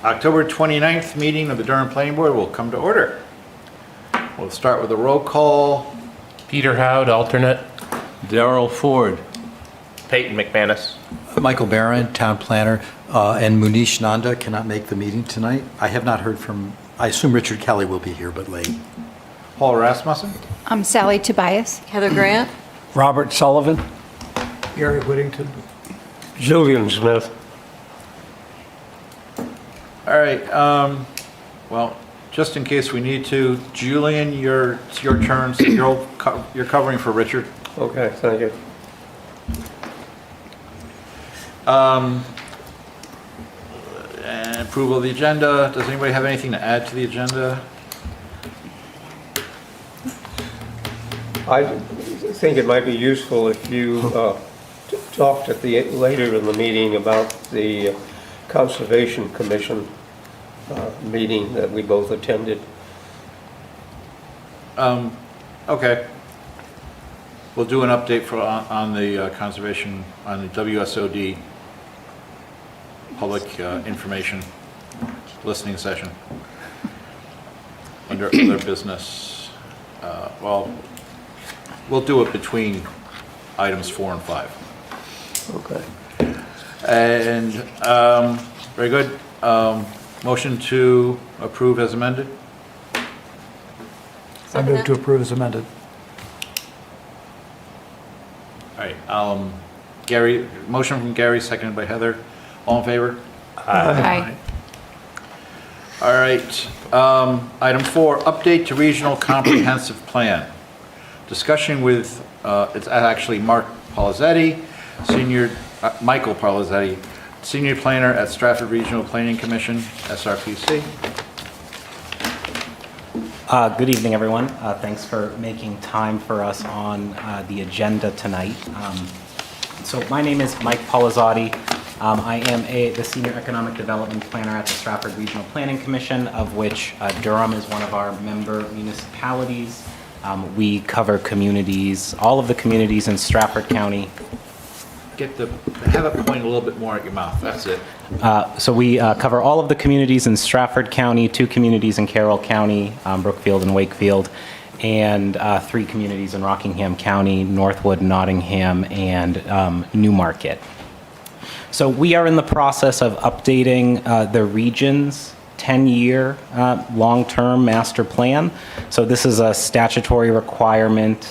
October 29th meeting of the Durham Planning Board will come to order. We'll start with a roll call. Peter Howd, alternate. Darrell Ford. Peyton McManus. Michael Barron, town planner, and Munish Nanda cannot make the meeting tonight. I have not heard from, I assume Richard Kelly will be here, but late. Paul Rasmussen. I'm Sally Tobias. Heather Grant. Robert Sullivan. Gary Whittington. Julian Smith. All right, well, just in case we need to, Julian, it's your turn, so you're covering for Richard. Okay, thank you. And approval of the agenda. Does anybody have anything to add to the agenda? I think it might be useful if you talked later in the meeting about the Conservation Commission meeting that we both attended. Okay. We'll do an update on the conservation, on the WSOD public information listening session under other business. Well, we'll do it between items 4 and 5. Okay. And very good. Motion to approve as amended. I move to approve as amended. All right. Gary, motion from Gary, seconded by Heather. All in favor? Aye. All right. Item 4, update to regional comprehensive plan. Discussion with, it's actually Mark Polizzetti, Michael Polizzetti, Senior Planner at Stratford Regional Planning Commission, SRPC. Good evening, everyone. Thanks for making time for us on the agenda tonight. So my name is Mike Polizzotti. I am the Senior Economic Development Planner at the Stratford Regional Planning Commission, of which Durham is one of our member municipalities. We cover communities, all of the communities in Stratford County. Have it point a little bit more at your mouth. That's it. So we cover all of the communities in Stratford County, 2 communities in Carroll County, Brookfield and Wakefield, and 3 communities in Rockingham County, Northwood, Nottingham, and Newmarket. So we are in the process of updating the region's 10-year long-term master plan. So this is a statutory requirement.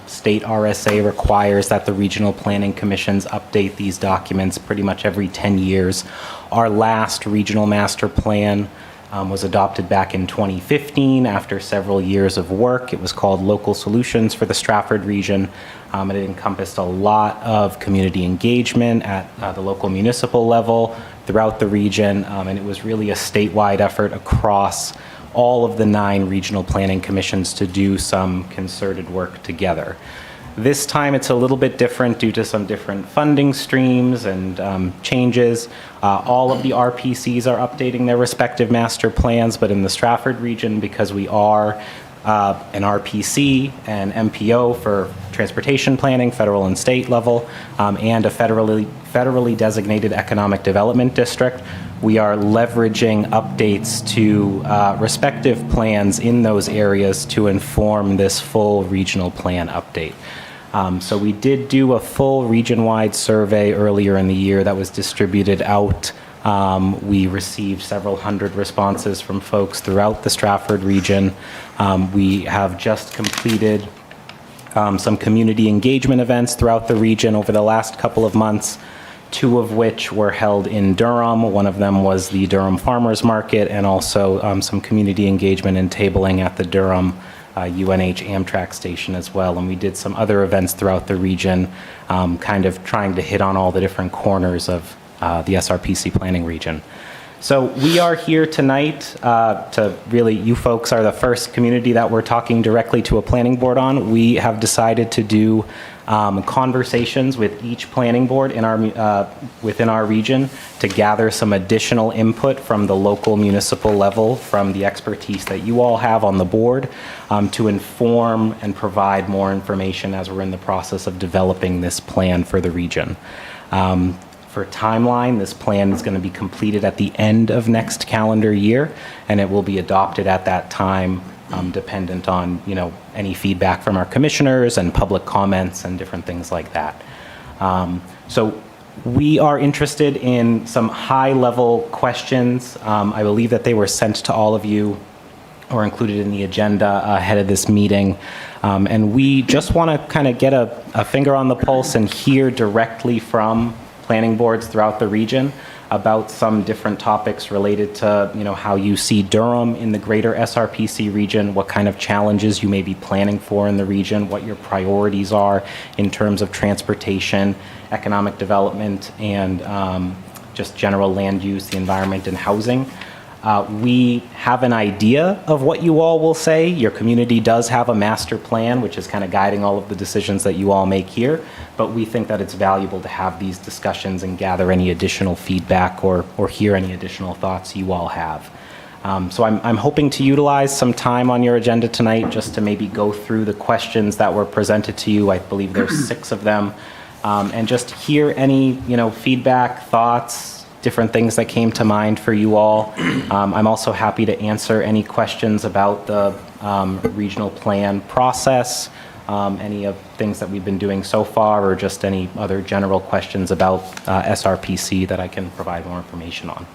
State RSA requires that the regional planning commissions update these documents pretty much every 10 years. Our last regional master plan was adopted back in 2015 after several years of work. It was called Local Solutions for the Stratford region. It encompassed a lot of community engagement at the local municipal level throughout the region, and it was really a statewide effort across all of the 9 regional planning commissions to do some concerted work together. This time it's a little bit different due to some different funding streams and changes. All of the RPCs are updating their respective master plans, but in the Stratford region, because we are an RPC and MPO for transportation planning, federal and state level, and a federally designated economic development district, we are leveraging updates to respective plans in those areas to inform this full regional plan update. So we did do a full region-wide survey earlier in the year that was distributed out. We received several hundred responses from folks throughout the Stratford region. We have just completed some community engagement events throughout the region over the last couple of months, 2 of which were held in Durham. One of them was the Durham Farmers Market, and also some community engagement and tabling at the Durham UNH Amtrak station as well. And we did some other events throughout the region, kind of trying to hit on all the different corners of the SRPC planning region. So we are here tonight to really, you folks are the first community that we're talking directly to a planning board on. We have decided to do conversations with each planning board in our within our region to gather some additional input from the local municipal level, from the expertise that you all have on the board, to inform and provide more information as we're in the process of developing this plan for the region. For timeline, this plan is going to be completed at the end of next calendar year, and it will be adopted at that time, dependent on, any feedback from our commissioners and public comments and different things like that. So we are interested in some high-level questions. I believe that they were sent to all of you or included in the agenda ahead of this meeting. And we just want to kind of get a finger on the pulse and hear directly from planning boards throughout the region about some different topics related to, how you see Durham in the greater SRPC region, what kind of challenges you may be planning for in the region, what your priorities are in terms of transportation, economic development, and just general land use, the environment, and housing. We have an idea of what you all will say. Your community does have a master plan, which is kind of guiding all of the decisions that you all make here, but we think that it's valuable to have these discussions and gather any additional feedback or hear any additional thoughts you all have. So I'm hoping to utilize some time on your agenda tonight just to maybe go through the questions that were presented to you. I believe there's 6 of them. And just hear any, feedback, thoughts, different things that came to mind for you all. I'm also happy to answer any questions about the regional plan process, any of things that we've been doing so far, or just any other general questions about SRPC that I can provide more information on.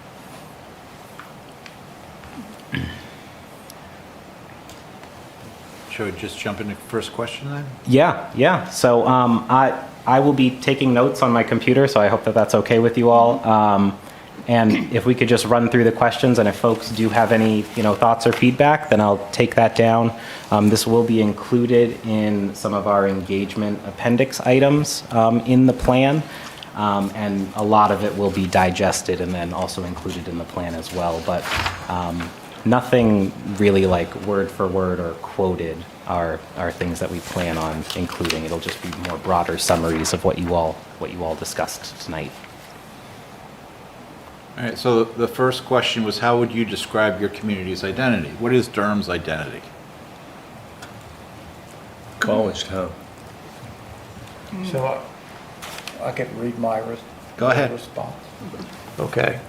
Should we just jump into the first question then? Yeah. So I will be taking notes on my computer, so I hope that that's okay with you all. And if we could just run through the questions, and if folks do have any, thoughts or feedback, then I'll take that down. This will be included in some of our engagement appendix items in the plan, and a lot of it will be digested and then also included in the plan as well. But nothing really like word for word or quoted are things that we plan on including. It'll just be more broader summaries of what you all discussed tonight. All right, so the first question was, how would you describe your community's identity? What is Durham's identity? College town. So I can read my Go ahead. response. Okay.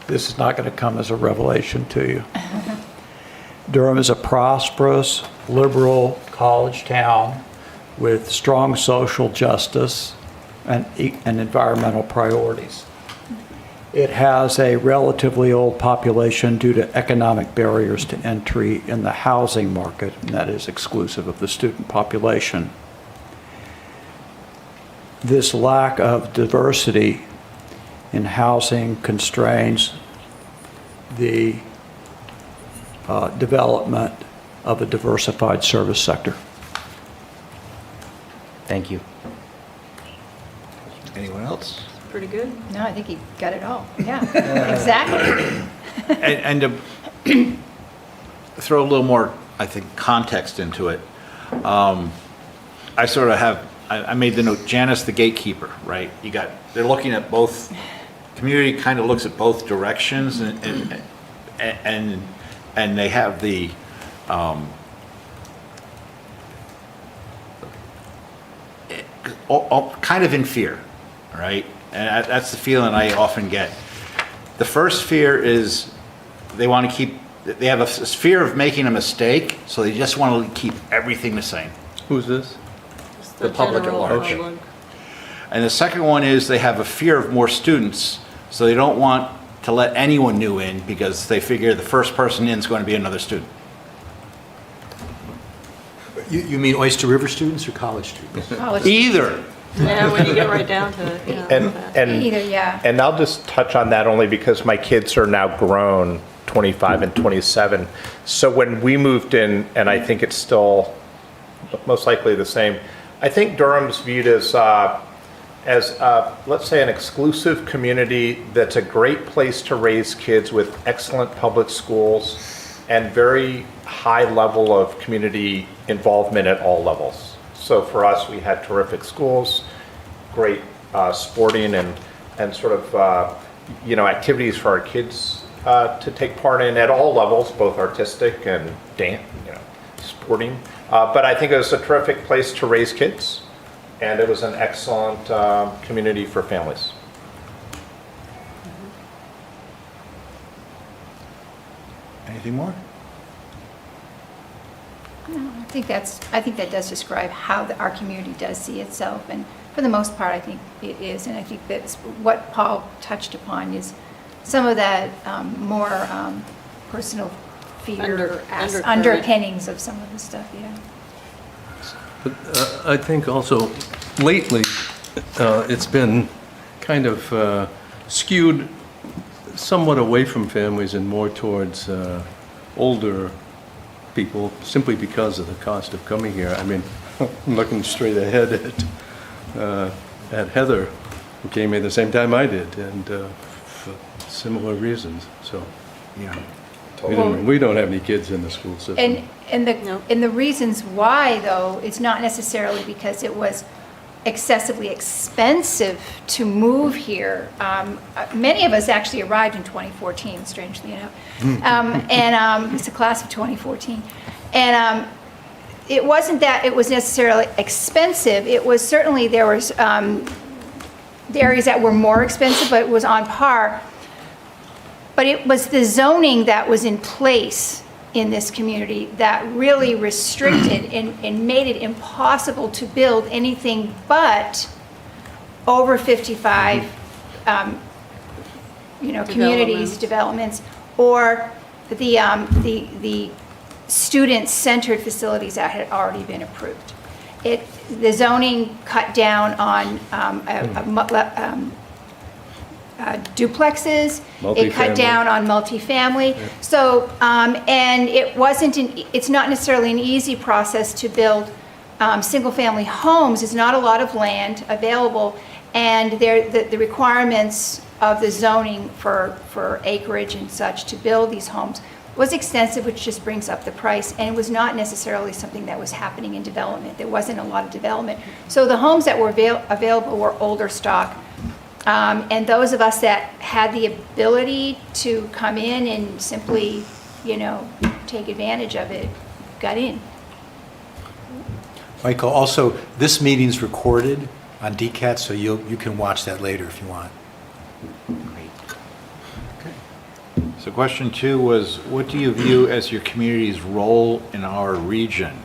This is not going to come as a revelation to you. Durham is a prosperous, liberal college town with strong social justice and environmental priorities. It has a relatively old population due to economic barriers to entry in the housing market, and that is exclusive of the student population. This lack of diversity in housing constrains the development of a diversified service sector. Thank you. Anyone else? Pretty good. No, I think he got it all. Yeah, exactly. And to throw a little more, I think, context into it, I sort of have, I made the note, Janice the gatekeeper, right? They're looking at both, community kind of looks at both directions, and they have the, kind of in fear, right? And that's the feeling I often get. The first fear is they want to keep, they have a fear of making a mistake, so they just want to keep everything the same. Who's this? The public at large. And the second one is they have a fear of more students, so they don't want to let anyone new in because they figure the first person in is going to be another student. You mean Oyster River students or college students? College. Either. Yeah, when you get right down to it, yeah. Either, yeah. And I'll just touch on that only because my kids are now grown, 25 and 27. So when we moved in, and I think it's still most likely the same, I think Durham's viewed as let's say, an exclusive community that's a great place to raise kids with excellent public schools and very high level of community involvement at all levels. So for us, we had terrific schools, great sporting and sort of, activities for our kids to take part in at all levels, both artistic and dance, sporting. But I think it was a terrific place to raise kids, and it was an excellent community for families. Anything more? I think that does describe how our community does see itself, and for the most part, I think it is, and I think that's what Paul touched upon is some of that more personal fear Undercurrent. underpinnings of some of the stuff, yeah. But I think also lately, it's been kind of skewed somewhat away from families and more towards older people, simply because of the cost of coming here. I mean, I'm looking straight ahead at Heather, who came here the same time I did, and for similar reasons, so. Yeah. We don't have any kids in the school system. And the reasons why, though, it's not necessarily because it was excessively expensive to move here. Many of us actually arrived in 2014, strangely enough. And it's a class of 2014. And it wasn't that it was necessarily expensive. It was certainly, there was the areas that were more expensive, but it was on par. But it was the zoning that was in place in this community that really restricted and made it impossible to build anything but over 55, communities, developments, or the student-centered facilities that had already been approved. The zoning cut down on duplexes. It cut Multifamily. down on multifamily. So, and it's not necessarily an easy process to build single-family homes. There's not a lot of land available, and the requirements of the zoning for acreage and such to build these homes was extensive, which just brings up the price, and it was not necessarily something that was happening in development. There wasn't a lot of development. So the homes that were available were older stock. And those of us that had the ability to come in and simply, take advantage of it, got in. Michael, also, this meeting's recorded on DCAT, so you can watch that later if you want. So question 2 was, what do you view as your community's role in our region?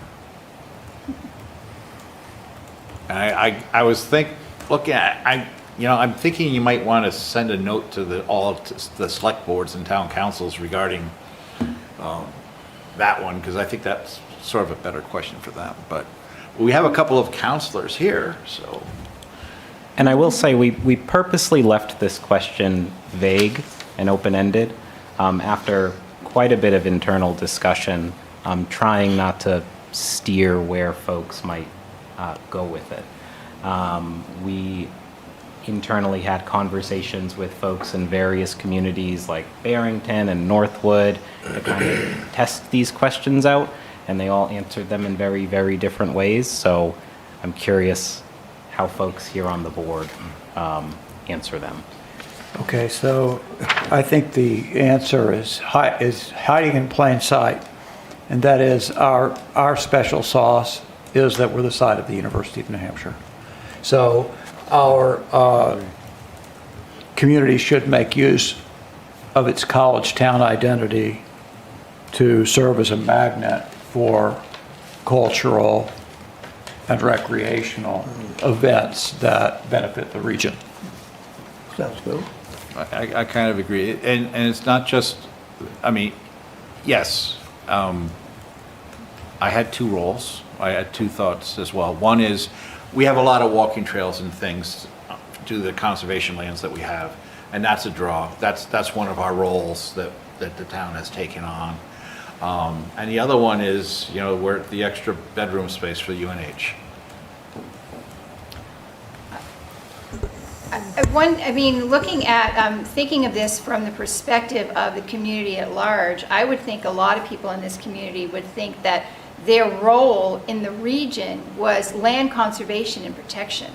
And I was I'm thinking you might want to send a note to all of the select boards and town councils regarding that one, because I think that's sort of a better question for them. But we have a couple of counselors here, so. And I will say, we purposely left this question vague and open-ended after quite a bit of internal discussion, trying not to steer where folks might go with it. We internally had conversations with folks in various communities like Barrington and Northwood to kind of test these questions out, and they all answered them in very, very different ways. So I'm curious how folks here on the board answer them. Okay, so I think the answer is hiding in plain sight, and that is our special sauce is that we're the site of the University of New Hampshire. So our community should make use of its college town identity to serve as a magnet for cultural and recreational events that benefit the region. Sounds good. I kind of agree. And it's not just, yes, I had 2 roles. I had 2 thoughts as well. One is, we have a lot of walking trails and things due to the conservation lands that we have, and that's a draw. That's one of our roles that the town has taken on. And the other one is, we're the extra bedroom space for UNH. Looking at, thinking of this from the perspective of the community at large, I would think a lot of people in this community would think that their role in the region was land conservation and protection.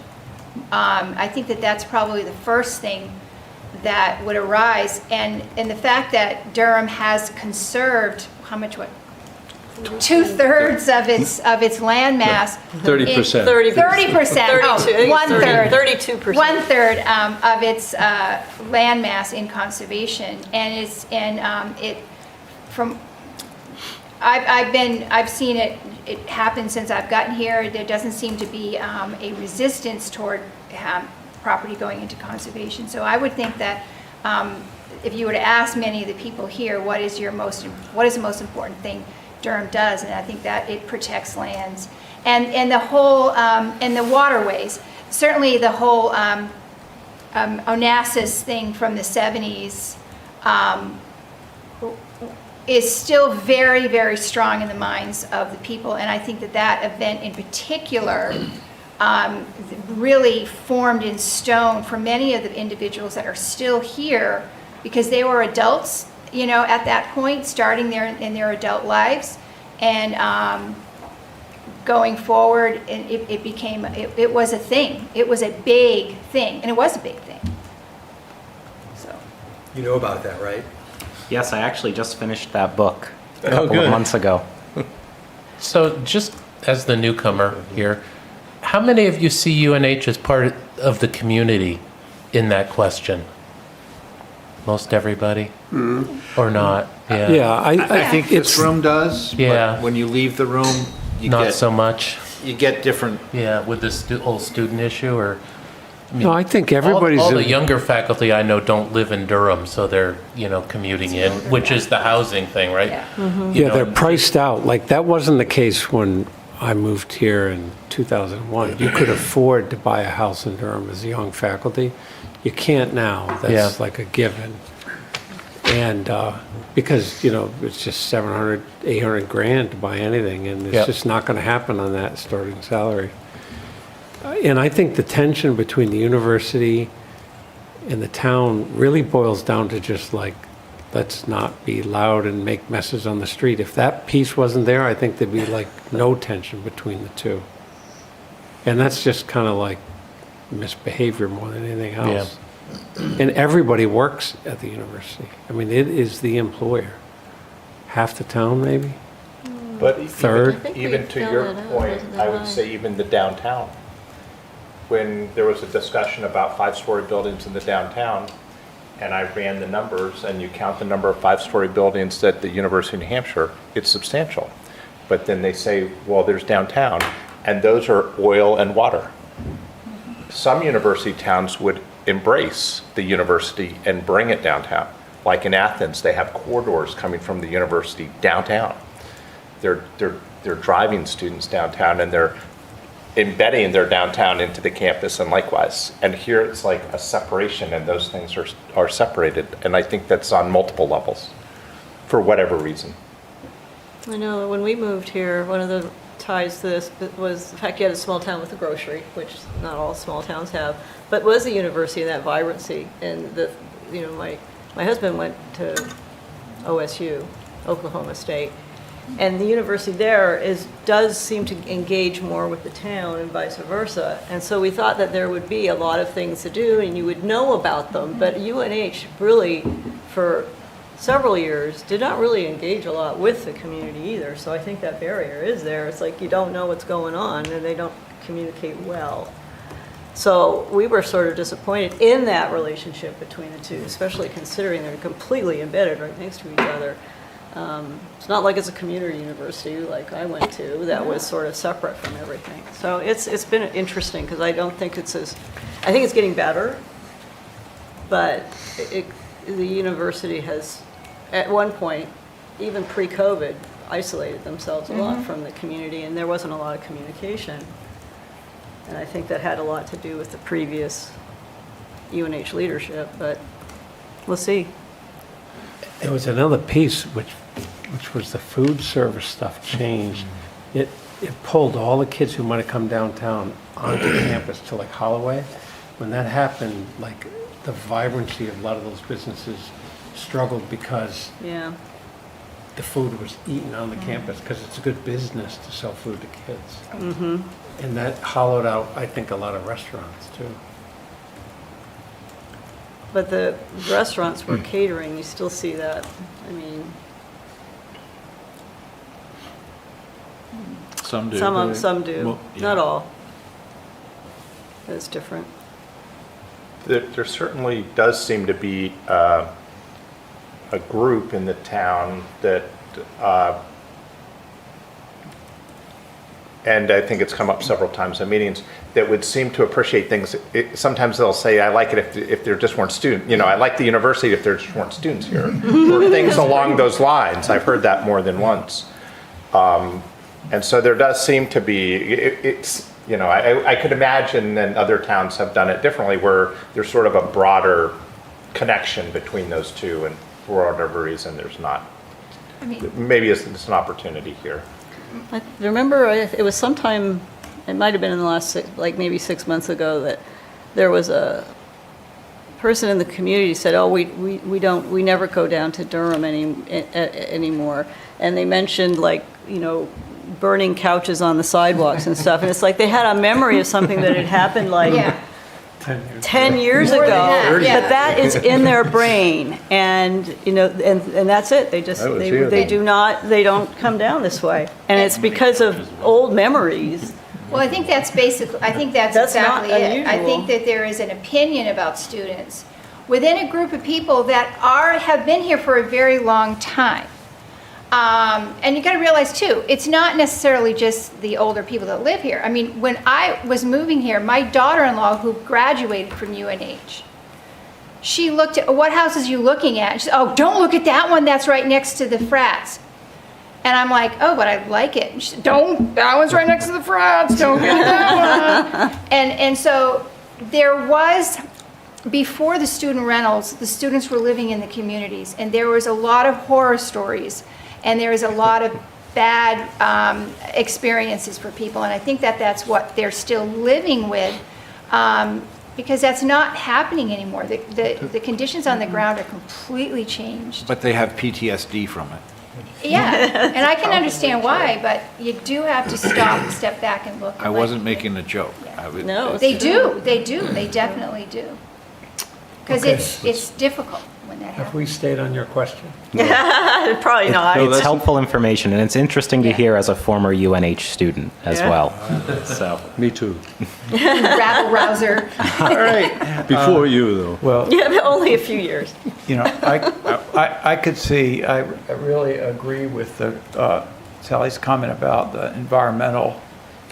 I think that that's probably the first thing that would arise, and the fact that Durham has conserved, how much, 2/3 of its land mass. 30%. 30%, oh, 1/3. 32%. 1/3 of its land mass in conservation, and it, from I've seen it happen since I've gotten here. There doesn't seem to be a resistance toward property going into conservation. So I would think that if you were to ask many of the people here, what is the most important thing Durham does, and I think that it protects lands and the whole and the waterways. Certainly, the whole Onassis thing from the 70s is still very, very strong in the minds of the people, and I think that that event in particular really formed in stone for many of the individuals that are still here, because they were adults, you know, at that point, starting in their adult lives, and going forward, and it was a thing. It was a big thing, and it was a big thing. So. You know about that, right? Yes, I actually just finished that book a couple good. of months ago. So just as the newcomer here, how many of you see UNH as part of the community in that question? Most everybody? Or not? Yeah. Yeah, I think this room does. Yeah. But when you leave the room, you Not get, so much. you get different. Yeah, with this whole student issue, or no, I think everybody's. all the younger faculty I know don't live in Durham, so they're commuting in, which is the housing thing, right? Yeah. You Yeah, know, they're priced out. Like, that wasn't the case when I moved here in 2001. You could afford to buy a house in Durham as a young faculty. You can't now. That's Yeah. like a given. And because, it's just 700, 800 grand to buy anything, and it's Yep. just not going to happen on that starting salary. And I think the tension between the university and the town really boils down to just like, let's not be loud and make messes on the street. If that piece wasn't there, I think there'd be like no tension between the two. And that's just kind of like misbehavior more than anything else. And everybody works at the university. I mean, it is the employer. Half the town, maybe? But Third. I think we even to filled your it out, point, wasn't it I would high? say even the downtown. When there was a discussion about 5-story buildings in the downtown, and I ran the numbers, and you count the number of 5-story buildings at the University of New Hampshire, it's substantial. But then they say, well, there's downtown, and those are oil and water. Some university towns would embrace the university and bring it downtown. Like in Athens, they have corridors coming from the university downtown. They're driving students downtown, and they're embedding their downtown into the campus, and likewise. And here it's like a separation, and those things are separated. And I think that's on multiple levels, for whatever reason. I know, when we moved here, one of the ties to this was the fact you had a small town with a grocery, which not all small towns have, but was the university and that vibrancy. And my husband went to OSU, Oklahoma State, and the university there does seem to engage more with the town and vice versa. And so we thought that there would be a lot of things to do and you would know about them, but UNH really, for several years, did not really engage a lot with the community either. So I think that barrier is there. It's like you don't know what's going on and they don't communicate well. So we were sort of disappointed in that relationship between the two, especially considering they're completely embedded right next to each other. It's not like it's a community university like I went to that was sort of separate from everything. So it's been interesting because I don't think I think it's getting better, but the university has, at one point, even pre-COVID, isolated themselves a lot from the community, and there wasn't a lot of communication. And I think that had a lot to do with the previous UNH leadership, but we'll see. There was another piece, which was the food service stuff changed. It pulled all the kids who might have come downtown onto campus to like Holloway. When that happened, like the vibrancy of a lot of those businesses struggled because Yeah. the food was eaten on the campus, because it's a good business to sell food to kids. And that hollowed out, I think, a lot of restaurants too. But the restaurants were catering, you still see that. I mean, Some do. some do, Well, yeah. not all. It's different. There certainly does seem to be a group in the town that and I think it's come up several times in meetings, that would seem to appreciate things. Sometimes they'll say, I like it if there just weren't students, I like the university if there just weren't students here, or things along those lines. I've heard that more than once. And so there does seem to be, I could imagine, and other towns have done it differently, where there's sort of a broader connection between those two, and for whatever reason, there's not. Maybe it's an opportunity here. I remember it was sometime, it might have been in the last, maybe 6 months ago, that there was a person in the community said, oh, we never go down to Durham anymore. And they mentioned burning couches on the sidewalks and stuff. And it's like they had a memory of something that had happened 10 years More ago. than that, yeah. But that is in their brain. And, and that's it. They just, they don't come down this way. And it's because of old memories. Well, I think that's that's not exactly it. I unusual. think that there is an opinion about students within a group of people that have been here for a very long time. And you got to realize too, it's not necessarily just the older people that live here. I mean, when I was moving here, my daughter-in-law, who graduated from UNH, she looked at, what house is you looking at? She said, oh, don't look at that one, that's right next to the frats. And I'm like, oh, but I like it. And she said, that one's right next to the frats, don't get that one. And so there was, before the student rentals, the students were living in the communities, and there was a lot of horror stories, and there was a lot of bad experiences for people, and I think that's what they're still living with, because that's not happening anymore. The conditions on the ground are completely changed. But they have PTSD from it. Yeah, and I can understand why, but you do have to step back and look. I wasn't making a joke. No. They definitely do. Because it's difficult when that Have happens. we stayed on your question? Probably not. It's helpful information, and it's interesting to hear as a former UNH student as Yeah. well. So, Me too. Rabble rouser. All right. Before you, though. Well, Yeah, only a few years. I could see, I really agree with Sally's comment about the environmental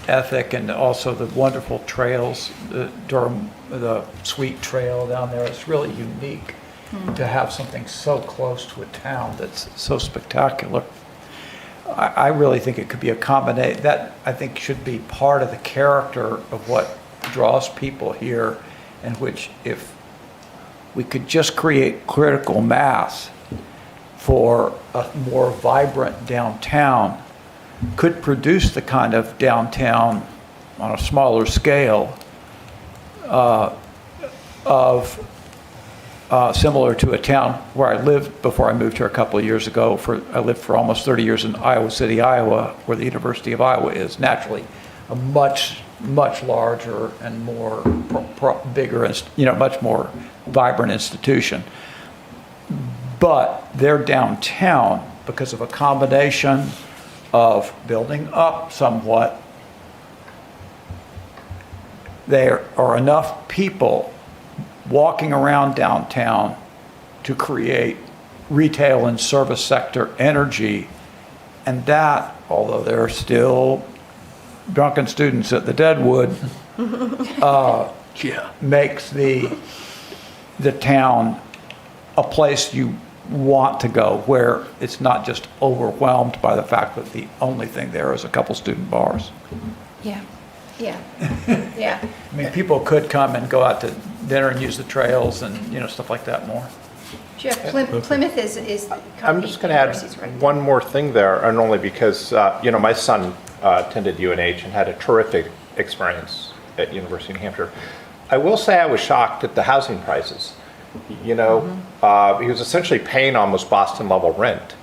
ethic and also the wonderful trails, the Sweet Trail down there. It's really unique to have something so close to a town that's so spectacular. I really think it could be a combination. That, I think, should be part of the character of what draws people here, and which, if we could just create critical mass for a more vibrant downtown, could produce the kind of downtown on a smaller scale similar to a town where I lived before I moved here a couple of years ago. I lived for almost 30 years in Iowa City, Iowa, where the University of Iowa is naturally a much larger and more bigger, much more vibrant institution. But they're downtown because of a combination of building up somewhat. There are enough people walking around downtown to create retail and service sector energy, and that, although there are still drunken students at the Deadwood, makes the town a place you want to go, where it's not just overwhelmed by the fact that the only thing there is a couple student bars. Yeah. I mean, people could come and go out to dinner and use the trails and, stuff like that more. Jeff, Plymouth is. I'm just going to add one more thing there, and only because, my son attended UNH and had a terrific experience at University of New Hampshire. I will say I was shocked at the housing prices. He was essentially paying almost Boston level rent.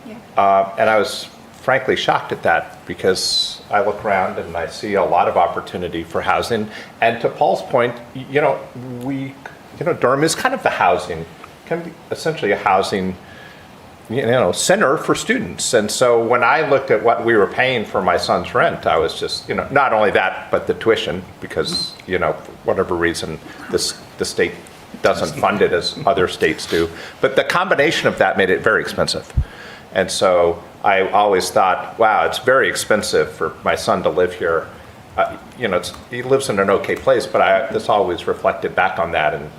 Yeah. And I was frankly shocked at that, because I look around and I see a lot of opportunity for housing. And to Paul's point, Durham is kind of the housing, can be essentially a housing, center for students. And so when I looked at what we were paying for my son's rent, I was just, not only that, but the tuition, because, for whatever reason, the state doesn't fund it as other states do. But the combination of that made it very expensive. And so I always thought, wow, it's very expensive for my son to live here. He lives in an okay place, but this always reflected back on that. And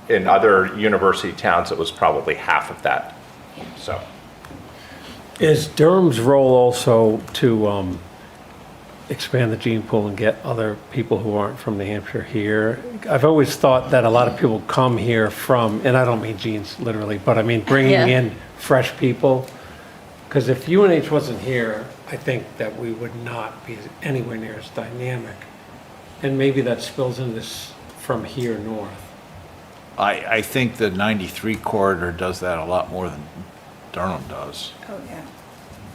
in other university towns, it was probably half of that. So, Is Durham's role also to expand the gene pool and get other people who aren't from New Hampshire here? I've always thought that a lot of people come here from, and I don't mean genes literally, but I mean bringing Yeah. in fresh people. Because if UNH wasn't here, I think that we would not be anywhere near as dynamic. And maybe that spills into this from here north. I think the 93 corridor does that a lot more than Durham does. Oh, yeah.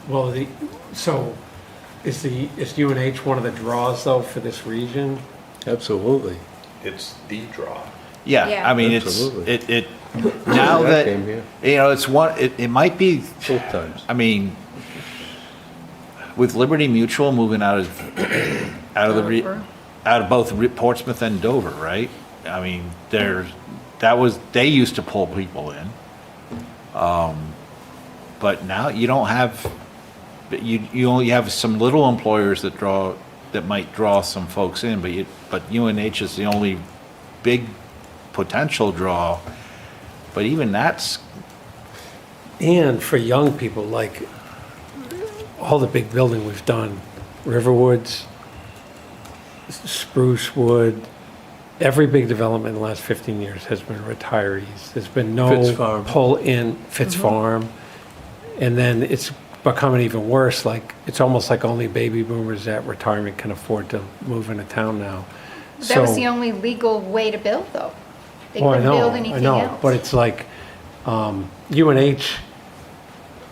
Well, so is UNH one of the draws though for this region? Absolutely. it's the draw. Yeah, Yeah. I mean, Absolutely. now I that, came here. it's one, it might be, Both times. I mean, with Liberty Mutual moving out of both Portsmouth and Dover, right? I mean, they used to pull people in. But now you don't have, you only have some little employers that might draw some folks in, but UNH is the only big potential draw. But even that's, And for young people, like all the big building we've done, Riverwoods, Sprucewood, every big development in the last 15 years has been retirees. There's been no Fitz Farm. pull in Fitz Farm. And then it's becoming even worse, like it's almost like only baby boomers at retirement can afford to move into town now. That was So- the only legal way to build, though. They Well, I couldn't know, build I anything know, else. but it's like, UNH,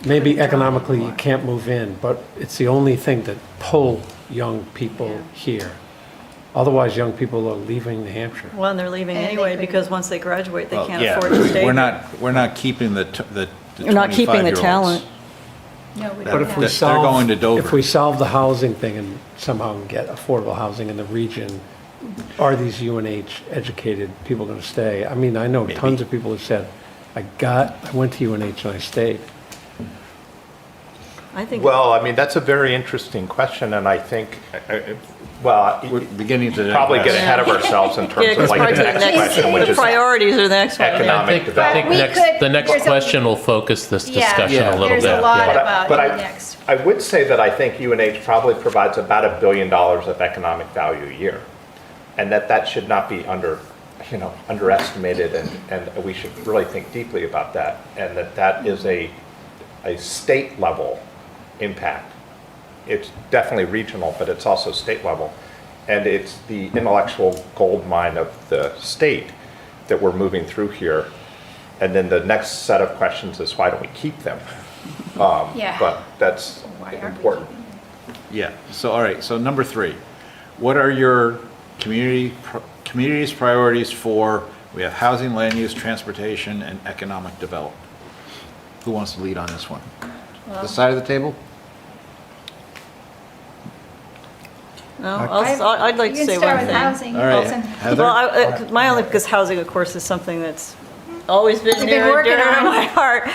maybe economically you can't move in, but it's the only thing that pull young people Yeah. here. Otherwise, young people are leaving New Hampshire. Well, and they're leaving And they anyway, couldn't- because once they graduate, they well, can't yeah, afford to stay. we're not keeping the You're not keeping the 25-year-olds. talent. No, we But don't But if have. we They're solve, going to Dover. if we solve the housing thing and somehow get affordable housing in the region, are these UNH educated people going to stay? I mean, I know Maybe. tons of people who said, I went to UNH and I stayed. I think. Well, I mean, that's a very interesting question, and I think, We're beginning to probably get digress. ahead of ourselves in Yeah, terms 'cause of like probably the the next question, which the is priorities are the next one. economic I think development. We could- the next there's a- question will focus this discussion Yeah. a little bit. There's a lot yeah. about But it next. I would say that I think UNH probably provides about $1 billion of economic value a year. And that should not be underestimated, and we should really think deeply about that. And that is a state level impact. It's definitely regional, but it's also state level. And it's the intellectual gold mine of the state that we're moving through here. And then the next set of questions is, why don't we keep them? Yeah. But that's Why aren't we important. keeping them? Yeah, so, all right, so number 3, what are your community's priorities for, we have housing, land use, transportation, and economic development? Who wants to lead on this one? This side of the table? No, I'd like to say You can start one with thing. housing. All right, Wilson. Heather? Well, my only, because housing, of course, is something that's always been You've been near and working dear to on. my heart,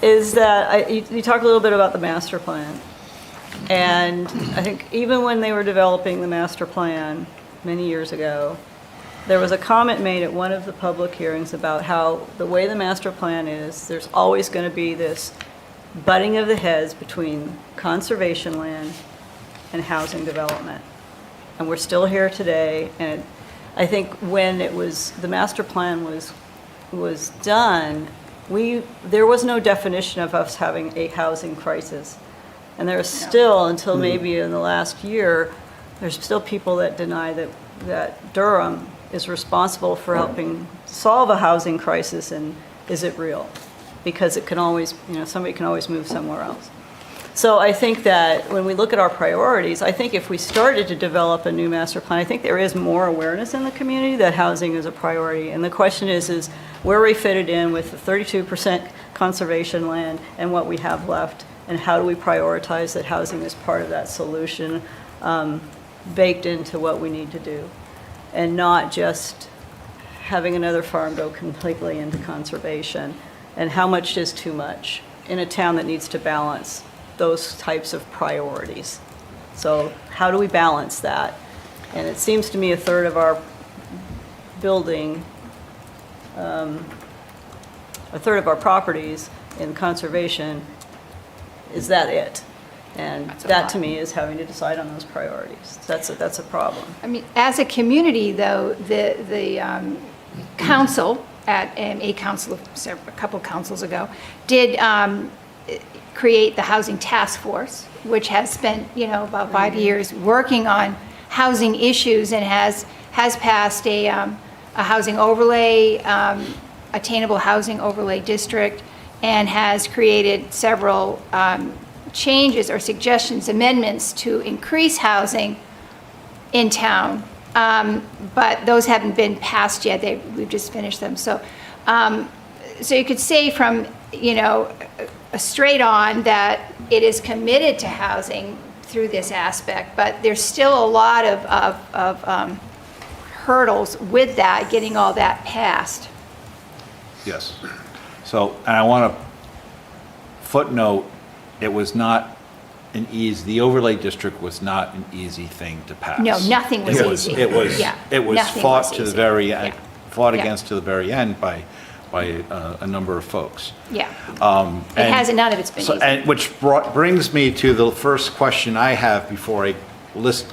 is that you talk a little bit about the master plan. And I think even when they were developing the master plan many years ago, there was a comment made at one of the public hearings about how the way the master plan is, there's always going to be this butting of the heads between conservation land and housing development. And we're still here today, and I think when the master plan was done, there was no definition of us having a housing crisis. And there's still, until maybe in the last year, there's still people that deny that Durham is responsible for helping solve a housing crisis, and is it real? Because it can always, somebody can always move somewhere else. So I think that when we look at our priorities, I think if we started to develop a new master plan, I think there is more awareness in the community that housing is a priority. And the question is where we fit it in with the 32% conservation land and what we have left, and how do we prioritize that housing is part of that solution, baked into what we need to do, and not just having another farm go completely into conservation, and how much is too much. in a town that needs to balance those types of priorities. So how do we balance that? And it seems to me a third of our building, a third of our properties in conservation, is that it? And That's a that lot. to me is having to decide on those priorities. That's a problem. I mean, as a community, though, the council, at a couple councils ago, did create the Housing Task Force, which has spent, about 5 years working on housing issues and has passed a housing overlay, attainable housing overlay district, and has created several changes or suggestions, amendments to increase housing in town. But those haven't been passed yet. We've just finished them. So you could say from, straight on that it is committed to housing through this aspect, but there's still a lot of hurdles with that, getting all that passed. Yes. So, and I want to footnote, it was not the overlay district was not an easy thing to pass. No, nothing was easy. It was nothing fought was to the easy. very end, Yeah. fought Yeah. against to the very end by a number of folks. Yeah. And None of it's been so, easy. and which brings me to the first question I have before I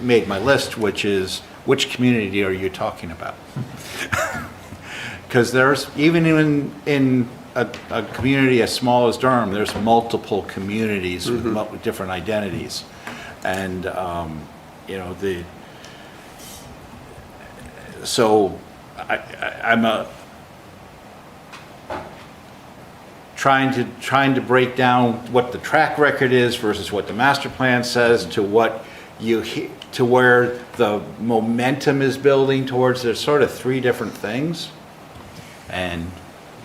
made my list, which is, which community are you talking about? Because there's, even in a community as small as Durham, there's multiple communities with different identities. And, so I'm trying to break down what the track record is versus what the master plan says to what to where the momentum is building towards. There's sort of three different things. And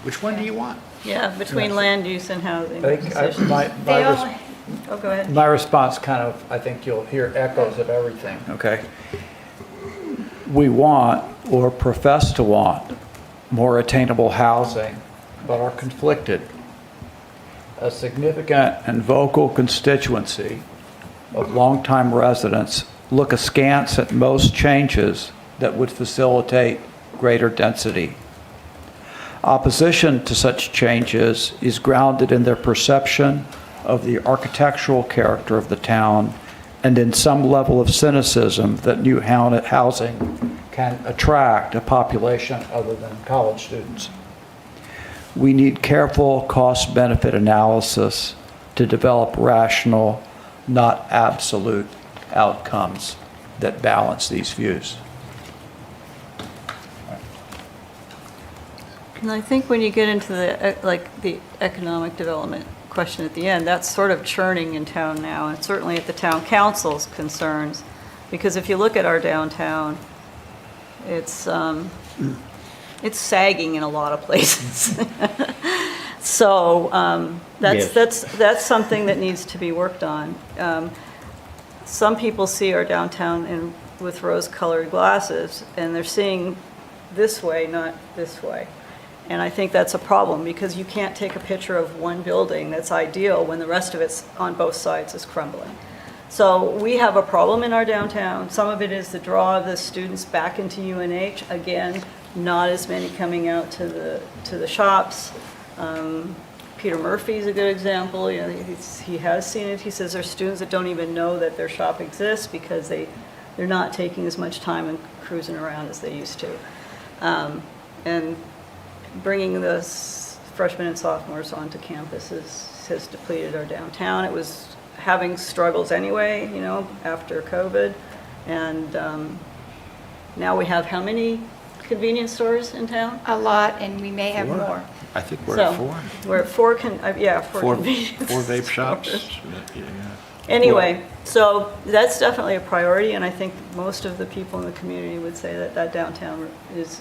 which one do you want? Yeah, between land use and housing. I think decisions. They all, Oh, go ahead. my response kind of, I think you'll hear echoes of everything, okay? We want, or profess to want, more attainable housing, but are conflicted. A significant and vocal constituency of longtime residents look askance at most changes that would facilitate greater density. Opposition to such changes is grounded in their perception of the architectural character of the town and in some level of cynicism that new housing can attract a population other than college students. We need careful cost-benefit analysis to develop rational, not absolute outcomes that balance these views. And I think when you get into the economic development question at the end, that's sort of churning in town now, and certainly at the town council's concerns. Because if you look at our downtown, it's sagging in a lot of places. So that's something that needs to be worked on. Some people see our downtown with rose-colored glasses, and they're seeing this way, not this way. And I think that's a problem, because you can't take a picture of one building that's ideal when the rest of it's on both sides is crumbling. So we have a problem in our downtown. Some of it is the draw of the students back into UNH. Again, not as many coming out to the shops. Peter Murphy's a good example. He has seen it. He says there's students that don't even know that their shop exists because they're not taking as much time and cruising around as they used to. And bringing the freshmen and sophomores onto campus has depleted our downtown. It was having struggles anyway, after COVID. And now we have how many convenience stores in town? a lot, and we may have more. I think we're at four. We're at four Four convenience vape shops. stores. Yeah. Anyway, so that's definitely a priority, and I think most of the people in the community would say that downtown is,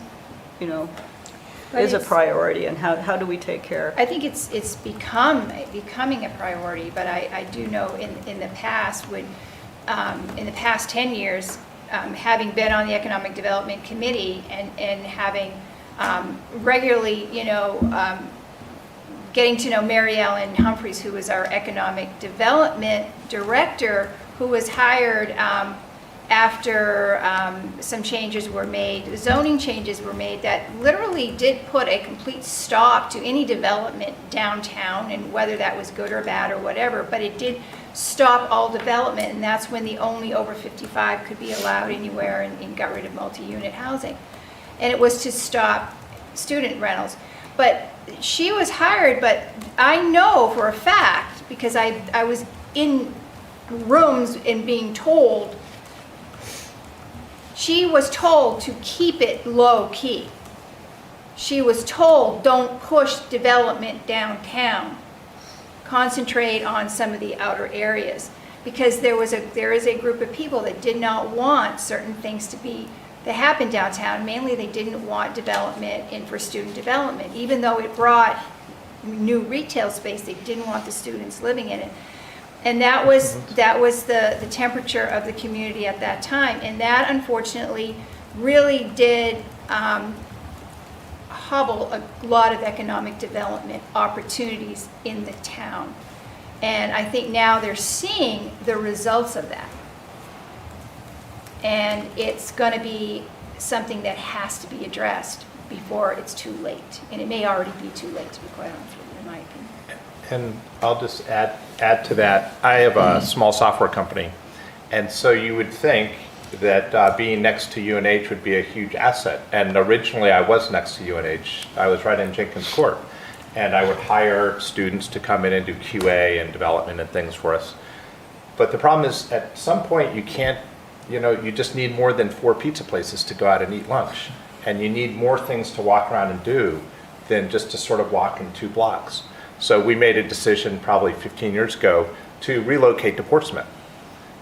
But is a it's- priority, and how do we take care? I think it's becoming a priority, but I do know in the past, in the past 10 years, having been on the Economic Development Committee and having regularly, getting to know Mary Ellen Humphreys, who was our economic development director, who was hired after some changes were made, zoning changes were made that literally did put a complete stop to any development downtown, and whether that was good or bad or whatever, but it did stop all development, and that's when the only over 55 could be allowed anywhere, and got rid of multi-unit housing. And it was to stop student rentals. But she was hired, but I know for a fact, because I was in rooms and being told, she was told to keep it low key. She was told, don't push development downtown. Concentrate on some of the outer areas, because there is a group of people that did not want certain things to happen downtown. Mainly, they didn't want development in for student development, even though it brought new retail space. They didn't want the students living in it, and that was the temperature of the community at that time. And that, unfortunately, really did hobble a lot of economic development opportunities in the town. And I think now they're seeing the results of that. And it's going to be something that has to be addressed before it's too late. And it may already be too late, to be quite honest with you, in my opinion. And I'll just add to that. I have a small software company, and so you would think that being next to UNH would be a huge asset. And originally I was next to UNH. I was right in Jenkins Court, and I would hire students to come in and do QA and development and things for us. But the problem is, at some point you can't, you just need more than 4 pizza places to go out and eat lunch. And you need more things to walk around and do than just to sort of walk in 2 blocks. So we made a decision probably 15 years ago to relocate to Portsmouth.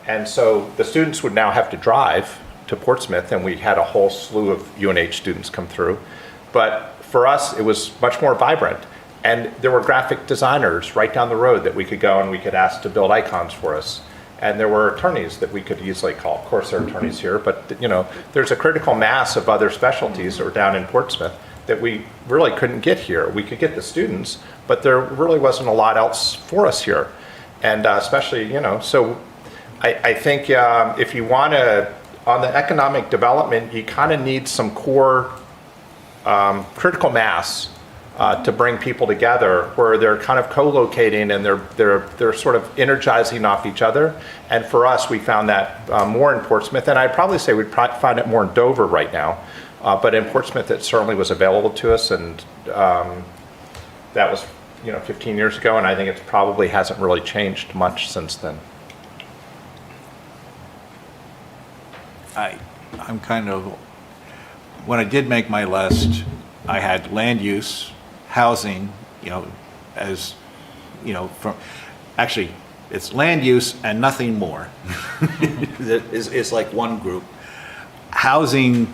And so the students would now have to drive to Portsmouth, and we had a whole slew of UNH students come through. But for us, it was much more vibrant. And there were graphic designers right down the road that we could go and we could ask to build icons for us. And there were attorneys that we could easily call. Of course, there are attorneys here, but there's a critical mass of other specialties that were down in Portsmouth that we really couldn't get here. We could get the students, but there really wasn't a lot else for us here. And especially, so I think if you want to, on the economic development, you kind of need some core critical mass to bring people together where they're kind of co-locating and they're sort of energizing off each other. And for us, we found that more in Portsmouth, and I'd probably say we'd find it more in Dover right now. But in Portsmouth, it certainly was available to us, and that was 15 years ago, and I think it probably hasn't really changed much since then. I'm kind of, when I did make my list, I had land use, housing, as, from, actually, it's land use and nothing more. It's like one group. Housing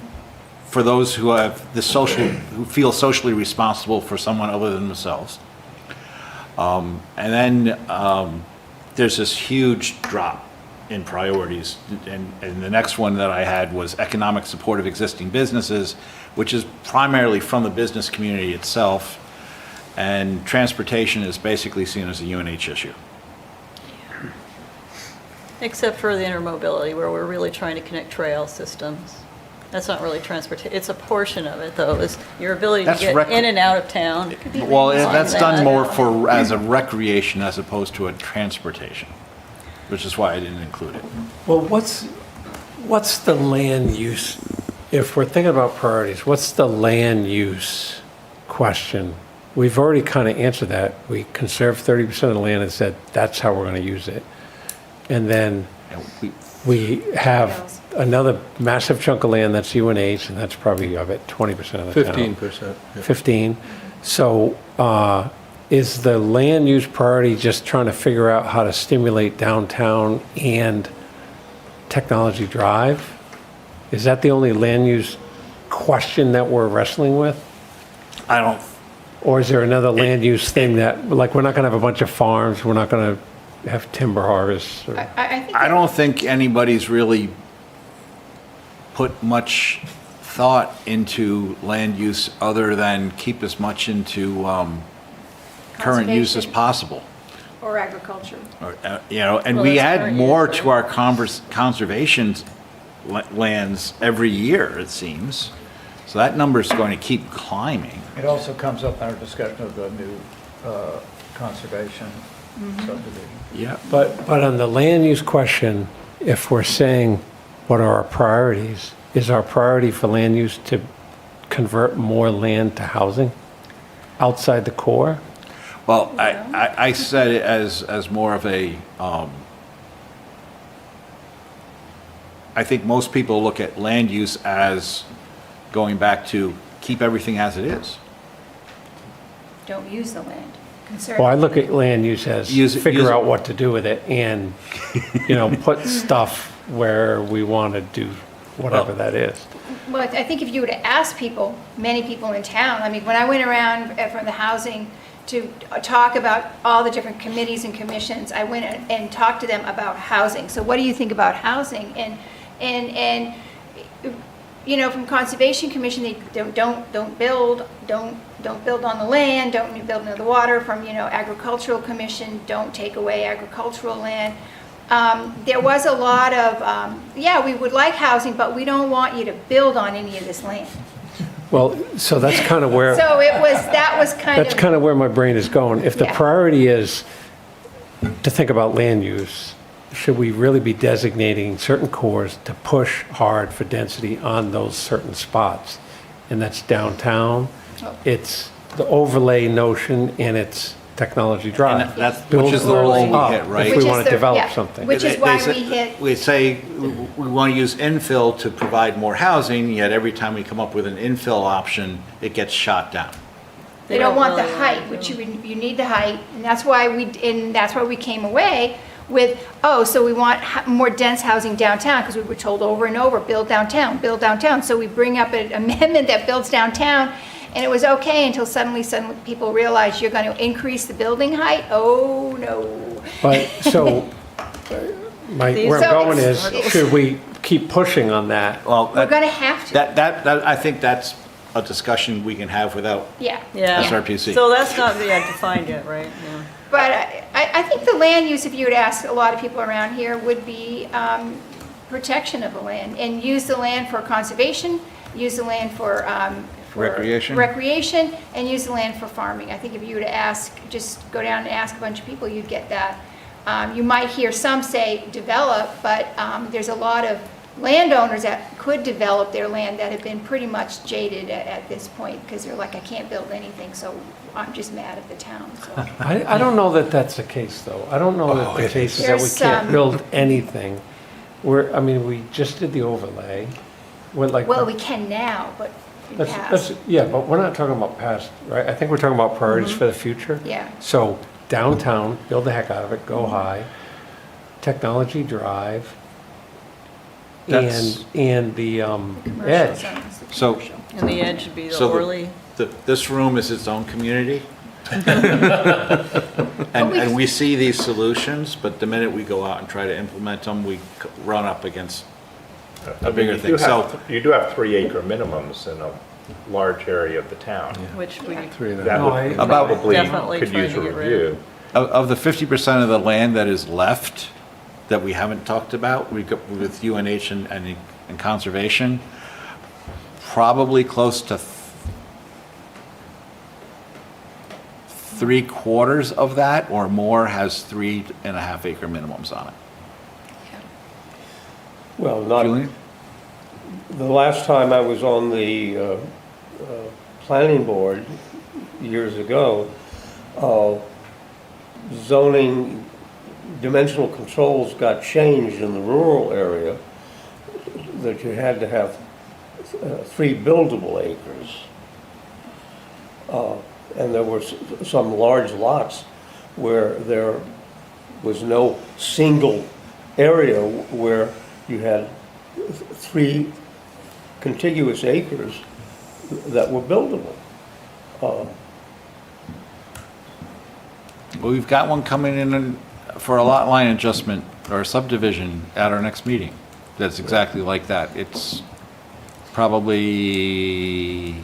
for those who have who feel socially responsible for someone other than themselves. And then there's this huge drop in priorities. And the next one that I had was economic support of existing businesses, which is primarily from the business community itself. And transportation is basically seen as a UNH issue. Except for the intermobility, where we're really trying to connect trail systems. That's not really transportation. It's a portion of it, though, is your ability to get in and out of town. Well, that's done more as a recreation as opposed to a transportation, which is why I didn't include it. Well, what's the land use, if we're thinking about priorities, what's the land use question? We've already kind of answered that. We conserved 30% of the land and said that's how we're going to use it. And then we have another massive chunk of land that's UNH, and that's probably, I bet, 20% of the town. 15%. yeah. 15. So is the land use priority just trying to figure out how to stimulate downtown and Technology Drive? Is that the only land use question that we're wrestling with? I don't, Or is there another land use thing that, like, we're not going to have a bunch of farms, we're not going to have timber harvests? Or, I don't think anybody's really put much thought into land use other than keep as much into current use as conservation possible. or agriculture. Or, you know, and Well, we that's add current more use, to our conservation lands every year, it seems. So that number's going to keep climbing. It also comes up in our discussion of the new conservation subdivision. Yeah. But on the land use question, if we're saying what are our priorities, is our priority for land use to convert more land to housing outside the core? Well, I said it as more of a, I think most people look at land use as going back to keep everything as it is. Don't use the land. Conserve. Well, I look at land use as Use it- figure use it- out what to do with it and, put stuff where we want to do whatever that is. Well, I think if you were to ask people, many people in town, I mean, when I went around from the housing to talk about all the different committees and commissions, I went and talked to them about housing. So what do you think about housing? And from Conservation Commission, they don't build on the land, don't build near the water. From, Agricultural Commission, don't take away agricultural land. There was a lot of, we would like housing, but we don't want you to build on any of this land. Well, so that's kind of where, So that was kind of. that's kind of where my brain is going. If the Yeah. priority is to think about land use, should we really be designating certain cores to push hard for density on those certain spots? And that's downtown, it's the overlay notion, and it's Technology Drive. And that's, Build which is the those role we up hit, right? If Which we is want the- to develop yeah, something. which is They why say- we hit. We say we want to use infill to provide more housing, yet every time we come up with an infill option, it gets shot down. They don't want the really height, want which to. you need the height, and that's why we came away with, so we want more dense housing downtown, because we were told over and over, build downtown, build downtown. So we bring up an amendment that builds downtown, and it was okay until suddenly people realized you're going to increase the building height. Oh, no. But, so, where I'm So going it's- is, should we keep pushing on that? Well, We're going to have to. that, I think that's a discussion we can have without Yeah. Yeah. SRPC. So that's not defined yet, right? Yeah. But I think the land use, if you were to ask a lot of people around here, would be protection of the land, and use the land for conservation, use the land for recreation, and use the land for farming. I think if you were to just go down and ask a bunch of people, you'd get that. You might hear some say develop, but there's a lot of landowners that could develop their land that have been pretty much jaded at this point, because they're like, I can't build anything, so I'm just mad at the town, so. I don't know that that's the case, though. I don't know that the case is that we There's can't some- build anything. We just did the overlay. We're like, Well, we can now, but in the past. yeah, but we're not talking about past, right? I think we're talking about priorities for the future. Yeah. So downtown, build the heck out of it, go high. Technology Drive. That's- And the Commercial edge. zones, the So- commercial. And the edge would be the So Orly. this room is its own community. But we- And we see these solutions, but the minute we go out and try to implement them, we run up against a bigger You thing. do So, have- You do have 3-acre minimums in a large area of the town. Which we, That No, would About- probably Definitely could trying use a to get rid review. of the 50% of the land that is left that we haven't talked about, we got with UNH and conservation, probably close to 3/4 of that or more has 3.5-acre minimums on it. Well, not, Julian? the last time I was on the planning board years ago, zoning, dimensional controls got changed in the rural area, that you had to have 3 buildable acres. And there were some large lots where there was no single area where you had 3 contiguous acres that were buildable. Well, we've got one coming in for a lot line adjustment or a subdivision at our next meeting. That's exactly like that. It's probably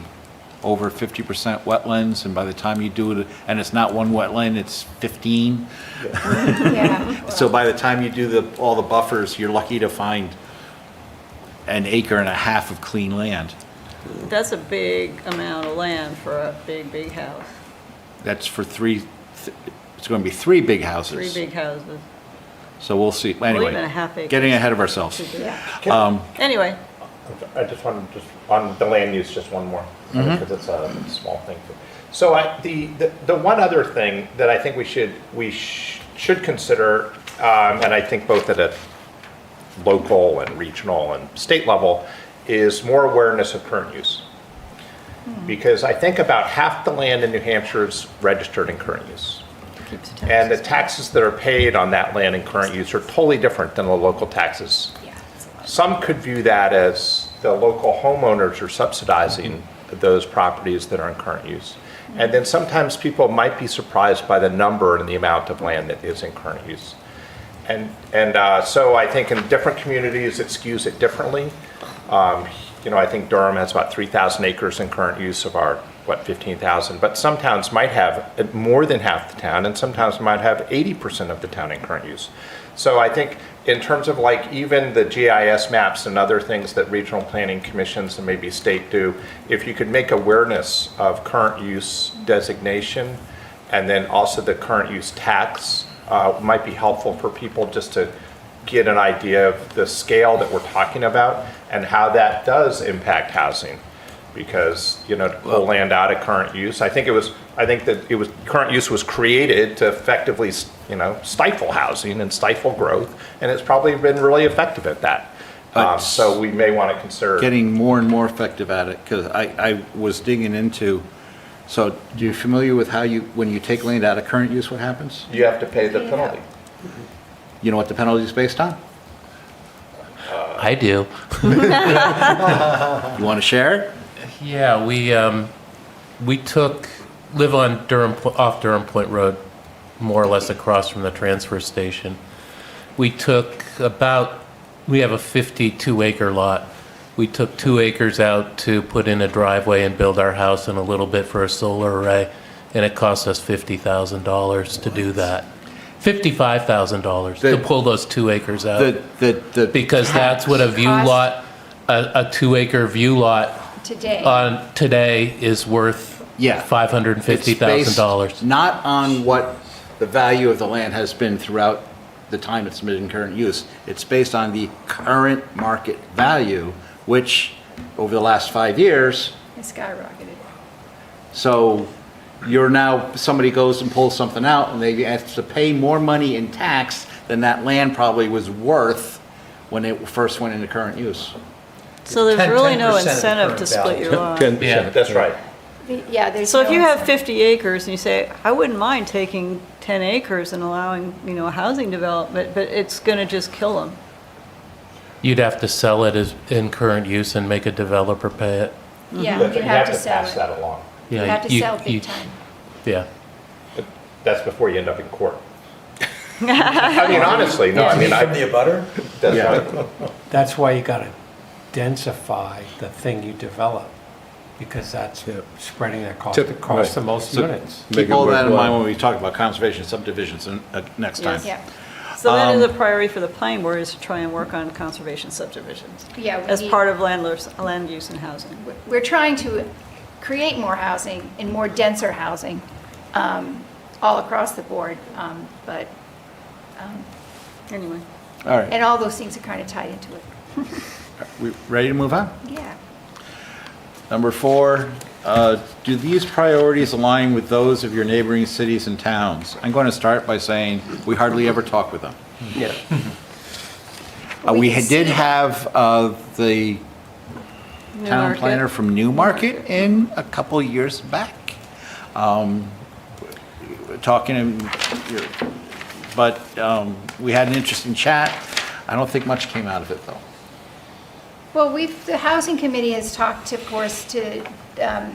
over 50% wetlands, and by the time you do it, and it's not one wetland, it's 15. Yeah. So by the time you do all the buffers, you're lucky to find an acre and a half of clean land. That's a big amount of land for a big, big house. That's for it's going to be 3 big houses. 3 big houses. So we'll see. Or Anyway, even a half acre. getting ahead of ourselves. Yeah. Anyway, I just wanted, just on the land use, just one more, because it's a small thing. So the one other thing that I think we should consider, and I think both at a local and regional and state level, is more awareness of current use. Because I think about half the land in New Hampshire is registered in current use. And the taxes that are paid on that land in current use are totally different than the local taxes. Some could view that as the local homeowners are subsidizing those properties that are in current use. And then sometimes people might be surprised by the number and the amount of land that is in current use. And so I think in different communities, it skews it differently. I think Durham has about 3,000 acres in current use of our, 15,000. But some towns might have more than half the town, and some towns might have 80% of the town in current use. So I think in terms of like even the GIS maps and other things that regional planning commissions and maybe state do, if you could make awareness of current use designation and then also the current use tax, might be helpful for people just to get an idea of the scale that we're talking about and how that does impact housing. Because, to pull land out of current use, I think current use was created to effectively, stifle housing and stifle growth, and it's probably been really effective at that. So we may want to consider Getting more and more effective at it, because I was digging into, so do you familiar with how when you take land out of current use, what happens? you have to pay the penalty. You know what the penalty is based on? I do. You want to share? Yeah, we live on off Durham Point Road, more or less across from the transfer station. We have a 52-acre lot. We took 2 acres out to put in a driveway and build our house and a little bit for a solar array, and it cost us $50,000 to do that. $55,000 to pull those 2 acres out. Because that's what a view lot, a 2-acre view lot today is worth $550,000. It's based not on what the value of the land has been throughout the time it's been in current use. It's based on the current market value, which over the last 5 years. It skyrocketed. So somebody goes and pulls something out and they have to pay more money in tax than that land probably was worth when it first went into current use. so there's 10% really no of the incentive current to split your lot. 10%. That's right. Yeah, there's So if no you have incentive. 50 acres and you say, I wouldn't mind taking 10 acres and allowing, a housing development, but it's going to just kill them. You'd have to sell it as in current use and make a developer pay it. Yeah, But you have to sell pass it. that along. You have to sell big time. Yeah. But that's before you end up in court. I mean, honestly, no, I mean, From the abutter? that's Yeah. right. That's why you gotta densify the thing you develop, because that's spreading that cost, it costs the most units. Keep all that in mind when we talk about conservation subdivisions next time. Yes. Yeah, So that is a priority for the planning board, is to try and work on conservation subdivisions yeah. as part of land use and housing. We're trying to create more housing and more denser housing all across the board, but, Anyway. All right, and all those things are kind of tied into it. we ready to move on? Yeah. Number 4, do these priorities align with those of your neighboring cities and towns? I'm going to start by saying we hardly ever talk with them. Yeah. We can see did that. have the town Newmarket. planner from Newmarket in a couple years back, talking, but we had an interesting chat. I don't think much came out of it, though. Well, the housing committee has talked, of course, to the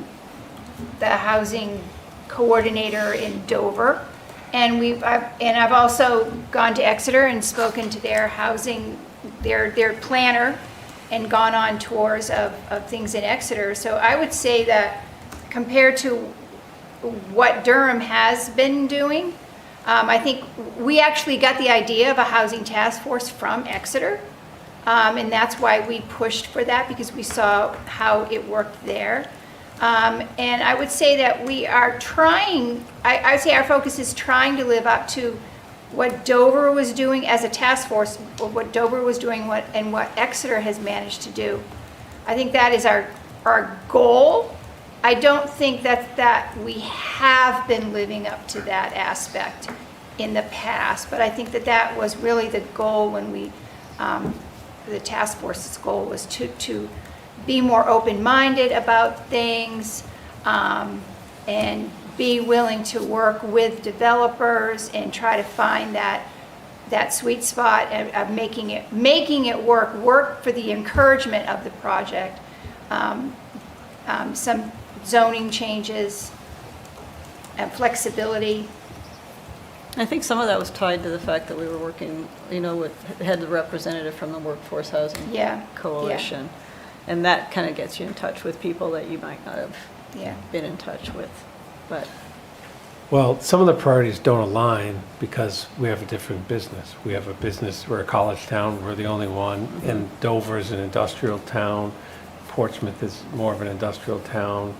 housing coordinator in Dover. And I've also gone to Exeter and spoken to their housing, their planner, and gone on tours of things in Exeter. So I would say that compared to what Durham has been doing. I think we actually got the idea of a housing task force from Exeter. And that's why we pushed for that, because we saw how it worked there. And I would say that we are trying, I would say our focus is trying to live up to what Dover was doing as a task force, or what Dover was doing and what Exeter has managed to do. I think that is our goal. I don't think that we have been living up to that aspect in the past, but I think that was really the goal when we, the task force's goal was to be more open-minded about things, and be willing to work with developers and try to find that sweet spot of making it work for the encouragement of the project. Some zoning changes and flexibility. I think some of that was tied to the fact that we were working, had the representative from the Workforce Housing Yeah, Coalition. And that kind of gets you in touch with people that you might not have been in touch with. But Well, some of the priorities don't align because we have a different business. We have a business, we're a college town, we're the only one, and Dover is an industrial town. Portsmouth is more of an industrial town.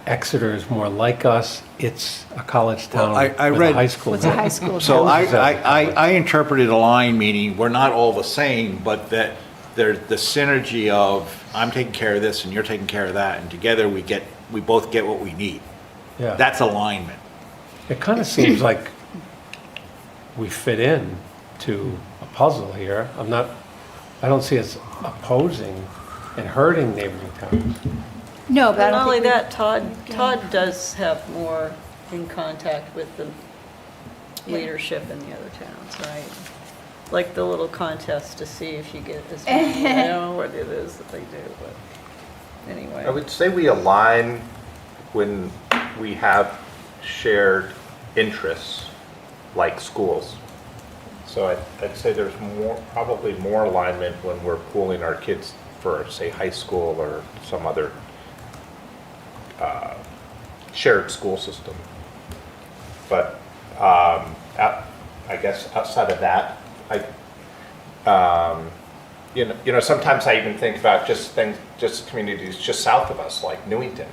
Exeter is more like us. It's a college town Well, I with read- a high school. It's a high school. So town. I interpreted align meaning we're not all the same, but that there's the synergy of I'm taking care of this and you're taking care of that, and together we both get what we need. Yeah. That's alignment. It kind of seems like we fit in to a puzzle here. I don't see us opposing and hurting neighboring towns. No, but I not don't only think that, Todd does have more in contact with the leadership in the other towns, right? Like the little contest to see if you get as many, I don't know what it is that they do, but anyway. I would say we align when we have shared interests, like schools. So I'd say there's probably more alignment when we're pooling our kids for, say, high school or some other shared school system. But I guess outside of that, sometimes I even think about just communities just south of us, like Newington,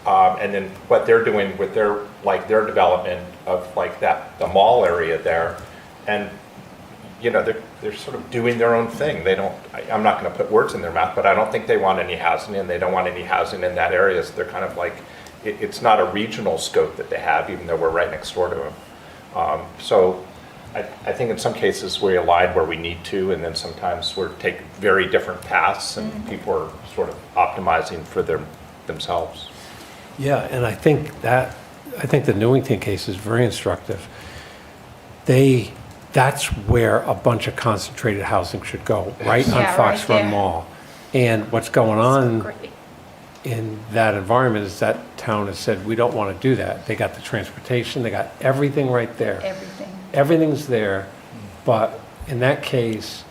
and then what they're doing with their development of the mall area there, and they're sort of doing their own thing. They don't. I'm not going to put words in their mouth, but I don't think they want any housing, and they don't want any housing in that area. So they're kind of like, it's not a regional scope that they have, even though we're right next door to them. So I think in some cases we align where we need to, and then sometimes we're taking very different paths, and people are sort of optimizing for themselves. Yeah, and I think the Newington case is very instructive. That's where a bunch of concentrated housing should go, right on Yeah, Fox right Run there. Mall. And what's going on great. in that environment is that town has said, we don't want to do that. They got the transportation, they got everything right there. Everything. Everything's there, but in that case,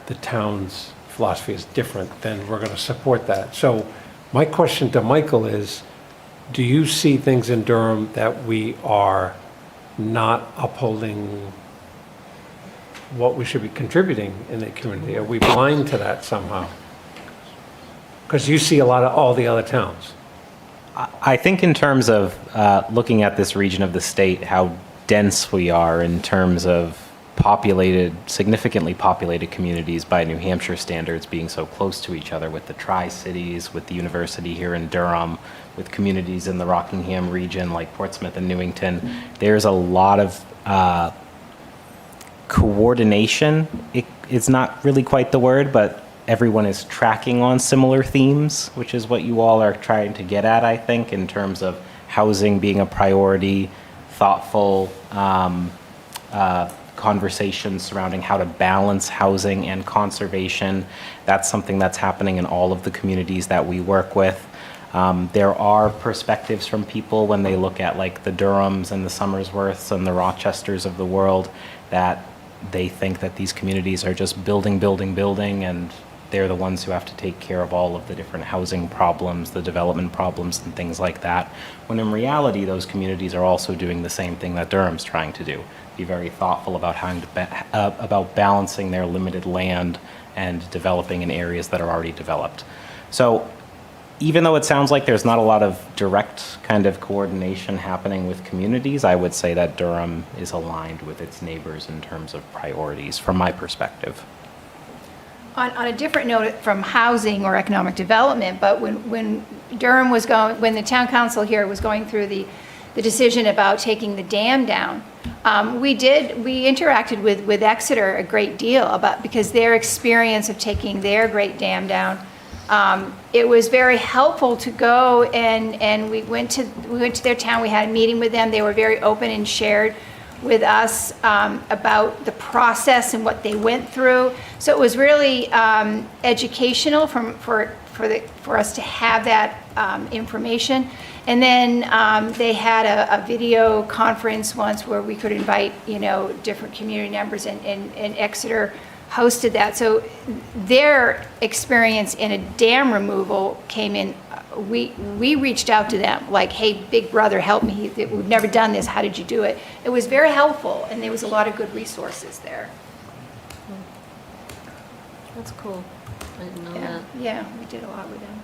the town's philosophy is different, then we're going to support that. So my question to Michael is, do you see things in Durham that we are not upholding what we should be contributing in the community? Are we blind to that somehow? Because you see a lot of all the other towns. I think in terms of looking at this region of the state, how dense we are in terms of significantly populated communities by New Hampshire standards being so close to each other with the Tri-Cities, with the university here in Durham, with communities in the Rockingham region like Portsmouth and Newington. There's a lot of coordination. It's not really quite the word, but everyone is tracking on similar themes, which is what you all are trying to get at, I think, in terms of housing being a priority, thoughtful conversations surrounding how to balance housing and conservation. That's something that's happening in all of the communities that we work with. There are perspectives from people when they look at like the Durhams and the Somersworths and the Rochesters of the world, that they think that these communities are just building, and they're the ones who have to take care of all of the different housing problems, the development problems, and things like that. When in reality, those communities are also doing the same thing that Durham's trying to do. Be very thoughtful about about balancing their limited land and developing in areas that are already developed. So even though it sounds like there's not a lot of direct kind of coordination happening with communities, I would say that Durham is aligned with its neighbors in terms of priorities from my perspective. On a different note from housing or economic development, but when Durham was going, when the town council here was going through the decision about taking the dam down, we interacted with Exeter a great deal because their experience of taking their great dam down, it was very helpful to go and we went to their town, we had a meeting with them, they were very open and shared with us about the process and what they went through. So it was really educational for us to have that information. And then they had a video conference once where we could invite, different community members, and Exeter hosted that. So their experience in a dam removal came in. We reached out to them like, hey, big brother, help me. We've never done this. How did you do it? It was very helpful, and there was a lot of good resources there. That's cool. I didn't know Yeah, that. yeah, we did a lot with them.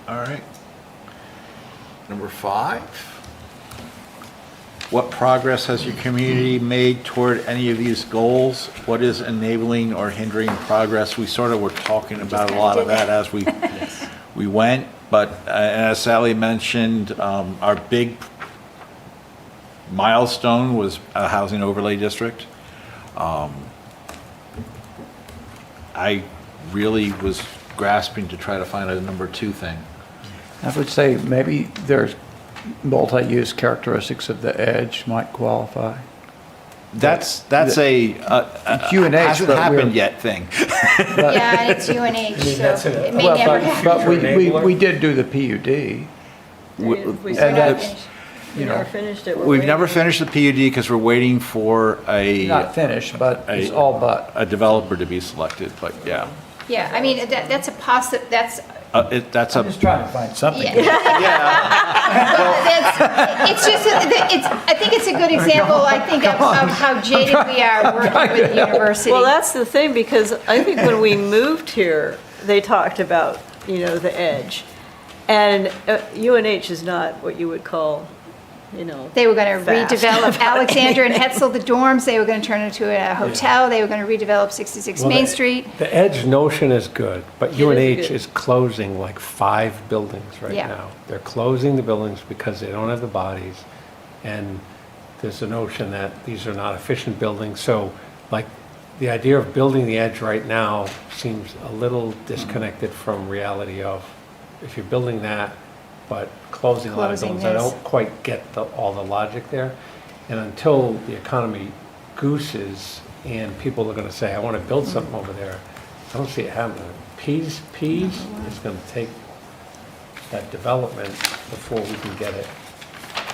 All right. Number 5. What progress has your community made toward any of these goals? What is enabling or hindering progress? We sort of were talking about a lot of that as we went, but as Sally mentioned, our big milestone was a housing overlay district. I really was grasping to try to find a number 2 thing. I would say maybe there's multi-use characteristics of the edge might qualify. That's a UNH, hasn't but happened we're- yet thing. Yeah, and it's UNH, so it may Well, never happen. but we did do the PUD. We And still that's, we never finished it. We're We've waiting. never finished the PUD because we're waiting for not finished, but it's all but. a developer to be selected, but yeah. Yeah, I mean, that's a That's I'm a, just trying to find something. I think it's a good example, I think, of how jaded we are working with the university. Well, that's the thing, because I think when we moved here, they talked about, the edge. And UNH is not what you would call, They were going to fast. redevelop Alexander and Hetzel, the dorms, they were going to turn it into a hotel, they were going to redevelop 66 Main Street. The edge notion is good, but is UNH good. is closing like 5 buildings right Yeah. now. They're closing the buildings because they don't have the bodies, and there's a notion that these are not efficient buildings. So, like, the idea of building the edge right now seems a little disconnected from reality of, if you're building that, but closing a lot of Closing buildings, I this. don't quite get all the logic there. And until the economy gooses and people are gonna say, I wanna build something over there, I don't see it happening. Pease is gonna take that development before we can get it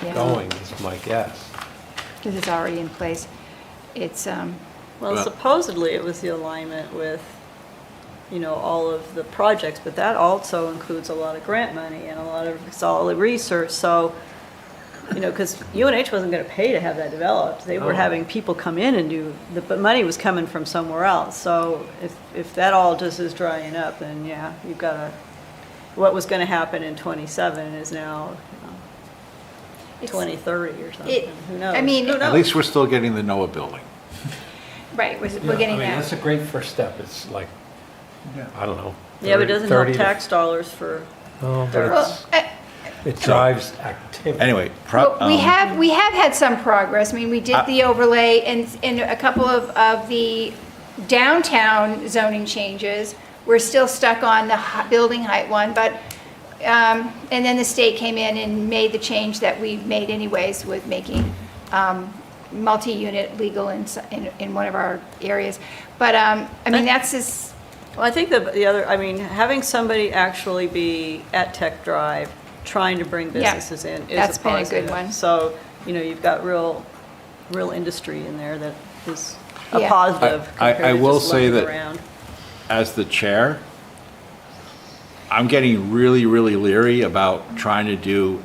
Yeah. going, is my guess. Because it's already in place. It's, Well, supposedly it was the alignment with, all of the projects, but that also includes a lot of grant money and a lot of solid research. So, because UNH wasn't going to pay to have that developed. They were having people come in and do, but money was coming from somewhere else. So if that all just is drying up, then yeah, you've got to, what was going to happen in 27 is now, It's- 2030 or something. Who knows? I mean- Who knows? at least we're still getting the NOAA building. right, we're getting that. That's a great first step. It's like, I don't know. Yeah, but it 30 doesn't help 30 to- tax dollars for, Oh, but Well, it's- it drives activity. Anyway, Well, we have had some progress. I mean, we did the overlay and a couple of the downtown zoning changes. We're still stuck on the building height one, but, and then the state came in and made the change that we made anyways with making multi-unit legal in one of our areas. But, I mean, that's just, well, I think the other, having somebody actually be at Tech Drive, trying to bring Yeah, businesses in is a that's been a good positive. one. So, you've got real industry in there that is a Yeah. positive I compared to will just say looking that- around. as the chair, I'm getting really, really leery about trying to do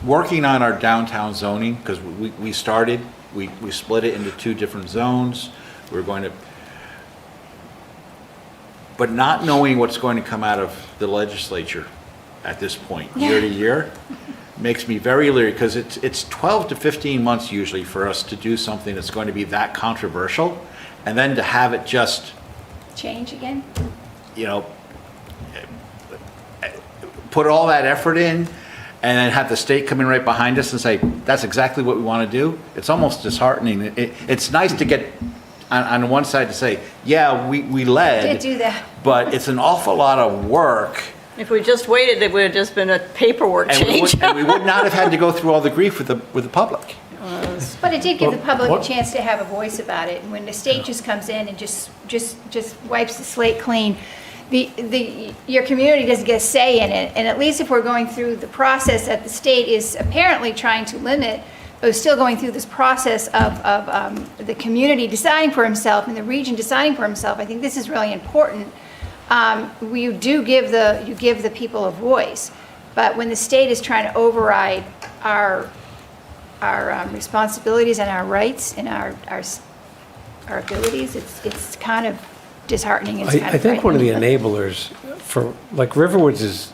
working on our downtown zoning, because we split it into 2 different zones. We're going to, but not knowing what's going to come out of the legislature at this point, year to year, makes me very leery, because it's 12 to 15 months usually for us to do something that's going to be that controversial, and then to have it just, Change again? you know, put all that effort in, and then have the state come in right behind us and say, that's exactly what we want to do. It's almost disheartening. It's nice to get on one side to say, yeah, we led. Did do that. But it's an awful lot of work. If we just waited, it would have just been a paperwork And change. we would not have had to go through all the grief with the public. But it did give the public What- a chance to have a voice about it. And when the state just comes in and just wipes the slate clean, your community doesn't get a say in it. And at least if we're going through the process that the state is apparently trying to limit, but is still going through this process of the community deciding for himself and the region deciding for himself, I think this is really important. You give the people a voice. But when the state is trying to override our responsibilities and our rights and our abilities, it's kind of disheartening. It's kind I of think one of the frightening. enablers for, like Riverwoods is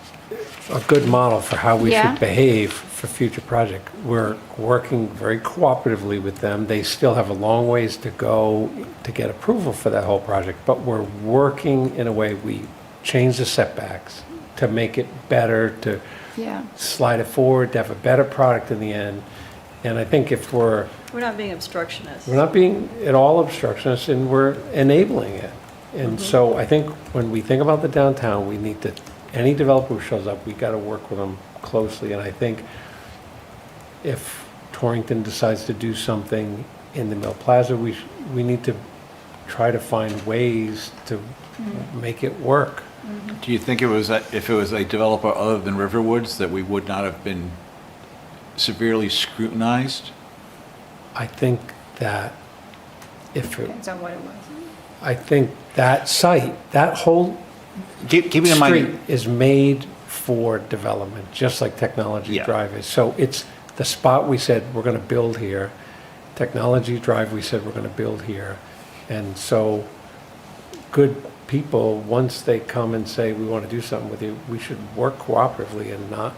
a good model for how we Yeah. should behave for future project. We're working very cooperatively with them. They still have a long ways to go to get approval for that whole project, but we're working in a way, we change the setbacks to make it better, to Yeah. slide it forward, to have a better product in the end. And I think if we're We're not being obstructionists. not being at all obstructionist, and we're enabling it. And so I think when we think about the downtown, we need to, any developer who shows up, we got to work with them closely. And I think if Torrington decides to do something in the Mill Plaza, we need to try to find ways to make it work. Do you think if it was a developer other than Riverwoods, that we would not have been severely scrutinized? I think that if it, Depends on what it was. I think that site, that whole Keeping in street mind, is made for development, just like Technology Yeah. Drive is. So it's the spot we said we're going to build here. Technology Drive, we said we're going to build here. And so good people, once they come and say, we want to do something with you, we should work cooperatively and not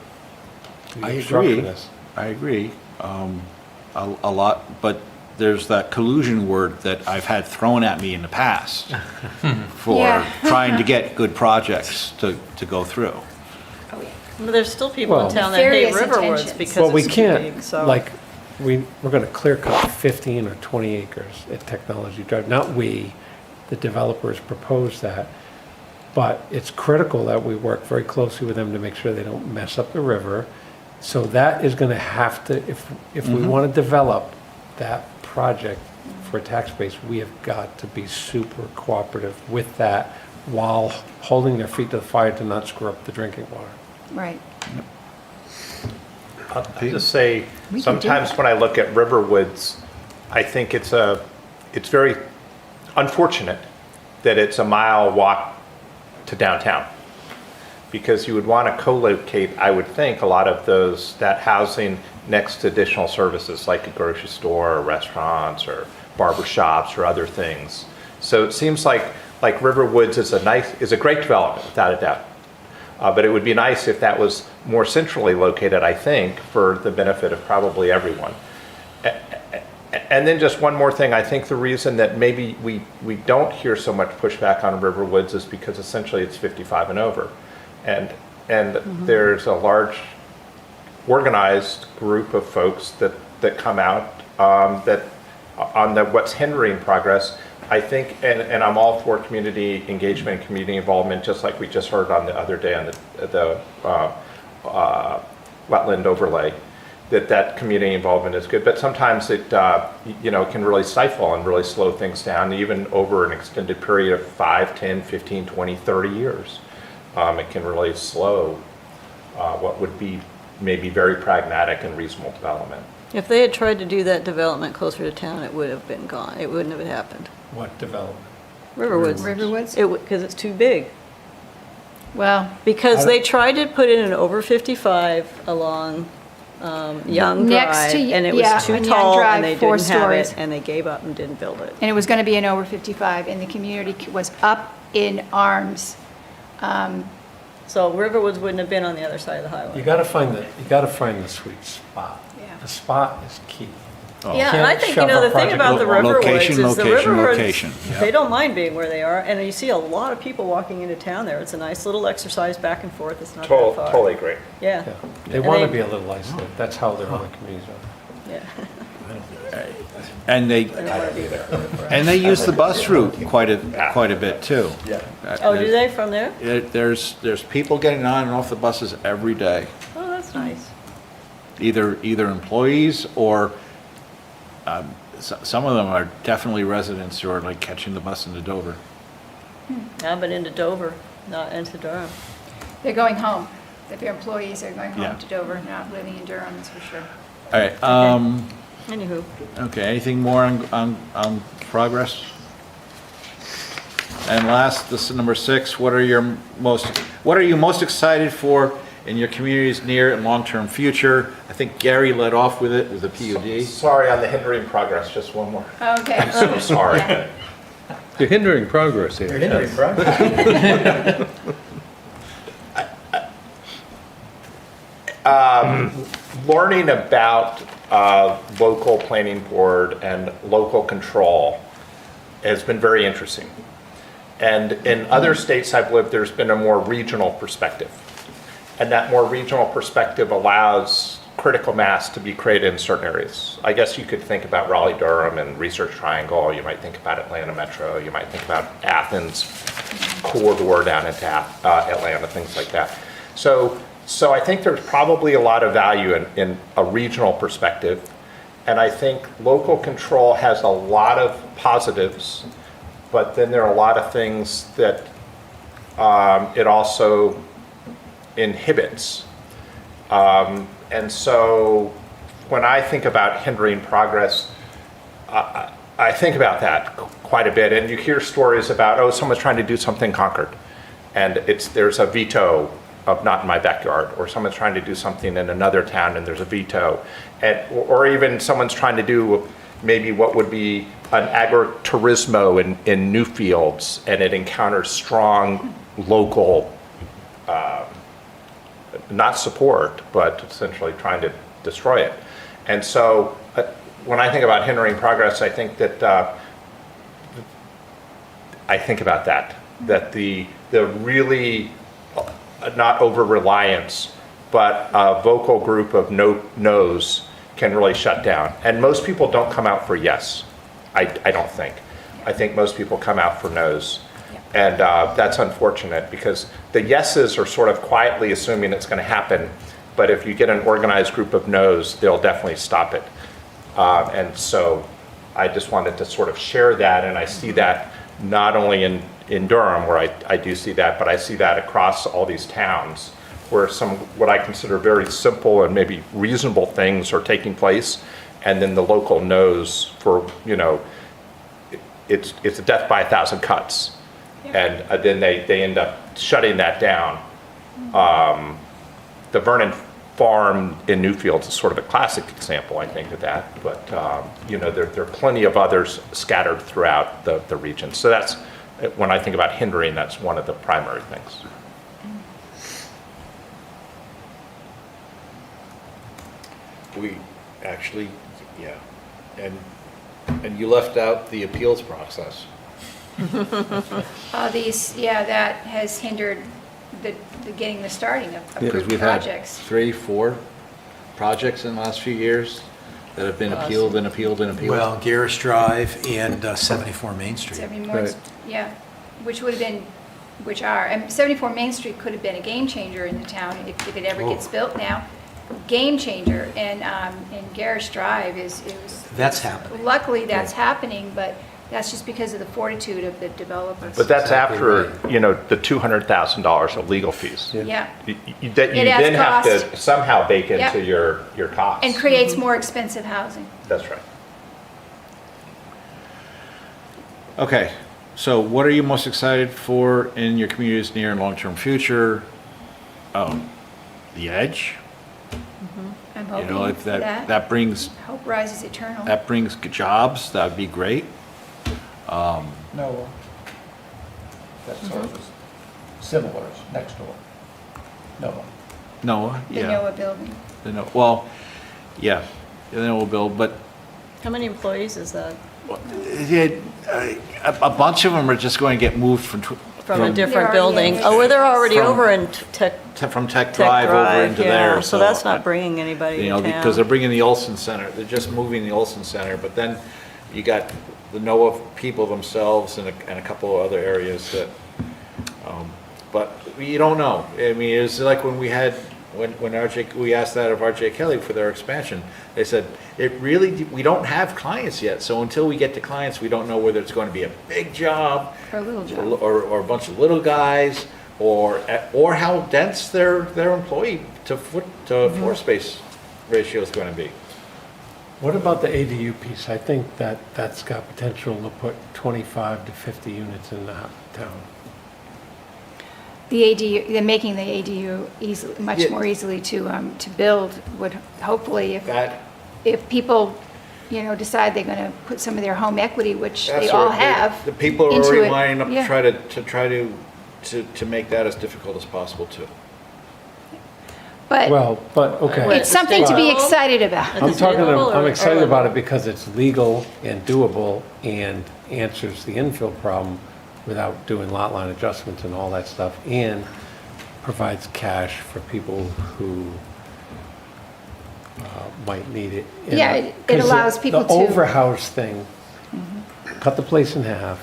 be I agree. obstructionists. I agree, a lot, but there's that collusion word that I've had thrown at me in the past for Yeah. trying to get good projects to go through. But there's still people in Well- town that hate Nefarious Riverwoods intentions. because Well, we it's too big, can't, so. like, we're going to clear cut 15 or 20 acres at Technology Drive. Not we, the developers proposed that. But it's critical that we work very closely with them to make sure they don't mess up the river. So that is going to have to, if we want to develop that project for tax base, we have got to be super cooperative with that while holding their feet to the fire to not screw up the drinking water. Right. I'll just say, We can do sometimes that. when I look at Riverwoods, I think it's very unfortunate that it's a mile walk to downtown. Because you would want to co-locate, I would think, a lot of that housing next to additional services like a grocery store or restaurants or barber shops or other things. So it seems like Riverwoods is a great development, without a doubt. But it would be nice if that was more centrally located, I think, for the benefit of probably everyone. And then just one more thing, I think the reason that maybe we don't hear so much pushback on Riverwoods is because essentially it's 55 and over. And there's a large organized group of folks that come out that on what's hindering progress. I think, and I'm all for community engagement and community involvement, just like we just heard on the other day on the wetland overlay, that community involvement is good. But sometimes it can really stifle and really slow things down, even over an extended period of 5, 10, 15, 20, 30 years. It can really slow what would be maybe very pragmatic and reasonable development. If they had tried to do that development closer to town, it would have been gone. It wouldn't have happened. What development? Riverwoods. Riverwoods? Because it's too big. Well, Because they tried to put in an over 55 along Young Next Drive, to- and it yeah, was too on Young tall, Drive, and they 4 didn't have stories. it, and they gave up and didn't build it. and it was going to be an over 55, and the community was up in arms. So Riverwoods wouldn't have been on the other side of the highway. You gotta find the sweet spot. Yeah. The spot is key. Yeah, and I Can't think, shove the a thing project about the lo- Riverwoods location, is the location, Riverwoods, location, yeah. they don't mind being where they are, and you see a lot of people walking into town there. It's a nice little exercise back and forth, it's not that far. Totally agree. Yeah, Yeah. They And want to they- be a little isolated. That's how their other communities are. yeah. And they, They don't want to be there. and they use the bus route quite a bit too. Yeah. Oh, do they from there? There's people getting on and off the buses every day, Oh, that's nice. either employees or, some of them are definitely residents who are like catching the bus into Dover. I've been into Dover, not into Durham. They're going home. If their employees are going Yeah. home to Dover, not living in Durham, that's for sure. All right, Anywho, okay, anything more on progress? And last, this is number 6, what are you most excited for in your community's near and long-term future? I think Gary led off with it, with the PUD. Sorry on the hindering progress, just one more. Okay. I'm so sorry. Yeah. You're hindering progress here. Learning about local planning board and local control has been very interesting. And in other states I've lived, there's been a more regional perspective. And that more regional perspective allows critical mass to be created in certain areas. I guess you could think about Raleigh-Durham and Research Triangle, you might think about Atlanta Metro, you might think about Athens corridor down into Atlanta, things like that. So I think there's probably a lot of value in a regional perspective. And I think local control has a lot of positives, but then there are a lot of things that it also inhibits. And so when I think about hindering progress, I think about that quite a bit. And you hear stories about, oh, someone's trying to do something in Concord, and there's a veto of not in my backyard, or someone's trying to do something in another town and there's a veto. Or even someone's trying to do maybe what would be an agritourismo in Newfields, and it encounters strong local, not support, but essentially trying to destroy it. And so when I think about hindering progress, I think that I think about that the really not over-reliance, but a vocal group of no's can really shut down. And most people don't come out for yes, I don't think. I think most people come out for no's. And that's unfortunate, because the yeses are sort of quietly assuming it's going to happen, but if you get an organized group of no's, they'll definitely stop it. And so I just wanted to sort of share that, and I see that not only in Durham, where I do see that, but I see that across all these towns, where some what I consider very simple and maybe reasonable things are taking place, and then the local knows for, it's a death by 1,000 cuts. And then they end up shutting that down. The Vernon Farm in Newfields is sort of a classic example, I think, of that. But, there are plenty of others scattered throughout the region. So that's, when I think about hindering, that's one of the primary things. We actually, yeah, and you left out the appeals process. That has hindered the getting the starting of Because good we've had projects. 3, 4 projects in the last few years that have been appealed and appealed and appealed. Well, Garris Drive and 74 Main Street. 74, Right. yeah, and 74 Main Street could have been a game changer in the town if it ever gets built now. Game changer, and Garris Drive is. That's happening. Luckily, that's happening, but that's just because of the fortitude of the developers. But that's Exactly after, right. the $200,000 of legal fees. Yeah, That you It adds then have to cost. somehow bake Yep. into your costs. and creates more expensive housing. That's right. Okay, So what are you most excited for in your community's near and long-term future? The Edge, I'm you hoping know, if for that. that brings, Hope rises eternal. that brings jobs, that would be great. No. That's sort of similar, it's next door. No. Noah, The yeah. NOAA building. Well, yeah, the Noah bill, but How many employees is that? yeah, a bunch of them are just going to get moved from From a They're different already building? in. Oh, well, they're already From- over in Tech from Tech Drive over into yeah. there. So that's not bringing anybody You to know, town. because they're bringing the Olson Center, they're just moving the Olson Center, but then you got the NOAA people themselves and a couple of other areas that, but you don't know. I mean, it's like when we had, when we asked that of RJ Kelly for their expansion, they said, we don't have clients yet, so until we get to clients, we don't know whether it's going to be a big job For a little job. or a bunch of little guys, or how dense their employee to floor space ratio is going to be. What about the ADU piece? I think that's got potential to put 25 to 50 units in the town. The ADU, they're making the ADU easily, much Yeah. more easily to build would hopefully, That, if people, you know, decide they're going to put some of their home equity, which they that's all what have. the people are into already it. lining up Yeah. to try to make that as difficult as possible too. But But, okay. it's something to be excited about. I'm Attainable I'm or excited level? about it because it's legal and doable and answers the infill problem without doing lot line adjustments and all that stuff, and provides cash for people who might need it. And, Yeah, it 'cause allows people The to- overhouse thing, cut the place in half,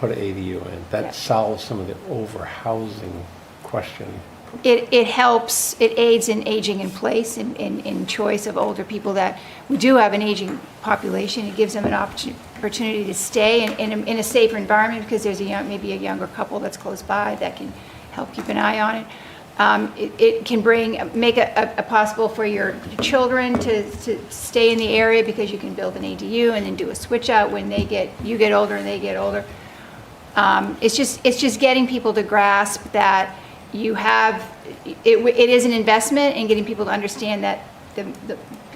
put an ADU in, Yeah. that solves some of the overhousing question. It helps, it aids in aging in place, in choice of older people that, we do have an aging population. It gives them an opportunity to stay in a safer environment because there's maybe a younger couple that's close by that can help keep an eye on it. It can make a possible for your children to stay in the area because you can build an ADU and then do a switch out when you get older and they get older. It's just getting people to grasp that you have, it is an investment, and getting people to understand that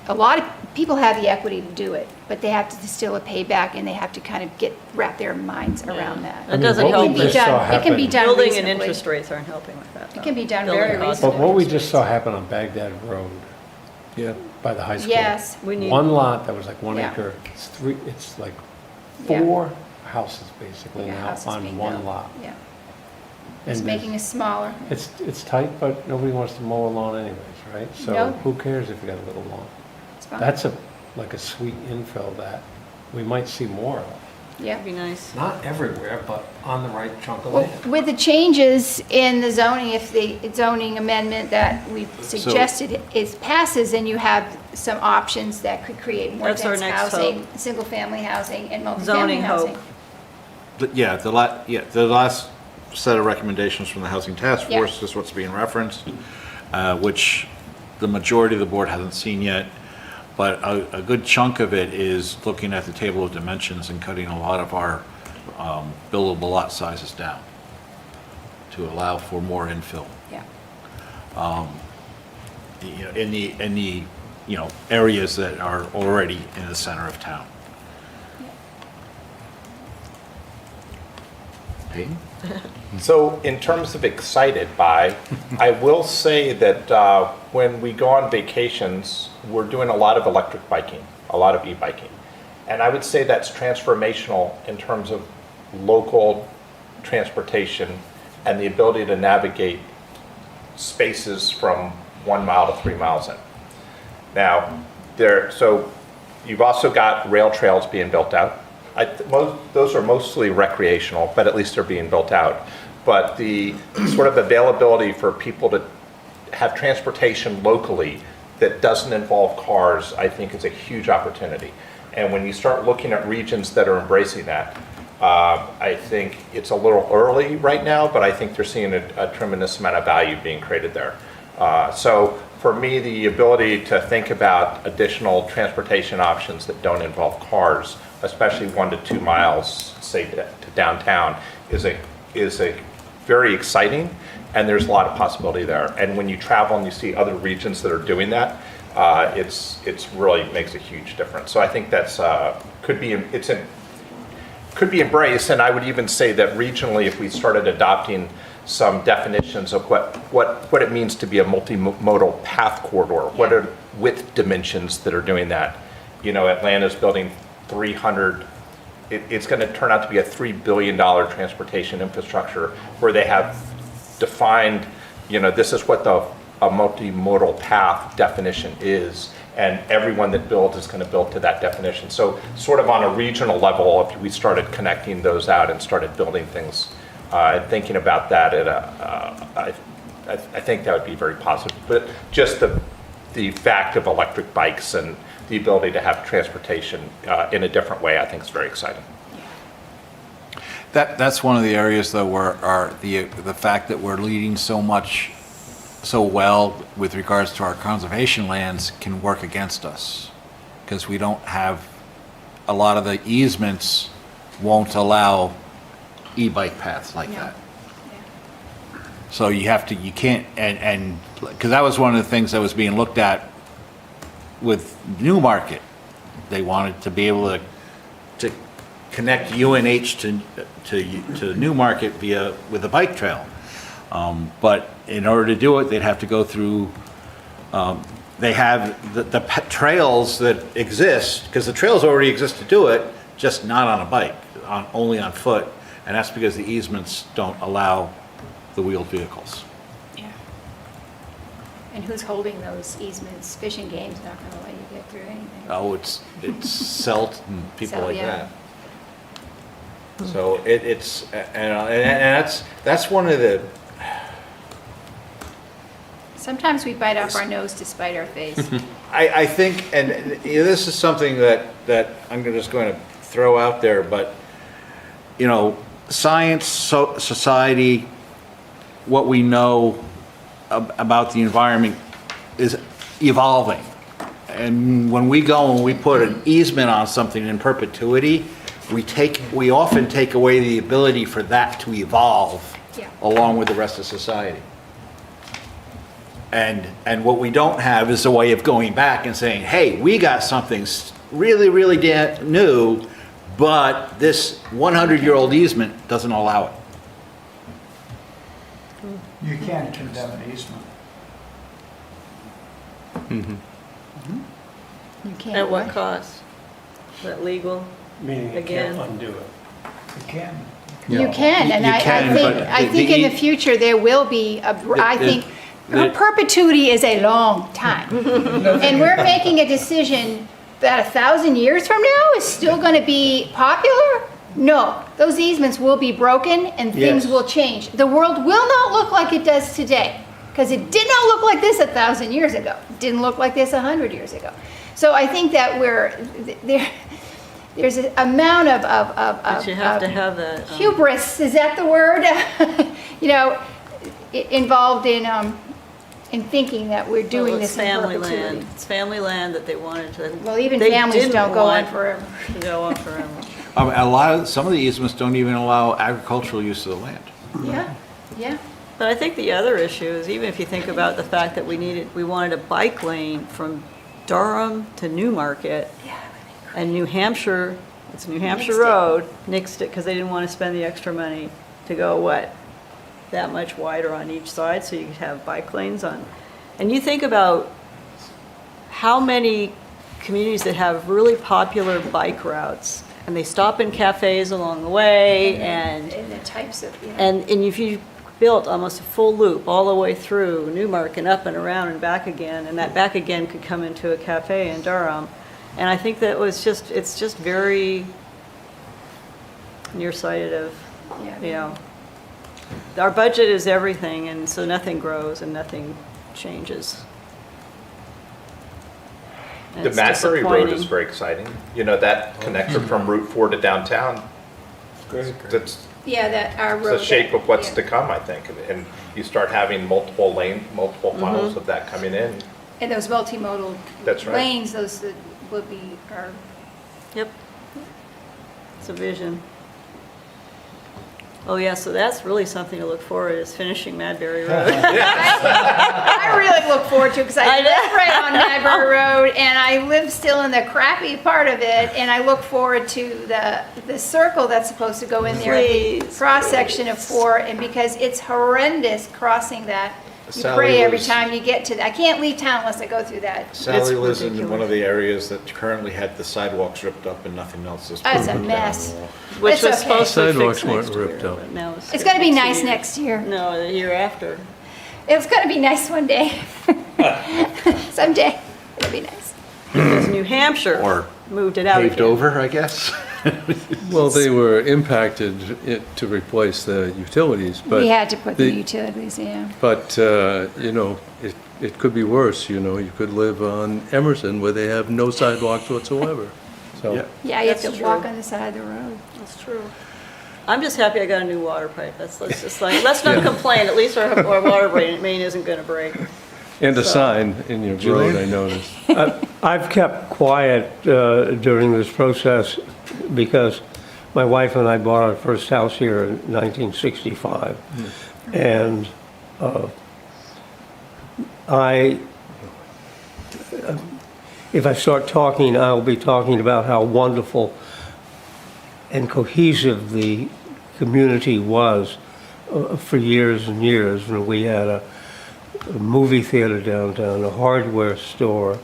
a lot of people have the equity to do it, but they have to still pay back, and they have to kind of wrap their minds around that. It doesn't what we help. just saw It can be happen- done Building and reasonably. interest rates aren't helping with that. It can be done Building very costs. reasonably. But what we just saw happen on Baghdad Road Yeah. by the high school. Yes. We need- One lot that was like 1 Yeah. acre, it's like Yeah. 4 houses basically Yeah, now houses on being one built. lot. Yeah, And it's making us smaller. it's tight, but nobody wants to mow a lawn anyways, right? So No. who cares if you got a little lawn? It's fine. That's like a sweet infill that we might see more of. Yeah. That'd be nice. Not everywhere, but on the right chunk of Well, land. with the changes in the zoning, if the zoning amendment that we've suggested passes, then you have some options that could create more That's our dense next housing, single-family housing, and multifamily Zoning hope. housing. The last set of recommendations from the Housing Task Yeah. Force is what's being referenced, which the majority of the board hasn't seen yet. But a good chunk of it is looking at the table of dimensions and cutting a lot of our buildable lot sizes down to allow for more infill. Yeah. You know, in the areas that are already in the center of town. Peyton? So in terms of excited by, I will say that when we go on vacations, we're doing a lot of electric biking, a lot of e-biking. And I would say that's transformational in terms of local transportation and the ability to navigate spaces from 1 mile to 3 miles in. Now, so you've also got rail trails being built out. Those are mostly recreational, but at least they're being built out. But the sort of availability for people to have transportation locally that doesn't involve cars, I think is a huge opportunity. And when you start looking at regions that are embracing that, I think it's a little early right now, but I think they're seeing a tremendous amount of value being created there. So for me, the ability to think about additional transportation options that don't involve cars especially 1 to 2 miles, say to downtown, is a very exciting, and there's a lot of possibility there. And when you travel and you see other regions that are doing that, it's really makes a huge difference. So I think that's could be embraced, and I would even say that regionally, if we started adopting some definitions of what it means to be a multimodal path corridor, what are width dimensions that are doing that. You know, Atlanta's building 300, it's going to turn out to be a $3 billion transportation infrastructure where they have defined, you know, this is what a multimodal path definition is, and everyone that builds is going to build to that definition. So sort of on a regional level, if we started connecting those out and started building things, thinking about that, I think that would be very positive. But just the fact of electric bikes and the ability to have transportation in a different way, I think is very exciting. That's one of the areas, though, where the fact that we're leading so well with regards to our conservation lands can work against us, because we don't have, a lot of the easements won't allow e-bike paths like that. So you can't, and because that was one of the things that was being looked at with Newmarket. They wanted to be able to connect UNH to Newmarket with a bike trail. But in order to do it, they'd have to go through, they have the trails that exist, because the trails already exist to do it, just not on a bike, only on foot. And that's because the easements don't allow the wheeled vehicles. Yeah. And who's holding those easements? Fish and Game's not going to let you get through anything. Oh, it's Selt and people So, like yeah. that. So and that's one of the, Sometimes we bite off our nose to spite our face. I think, and this is something that I'm just going to throw out there, but, you know, science, society, what we know about the environment is evolving. And when we go and we put an easement on something in perpetuity, we often take away the ability for that to evolve along with the rest of society. And what we don't have is a way of going back and saying, hey, we got something really, really new, but this 100-year-old easement doesn't allow it. You can condemn an easement. You can't. At what cost? Is that legal? Meaning you Again. can't undo it. You can. You can, and You can, but I think in the future there will be, I think, perpetuity is a long time. And we're making a decision that 1,000 years from now is still going to be popular? No, those easements will be broken and things will change. The world will not look like it does today, because it did not look like this 1,000 years ago. It didn't look like this 100 years ago. So I think that there's an amount of But you have to have that. hubris, is that the word? You know, involved in thinking that we're doing Well, it's this in family perpetuity. land. It's family land that they wanted to. Well, even they families didn't don't go on want forever. to go on forever. Some of the easements don't even allow agricultural use of the land. Yeah, yeah. But I think the other issue is, even if you think about the fact that we wanted a bike lane from Durham to Newmarket, and New Hampshire, it's New Hampshire Nixed it. Road, nixed it because they didn't want to spend the extra money to go, that much wider on each side, so you could have bike lanes on. And you think about how many communities that have really popular bike routes, and they stop in cafes along the way, and the types of, and if you built almost a full loop all the way through Newmarket and up and around and back again, and that back again could come into a cafe in Durham. And I think that it's just very nearsighted of, you know, our budget is everything, and so nothing grows and nothing changes. And The it's Madbury Road is disappointing. very exciting. You know, that connector from Route 4 to downtown, that's that our it's road. the shape of what's yeah. to come, I think. And you start having multiple funnels of that coming in. And those multimodal That's right. lanes, those that will be, are Yep. It's a vision. Oh, yeah, so that's really something to look forward to, is finishing Madbury Road. I really look forward to it because I I know. live right on Madbury Road and I live still in the crappy part of it. And I look forward to the circle that's supposed to go in there, the Please, cross section of 4. And because it's horrendous crossing that. You Sally pray every was- time you get to that. I can't leave town unless I go through that. Sally lives in ridiculous. one of the areas that currently had the sidewalks ripped up and nothing else is. That's a put down mess. the wall. Which It's was okay. supposed to be Sidewalks fixed weren't next year, ripped up. but now It's going to be two nice years. next year. No, the year after. It's going to be nice one day. Someday. It'll be nice. Because New Hampshire Or moved it out Paved again. over, I guess. Well, they were impacted to replace the utilities, but. We had to put the the- utilities, yeah. But, it could be worse, you could live on Emerson where they have no sidewalks whatsoever. So, Yeah. Yeah, you have That's to walk true. on the side of the road. That's true. I'm just happy I got a new water pipe. Let's not complain. At least our water main isn't gonna break. and a sign in your road, I noticed. I've kept quiet during this process because my wife and I bought our first house here in 1965. And if I start talking, I'll be talking about how wonderful and cohesive the community was for years and years. And we had a movie theater downtown, a hardware store,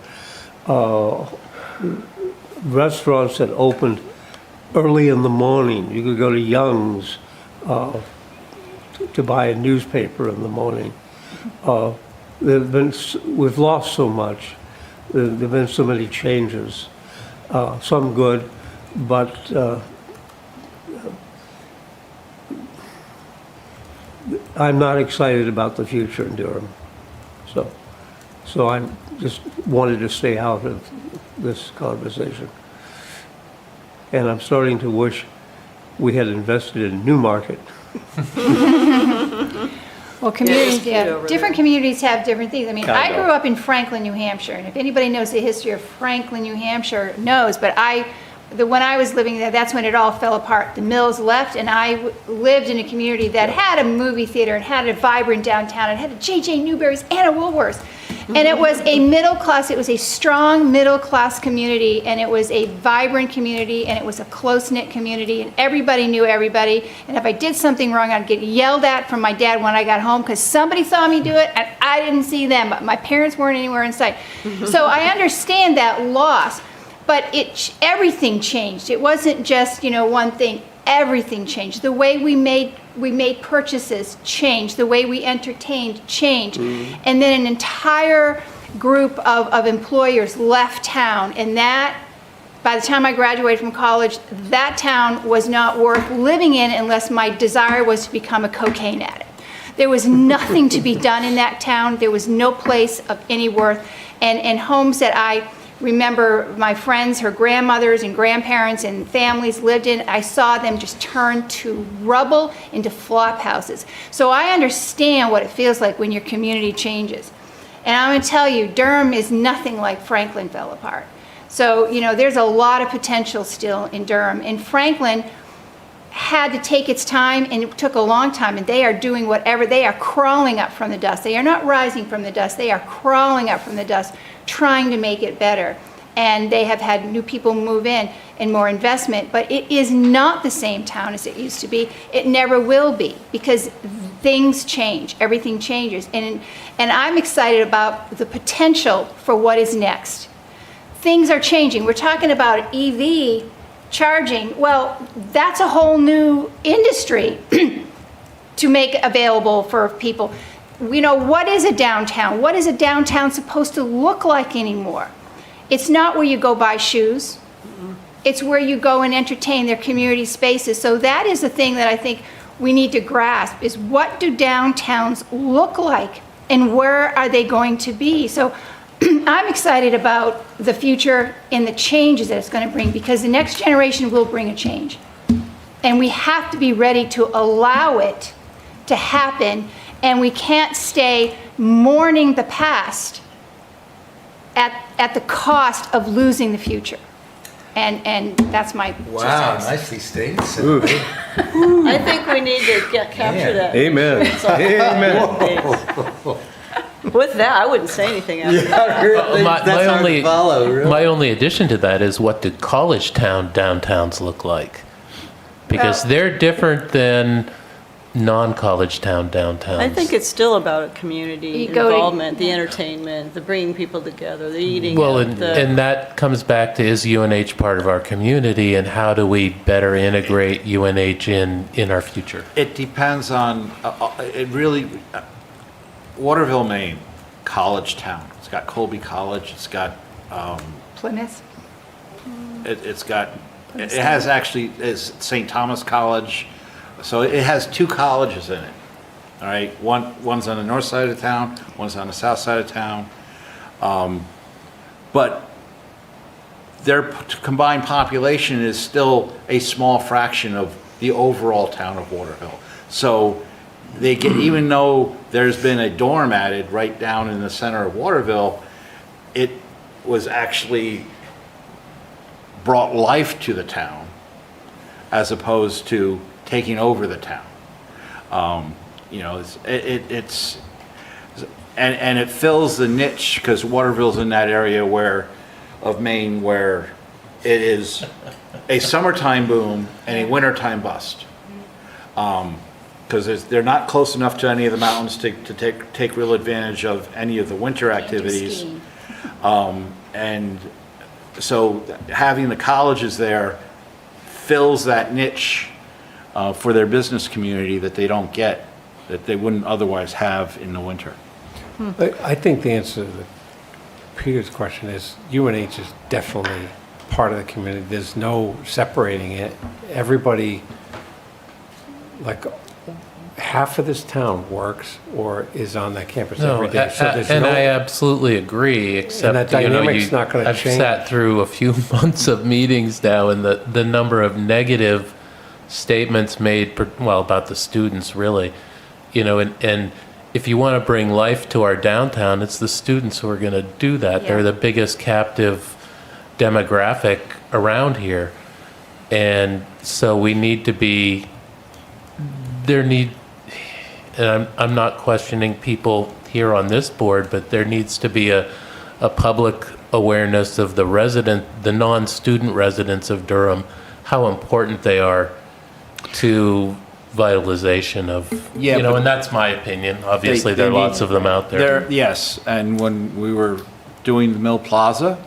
restaurants that opened early in the morning. You could go to Young's to buy a newspaper in the morning. We've lost so much. There've been so many changes, some good, but I'm not excited about the future in Durham. So I just wanted to stay out of this conversation. And I'm starting to wish we had invested in Newmarket. Well, communities, Yeah, it's over different there. communities have different things. I mean, I Kind grew of. up in Franklin, New Hampshire, and if anybody knows the history of Franklin, New Hampshire, knows, but when I was living there, that's when it all fell apart. The mills left, and I lived in a community that had a movie theater, and had a vibrant downtown, and had a J.J. Newberry's and a Woolworths. And it was a middle class, it was a strong middle class community, and it was a vibrant community, and it was a close-knit community, and everybody knew everybody. And if I did something wrong, I'd get yelled at from my dad when I got home because somebody saw me do it and I didn't see them, but my parents weren't anywhere in sight. So I understand that loss, but everything changed. It wasn't just, one thing. Everything changed. The way we made purchases changed. The way we entertained changed. And then an entire group of employers left town. And that, by the time I graduated from college, that town was not worth living in unless my desire was to become a cocaine addict. There was nothing to be done in that town. There was no place of any worth. And homes that I remember my friends, her grandmothers and grandparents and families lived in, I saw them just turn to rubble, into flop houses. So I understand what it feels like when your community changes. And I'm going to tell you, Durham is nothing like Franklin fell apart. So, there's a lot of potential still in Durham. And Franklin had to take its time, and it took a long time, and they are doing whatever. They are crawling up from the dust. They are not rising from the dust. They are crawling up from the dust, trying to make it better. And they have had new people move in and more investment, but it is not the same town as it used to be. It never will be, because things change, everything changes. And I'm excited about the potential for what is next. Things are changing. We're talking about EV charging. Well, that's a whole new industry to make available for people. What is a downtown? What is a downtown supposed to look like anymore? It's not where you go buy shoes. It's where you go and entertain their community spaces. So that is the thing that I think we need to grasp, is what do downtowns look like and where are they going to be? So I'm excited about the future and the changes that it's going to bring, because the next generation will bring a change. And we have to be ready to allow it to happen, and we can't stay mourning the past at the cost of losing the future. And that's my 2 Wow, cents. nicely stated. I think we need to capture that. Amen. It's all- Amen. With that, I wouldn't say anything after that. My only addition to that is, what do college town downtowns look like? Because Well- they're different than non-college town downtowns. I think it's still about a community You go to- involvement, the entertainment, the bringing people together, the eating. Well, out, and that comes back to, is UNH part of our community, and how do we better integrate UNH in our future? It depends on, it really, Waterville, Maine, college town. It's got Colby College, it's got, Plymouth? it's got, it has actually, it's St. Thomas College, so it has 2 colleges in it. All right, one's on the north side of town, one's on the south side of town. But their combined population is still a small fraction of the overall town of Waterville. So they get, even though there's been a dorm added right down in the center of Waterville, it was actually brought life to the town as opposed to taking over the town. You know, it's and it fills the niche, because Waterville's in that area of Maine where it is a summertime boom and a wintertime bust. Because they're not close enough to any of the mountains to take real advantage of any of the winter activities. Skiing. And so having the colleges there fills that niche for their business community that they don't get, that they wouldn't otherwise have in the winter. I think the answer to Peter's question is UNH is definitely part of the community. There's no separating it. Everybody, like, half of this town works or is on that campus No, every day. So there's and no, I absolutely agree, except, that you know, dynamic's not gonna I've change. sat through a few months of meetings now, and the number of negative statements made, about the students, really, you know, and if you want to bring life to our downtown, it's the students who are going to do that. Yeah. They're the biggest captive demographic around here. And so we need to be, and I'm not questioning people here on this board, but there needs to be a public awareness of the non-student residents of Durham, how important they are to vitalization of, Yeah, but and that's my opinion. Obviously, there are they lots of them out there. Yes, and when we were doing the Mill Plaza,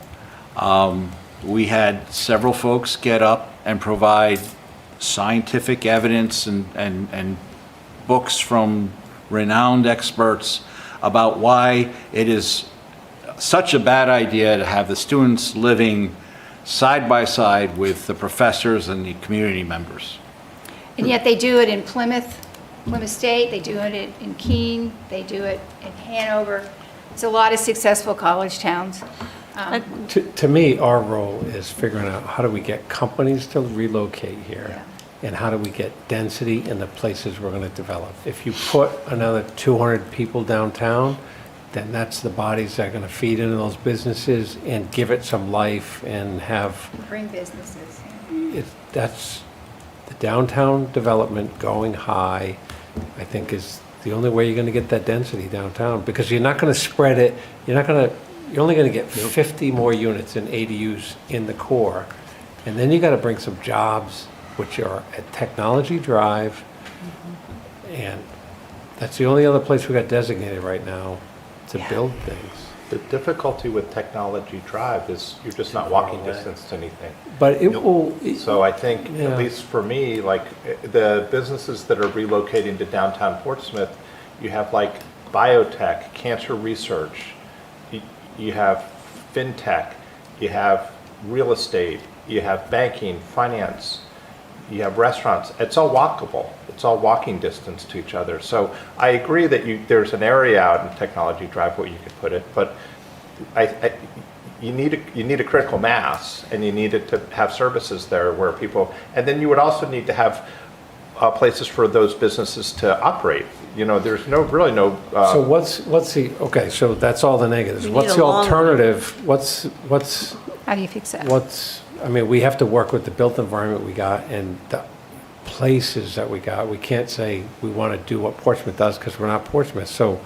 we had several folks get up and provide scientific evidence and books from renowned experts about why it is such a bad idea to have the students living side by side with the professors and the community members. And yet they do it in Plymouth State, they do it in Keene, they do it in Hanover. It's a lot of successful college towns. to me, our role is figuring out how do we get companies to relocate here? And how do we get density in the places we're going to develop? If you put another 200 people downtown, then that's the bodies that are going to feed into those businesses and give it some life and have, Bring businesses. that's the downtown development going high, I think is the only way you're going to get that density downtown, because you're not going to spread it, you're only going to get 50 more units in ADUs in the core. And then you got to bring some jobs, which are at Technology Drive. And that's the only other place we got designated right now to build things. The difficulty with Technology Drive is you're just not walking distance to anything. But it will, So I think, Yeah. at least for me, like the businesses that are relocating to downtown Portsmouth, you have like biotech, cancer research, you have fintech, you have real estate, you have banking, finance, you have restaurants. It's all walkable. It's all walking distance to each other. So I agree that there's an area out in Technology Drive where you could put it, but you need a critical mass, and you need it to have services there where people, and then you would also need to have places for those businesses to operate. You know, there's really no. so what's the, okay, so that's all the negatives. We need What's a the long- alternative? What's How do you fix that? what's I mean, we have to work with the built environment we got and the places that we got. We can't say we want to do what Portsmouth does because we're not Portsmouth. So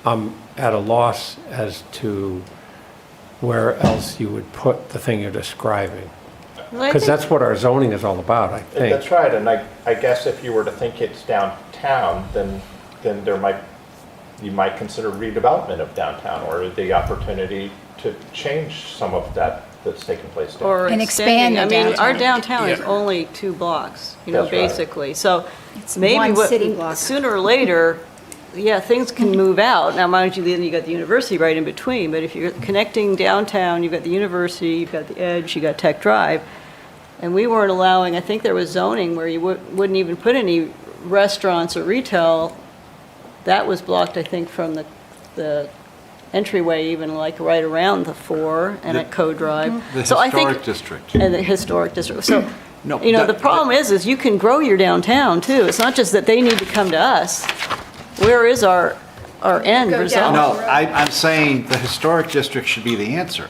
I'm at a loss as to where else you would put the thing you're describing. Well, I Because think- that's what our zoning is all about, I think. That's right, and I guess if you were to think it's downtown, then you might consider redevelopment of downtown or the opportunity to change some of that that's taken place downtown. Or And expand extending. the I mean, our downtown. downtown is only 2 blocks, you know, That's right. basically. So It's maybe one what, city block. sooner or later, yeah, things can move out. Now, mind you, then you got the university right in between, but if you're connecting downtown, you've got the university, you've got the Edge, you got Tech Drive, and we weren't allowing, I think there was zoning where you wouldn't even put any restaurants or retail. That was blocked, I think, from the entryway, even like right around the 4 and at Code Drive. The So I think- historic district. And the historic district. So, No, you know, that- the problem is you can grow your downtown too. It's not just that they need to come to us. Where is our end Go result? down. No, I'm saying the historic district should be the answer.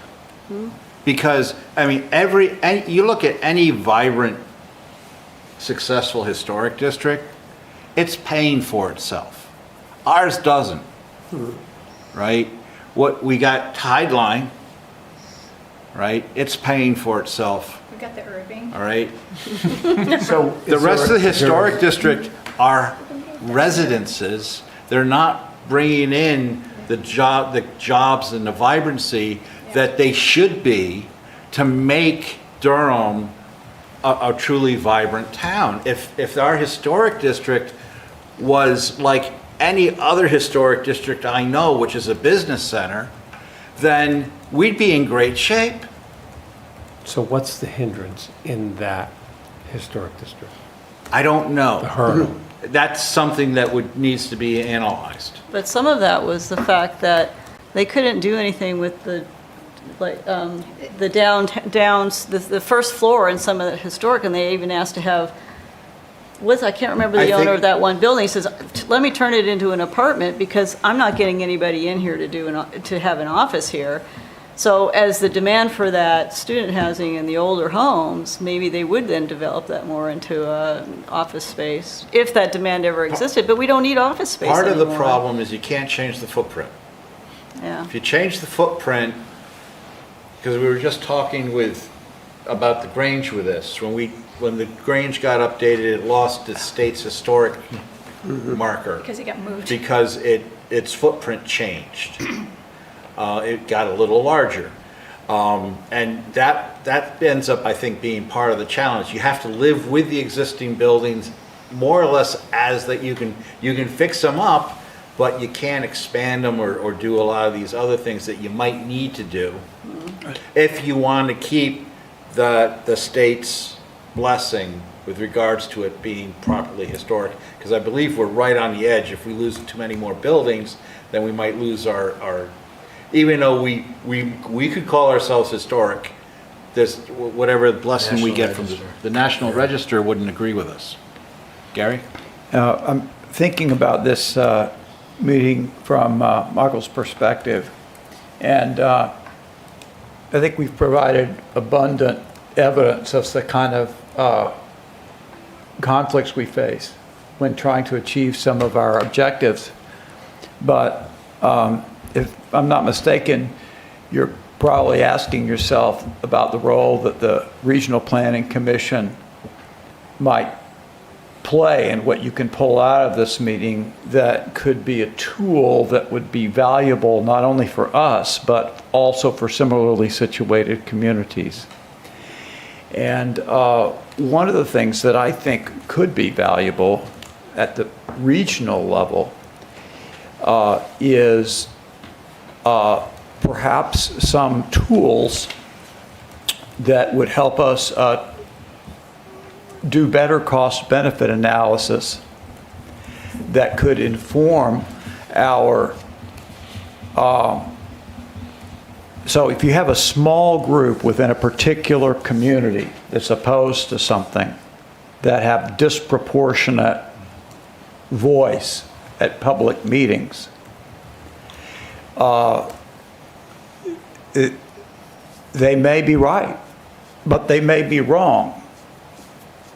Because, I mean, you look at any vibrant, successful historic district, it's paying for itself. Ours doesn't, right? What, we got Tide Line, right? It's paying for itself, We got the Irving. all right? So The rest of the historic district are residences. They're not bringing in the jobs and the vibrancy that they should be to make Durham a truly vibrant town. If our historic district was like any other historic district I know, which is a business center, then we'd be in great shape. So what's the hindrance in that historic district? I don't know. The hurdle? That's something that needs to be analyzed. But some of that was the fact that they couldn't do anything with the, like, the the first floor in some of the historic, and they even asked to have, I can't remember I the owner think- of that one building, he says, let me turn it into an apartment because I'm not getting anybody in here to have an office here. So as the demand for that student housing in the older homes, maybe they would then develop that more into an office space, if that demand ever existed, but we don't need office space Part of the anymore. problem is you can't change the footprint. Yeah. If you change the footprint, because we were just talking about the Grange with this, when the Grange got updated, it lost its state's historic marker Because it got moved. because its footprint changed. It got a little larger. And that ends up, I think, being part of the challenge. You have to live with the existing buildings more or less as that you can fix them up, but you can't expand them or do a lot of these other things that you might need to do if you want to keep the state's blessing with regards to it being properly historic. Because I believe we're right on the edge. If we lose too many more buildings, then we might lose our even though we could call ourselves historic, this, whatever blessing we get from the National Register wouldn't agree with us. Gary? I'm thinking about this meeting from Michael's perspective, and I think we've provided abundant evidence of the kind of conflicts we face when trying to achieve some of our objectives. But if I'm not mistaken, you're probably asking yourself about the role that the Regional Planning Commission might play and what you can pull out of this meeting that could be a tool that would be valuable not only for us, but also for similarly situated communities. And one of the things that I think could be valuable at the regional level is perhaps some tools that would help us do better cost-benefit analysis that could inform our, so if you have a small group within a particular community that's opposed to something, that have disproportionate voice at public meetings, they may be right. but they may be wrong,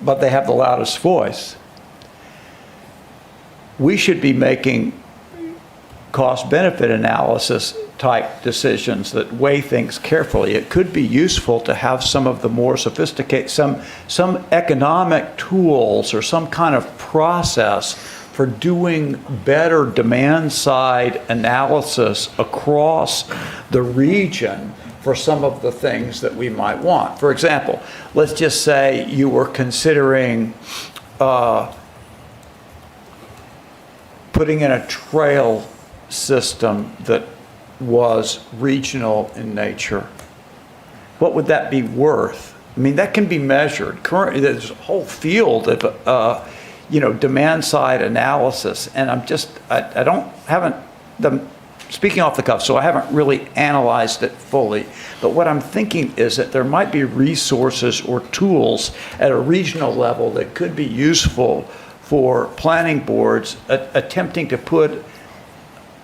but they have the loudest voice. We should be making cost-benefit analysis type decisions that weigh things carefully. It could be useful to have some of the more sophisticated, some economic tools or some kind of process for doing better demand-side analysis across the region for some of the things that we might want. For example, let's just say you were considering putting in a trail system that was regional in nature. What would that be worth? I mean, that can be measured. Currently, there's a whole field of, demand-side analysis, and speaking off the cuff, so I haven't really analyzed it fully. But what I'm thinking is that there might be resources or tools at a regional level that could be useful for planning boards attempting to put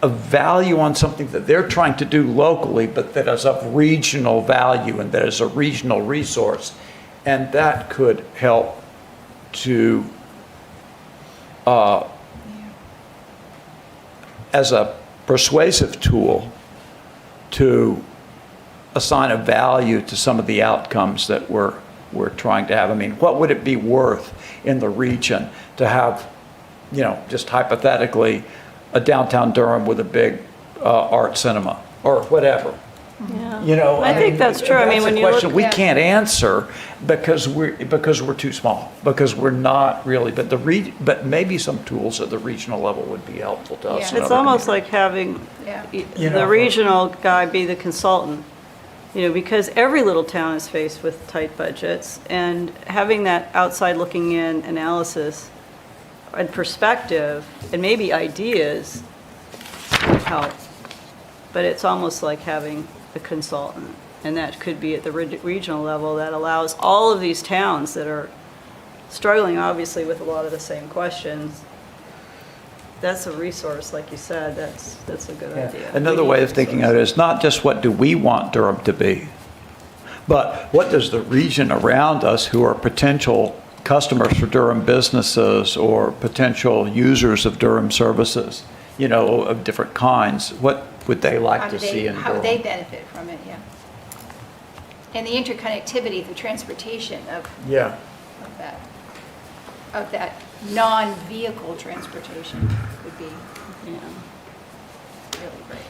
a value on something that they're trying to do locally, but that is of regional value and that is a regional resource. And that could help to, as a persuasive tool, to assign a value to some of the outcomes that we're trying to have. I mean, what would it be worth in the region to have, just hypothetically, a downtown Durham with a big art cinema or whatever? Yeah. I think that's true. I mean, when you look, we can't answer because we're too small, because we're not really. But maybe some tools at the regional level would be helpful to us. Yeah. it's almost like having the regional guy be the consultant. Because every little town is faced with tight budgets, and having that outside looking in analysis and perspective and maybe ideas would help. But it's almost like having a consultant, and that could be at the regional level that allows all of these towns that are struggling obviously with a lot of the same questions. That's a resource, like you said, that's a good idea. Another way of thinking of it is not just what do we want Durham to be, but what does the region around us who are potential customers for Durham businesses or potential users of Durham services, of different kinds, what would they like to see in Durham? How would they benefit from it, yeah. And the interconnectivity, the transportation of that non-vehicle transportation would be really great.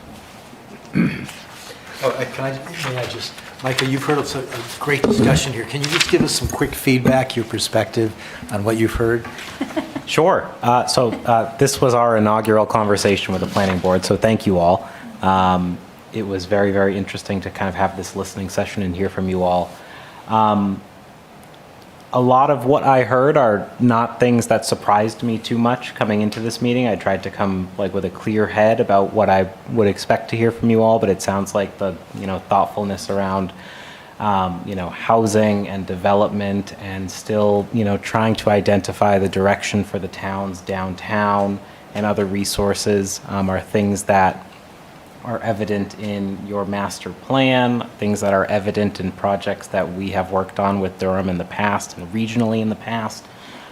Michael, you've heard of a great discussion here. Can you just give us some quick feedback, your perspective on what you've heard? Sure. This was our inaugural conversation with the planning board, so thank you all. It was very, very interesting to kind of have this listening session and hear from you all. A lot of what I heard are not things that surprised me too much coming into this meeting. I tried to come with a clear head about what I would expect to hear from you all, but it sounds like the thoughtfulness around housing and development and still trying to identify the direction for the towns downtown and other resources are things that are evident in your master plan, things that are evident in projects that we have worked on with Durham in the past and regionally in the past.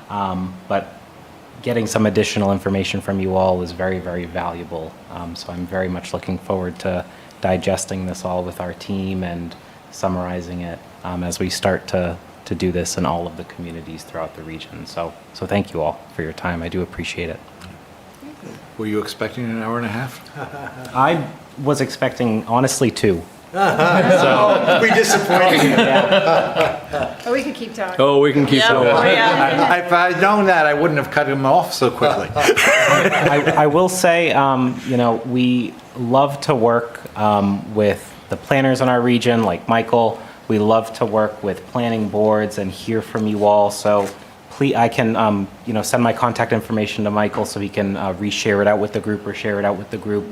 But getting some additional information from you all was very, very valuable. So I'm very much looking forward to digesting this all with our team and summarizing it as we start to do this in all of the communities throughout the region. So thank you all for your time. I do appreciate it. Were you expecting an hour and a half? I was expecting, honestly, 2. We disappointed you. Oh, we could keep talking. Oh, we can keep going. If I'd known that, I wouldn't have cut him off so quickly. I will say, we love to work with the planners in our region, like Michael. We love to work with planning boards and hear from you all. So please, I can, send my contact information to Michael so he can reshare it out with the group or share it out with the group.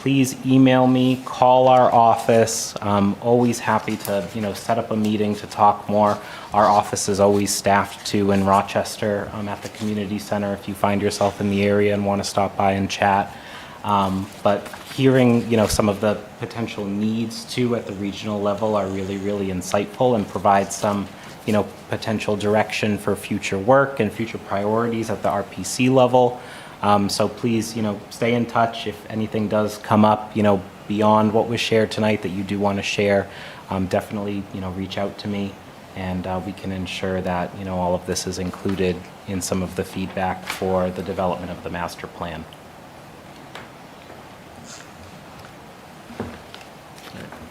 Please email me, call our office. Always happy to, set up a meeting to talk more. Our office is always staffed too in Rochester at the community center if you find yourself in the area and want to stop by and chat. But hearing, some of the potential needs too at the regional level are really, really insightful and provide some, potential direction for future work and future priorities at the RPC level. So please, stay in touch if anything does come up, beyond what was shared tonight that you do want to share. Definitely, reach out to me, and we can ensure that, all of this is included in some of the feedback for the development of the master plan.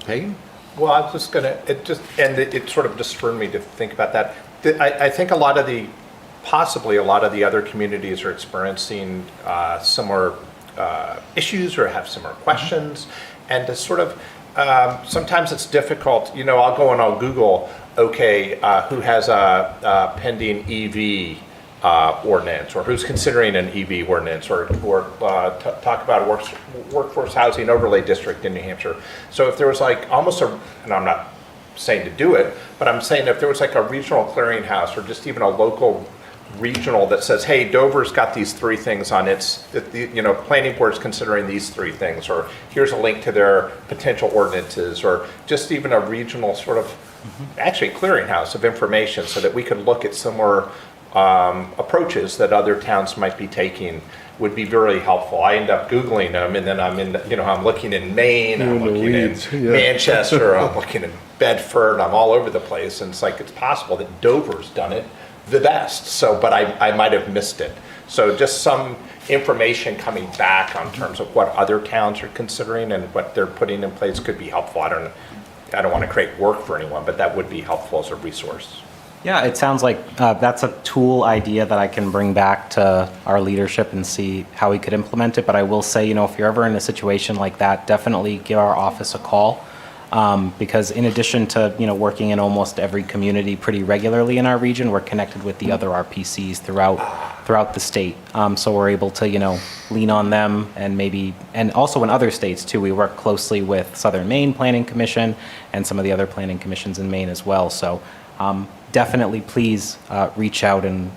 Peggy? Well, I was just gonna, it sort of just spurred me to think about that. I think possibly a lot of the other communities are experiencing similar issues or have similar questions. And to sort of, sometimes it's difficult, I'll go and I'll Google, who has a pending EV ordinance, or who's considering an EV ordinance, or talk about a workforce housing overlay district in New Hampshire. So if there was like almost and I'm not saying to do it, but I'm saying if there was like a regional clearinghouse, or just even a local regional that says, hey, Dover's got these 3 things on its, planning board's considering these 3 things, or here's a link to their potential ordinances, or just even a regional sort of, actually clearinghouse of information, so that we could look at similar approaches that other towns might be taking, would be very helpful. I end up Googling them, and then I'm looking in Maine, I'm looking in Manchester, I'm looking in Bedford, I'm all over the place, and it's possible that Dover's done it the best. So, but I might have missed it. So just some information coming back on terms of what other towns are considering and what they're putting in place could be helpful. I don't want to create work for anyone, but that would be helpful as a resource. Yeah, it sounds like that's a tool idea that I can bring back to our leadership and see how we could implement it. But I will say, if you're ever in a situation like that, definitely give our office a call. Because in addition to, working in almost every community pretty regularly in our region, we're connected with the other RPCs throughout the state. So we're able to, lean on them, and also in other states too. We work closely with Southern Maine Planning Commission and some of the other planning commissions in Maine as well. So definitely please reach out, and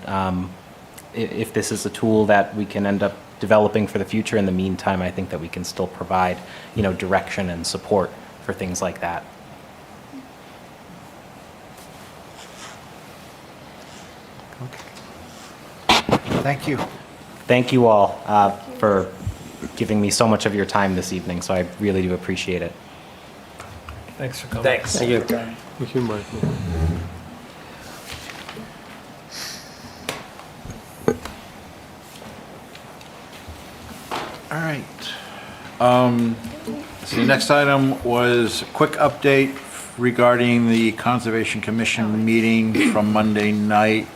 if this is a tool that we can end up developing for the future, in the meantime, I think that we can still provide, direction and support for things like that. Thank you. Thank you all for giving me so much of your time this evening, so I really do appreciate it. Thanks for coming. Thanks. Thank you. Thank you, Michael. All right. So the next item was a quick update regarding the Conservation Commission meeting from Monday night.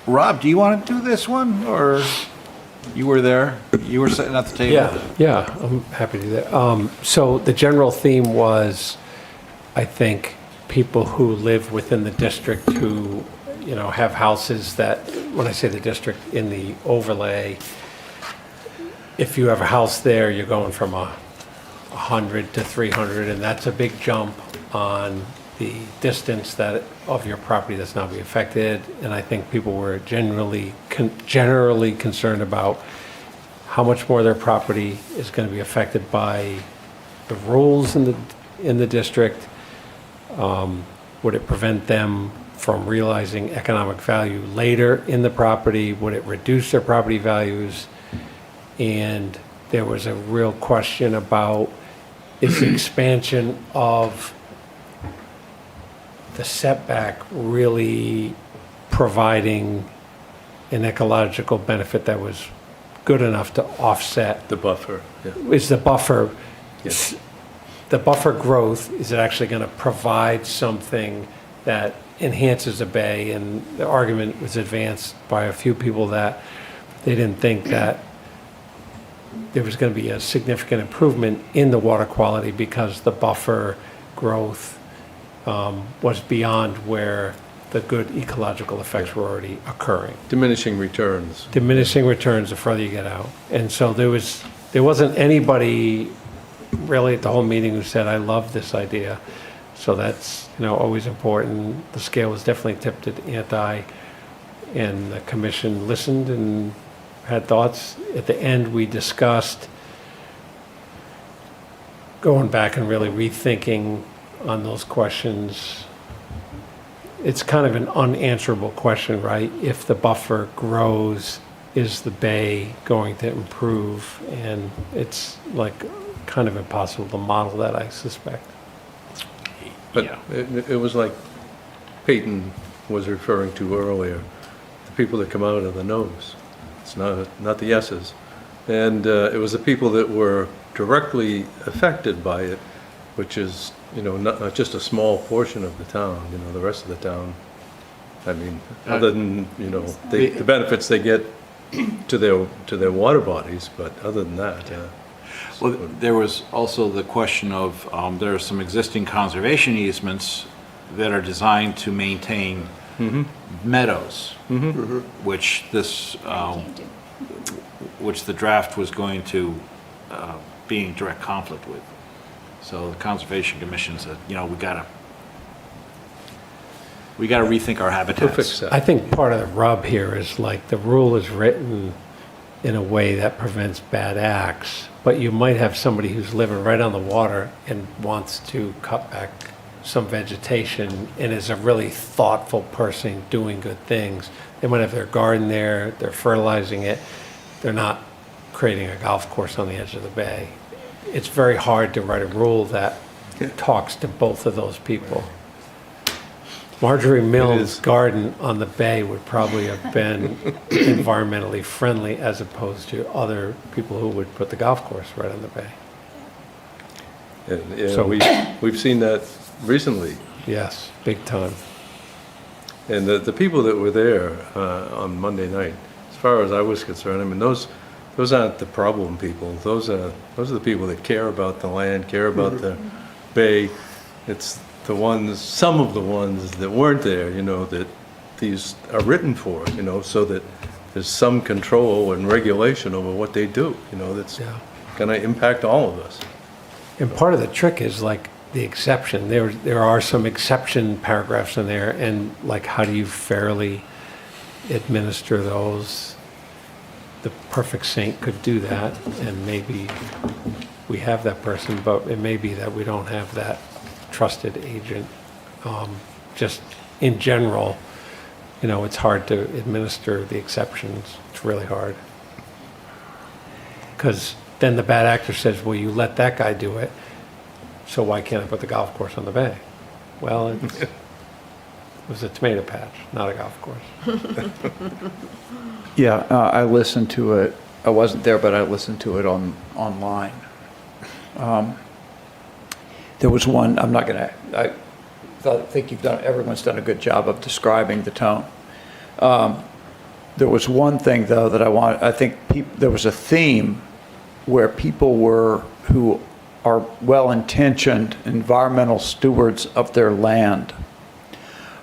Rob, do you want to do this one, or you were there? You were sitting at the table? Yeah, I'm happy to do that. So the general theme was, I think, people who live within the district who, have houses that, when I say the district, in the overlay, if you have a house there, you're going from 100 to 300, and that's a big jump on the distance of your property that's now being affected. And I think people were generally concerned about how much more their property is going to be affected by the rules in the district. Would it prevent them from realizing economic value later in the property? Would it reduce their property values? And there was a real question about, is the expansion of the setback really providing an ecological benefit that was good enough to offset? The buffer, yeah. Is the buffer, Yes. the buffer growth, is it actually going to provide something that enhances the bay? And the argument was advanced by a few people that they didn't think that there was going to be a significant improvement in the water quality because the buffer growth was beyond where the good ecological effects were already occurring. Diminishing returns. Diminishing returns the further you get out. And so there wasn't anybody really at the whole meeting who said, I love this idea. So that's, always important. The scale was definitely tipped at anti, and the commission listened and had thoughts. At the end, we discussed going back and really rethinking on those questions. It's kind of an unanswerable question, right? If the buffer grows, is the bay going to improve? And it's like kind of impossible to model that, I suspect. But it was like Peyton was referring to earlier, the people that come out of the nose. It's not the yeses. And it was the people that were directly affected by it, which is, not just a small portion of the town, the rest of the town. I mean, other than, the benefits they get to their water bodies, but other than that. Well, there was also the question of, there are some existing conservation easements that are designed to maintain meadows, which this, which the draft was going to be in direct conflict with. So the Conservation Commission said, we gotta rethink our habitats. Fix that. I think part of the rub here is like the rule is written in a way that prevents bad acts, but you might have somebody who's living right on the water and wants to cut back some vegetation and is a really thoughtful person doing good things. They might have their garden there, they're fertilizing it, they're not creating a golf course on the edge of the bay. It's very hard to write a rule that talks to both of those people. Marjorie Mills' garden on the bay would probably have been environmentally friendly as opposed to other people who would put the golf course right on the bay. And So- we've seen that recently. Yes, big time. And the people that were there on Monday night, as far as I was concerned, I mean, those aren't the problem people. Those are the people that care about the land, care about the bay. It's the ones, some of the ones that weren't there, that these are written for, so that there's some control and regulation over what they do, that's Yeah. going to impact all of us. And part of the trick is like the exception. There are some exception paragraphs in there, and like how do you fairly administer those? The perfect saint could do that, and maybe we have that person, but it may be that we don't have that trusted agent. Just in general, it's hard to administer the exceptions. It's really hard. Because then the bad actor says, well, you let that guy do it, so why can't I put the golf course on the bay? Well, it was a tomato patch, not a golf course. Yeah, I listened to it. I wasn't there, but I listened to it online. There was one, I'm not gonna, I think everyone's done a good job of describing the tone. There was one thing though that I think there was a theme where people who are well-intentioned environmental stewards of their land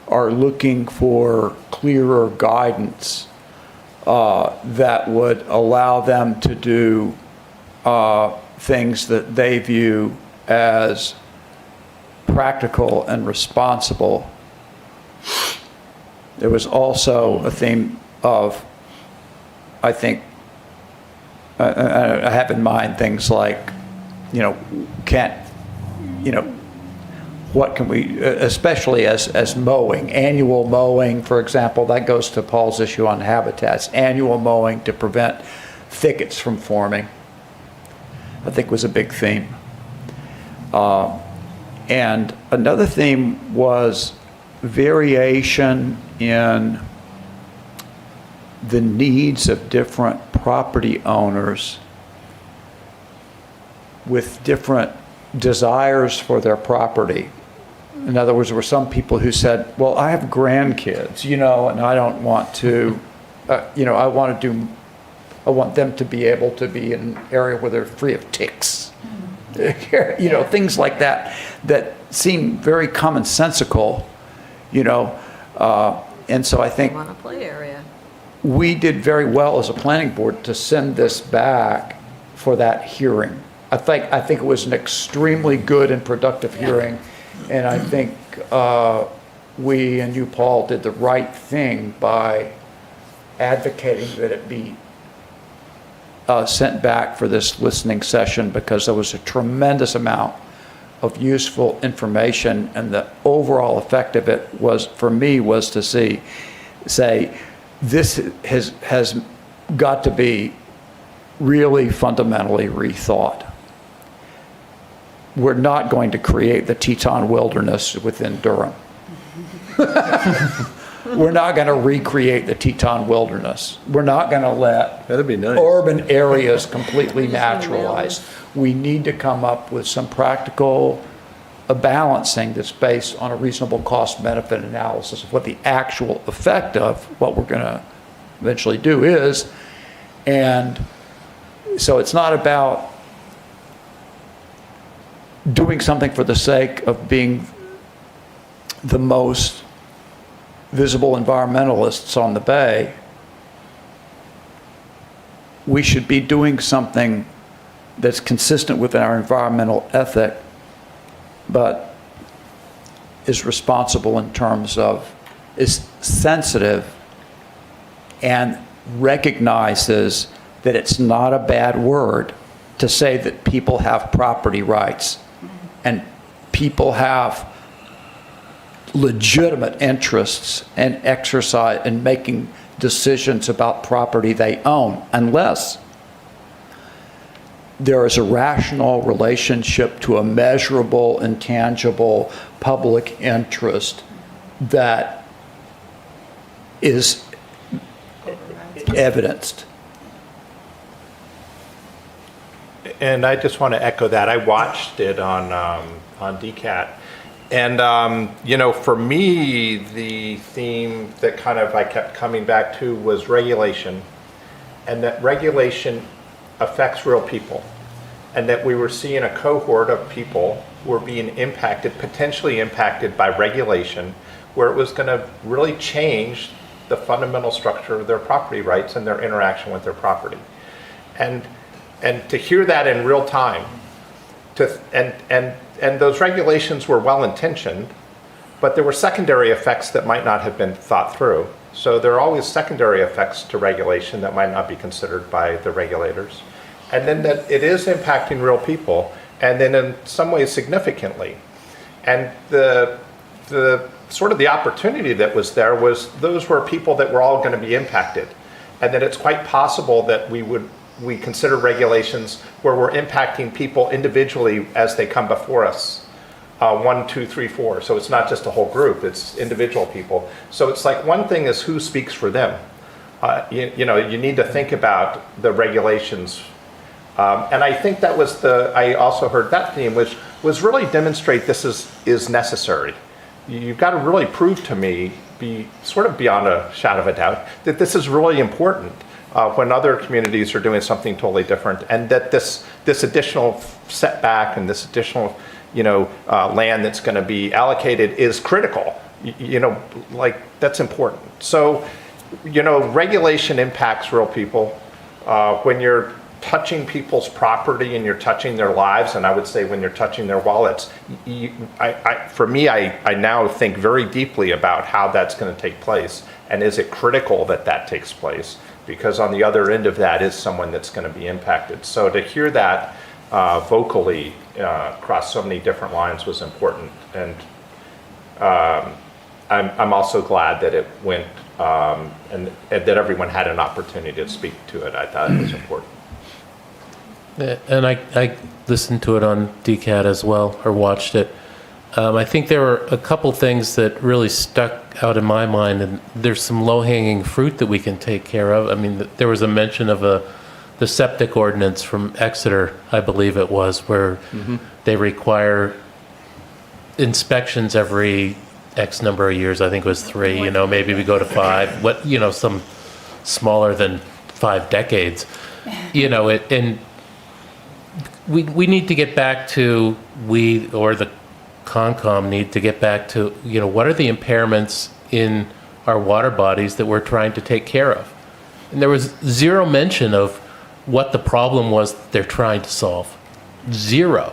are looking for clearer guidance that would allow them to do things that they view as practical and responsible. There was also a theme of, I think, I have in mind things like, what can we, especially as mowing, annual mowing, for example, that goes to Paul's issue on habitats, annual mowing to prevent thickets from forming, I think was a big theme. And another theme was variation in the needs of different property owners with different desires for their property. In other words, there were some people who said, well, I have grandkids, and I don't want to, I want them to be able to be in an area where they're free of ticks. Things like that seem very commonsensical, and so I think Want a play area. we did very well as a planning board to send this back for that hearing. I think it was an extremely good and productive hearing, and I think we and you, Paul, did the right thing by advocating that it be sent back for this listening session because there was a tremendous amount of useful information, and the overall effect of it was, for me, was to say, this has got to be really fundamentally rethought. We're not going to create the Teton Wilderness within Durham. We're not going to recreate the Teton Wilderness. We're not going to let That'd be nice. urban areas completely naturalize. We need to come up with some practical balancing that's based on a reasonable cost-benefit analysis of what the actual effect of what we're going to eventually do is. And so it's not about doing something for the sake of being the most visible environmentalists on the bay. We should be doing something that's consistent with our environmental ethic, but is responsible in terms of, is sensitive and recognizes that it's not a bad word to say that people have property rights and people have legitimate interests and exercise in making decisions about property they own, unless there is a rational relationship to a measurable, intangible public interest that is evidenced. And I just want to echo that. I watched it on DCAT. And, you know, for me, the theme that kind of I kept coming back to was regulation, and that regulation affects real people, and that we were seeing a cohort of people who were being impacted, potentially impacted by regulation, where it was going to really change the fundamental structure of their property rights and their interaction with their property. And to hear that in real time, and those regulations were well-intentioned, but there were secondary effects that might not have been thought through. So there are always secondary effects to regulation that might not be considered by the regulators. And then that it is impacting real people, and then in some ways significantly. And the sort of the opportunity that was there was those were people that were all going to be impacted. And that it's quite possible that we consider regulations where we're impacting people individually as they come before us. 1, 2, 3, 4. So it's not just a whole group, it's individual people. So it's like one thing is who speaks for them. You know, you need to think about the regulations. And I think that was I also heard that theme, which was really demonstrate this is necessary. You've got to really prove to me, be sort of beyond a shadow of a doubt, that this is really important. When other communities are doing something totally different, and that this additional setback and this additional, you know, land that's going to be allocated is critical. You know, like that's important. So, you know, regulation impacts real people. When you're touching people's property and you're touching their lives, and I would say when you're touching their wallets, for me, I now think very deeply about how that's going to take place, and is it critical that that takes place? Because on the other end of that is someone that's going to be impacted. So to hear that vocally across so many different lines was important. And I'm also glad that it went, and that everyone had an opportunity to speak to it. I thought it was important. And I listened to it on DCAT as well, or watched it. I think there were a couple things that really stuck out in my mind, and there's some low-hanging fruit that we can take care of. I mean, there was a mention of the septic ordinance from Exeter, I believe it was, where they require inspections every X number of years. I think it was 3, you know, maybe we go to 5, what, you know, some smaller than 5 decades, you know, and we need to get back to, or the Concom need to get back to, you know, what are the impairments in our water bodies that we're trying to take care of? And there was zero mention of what the problem was that they're trying to solve. Zero.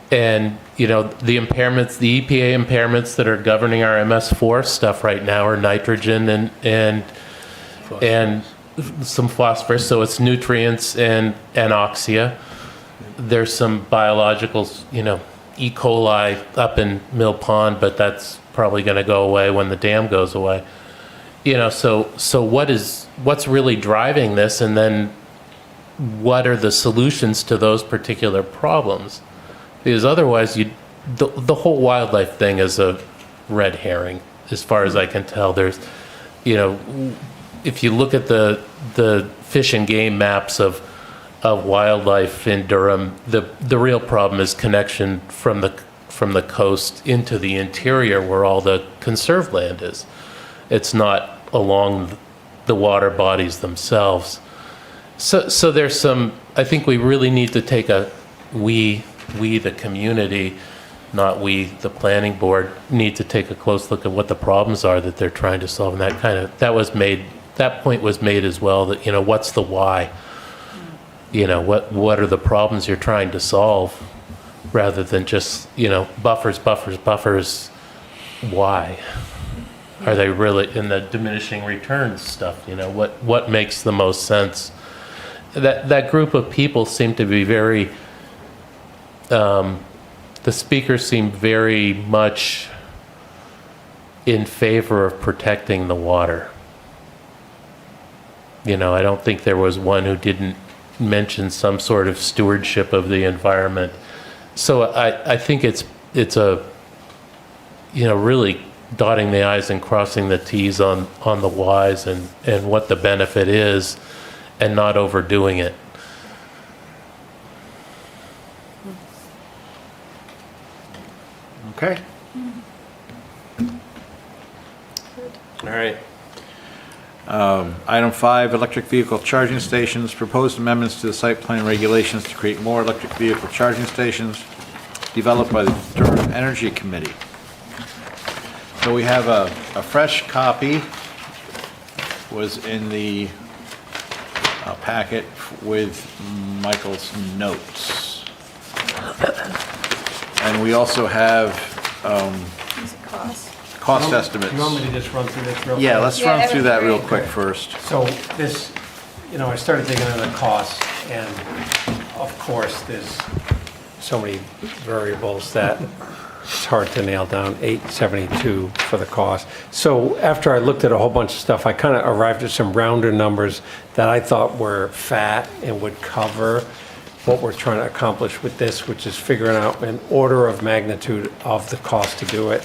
And, you know, the impairments, the EPA impairments that are governing our MS4 stuff right now are nitrogen and some phosphorus, so it's nutrients and anoxia. There's some biologicals, E. coli up in Mill Pond, but that's probably going to go away when the dam goes away. So what's really driving this, and then what are the solutions to those particular problems? Because otherwise, the whole wildlife thing is a red herring, as far as I can tell. There's, if you look at the fish and game maps of wildlife in Durham, the real problem is connection from the coast into the interior where all the conserved land is. It's not along the water bodies themselves. So there's some, I think we really need to take we the community, not we the planning board, need to take a close look at what the problems are that they're trying to solve. And that point was made as well, that, what's the why? What are the problems you're trying to solve, rather than just, buffers, why? Are they really in the diminishing returns stuff? What makes the most sense? That group of people seem to be very, the speakers seem very much in favor of protecting the water. I don't think there was one who didn't mention some sort of stewardship of the environment. So I think it's a, really dotting the I's and crossing the T's on the whys and what the benefit is, and not overdoing it. Okay. All right. Item 5, electric vehicle charging stations. Proposed amendments to the site plan regulations to create more electric vehicle charging stations developed by the Durham Energy Committee. So we have a fresh copy, was in the packet with Michael's notes. And we also have Is it cost? cost estimates. You want me to just run through this real quick? Yeah, let's Yeah, run that through would be that real great. quick first. So this, I started digging into the costs, and of course, there's so many variables that it's hard to nail down. 872 for the cost. So after I looked at a whole bunch of stuff, I kind of arrived at some rounder numbers that I thought were fat and would cover what we're trying to accomplish with this, which is figuring out an order of magnitude of the cost to do it.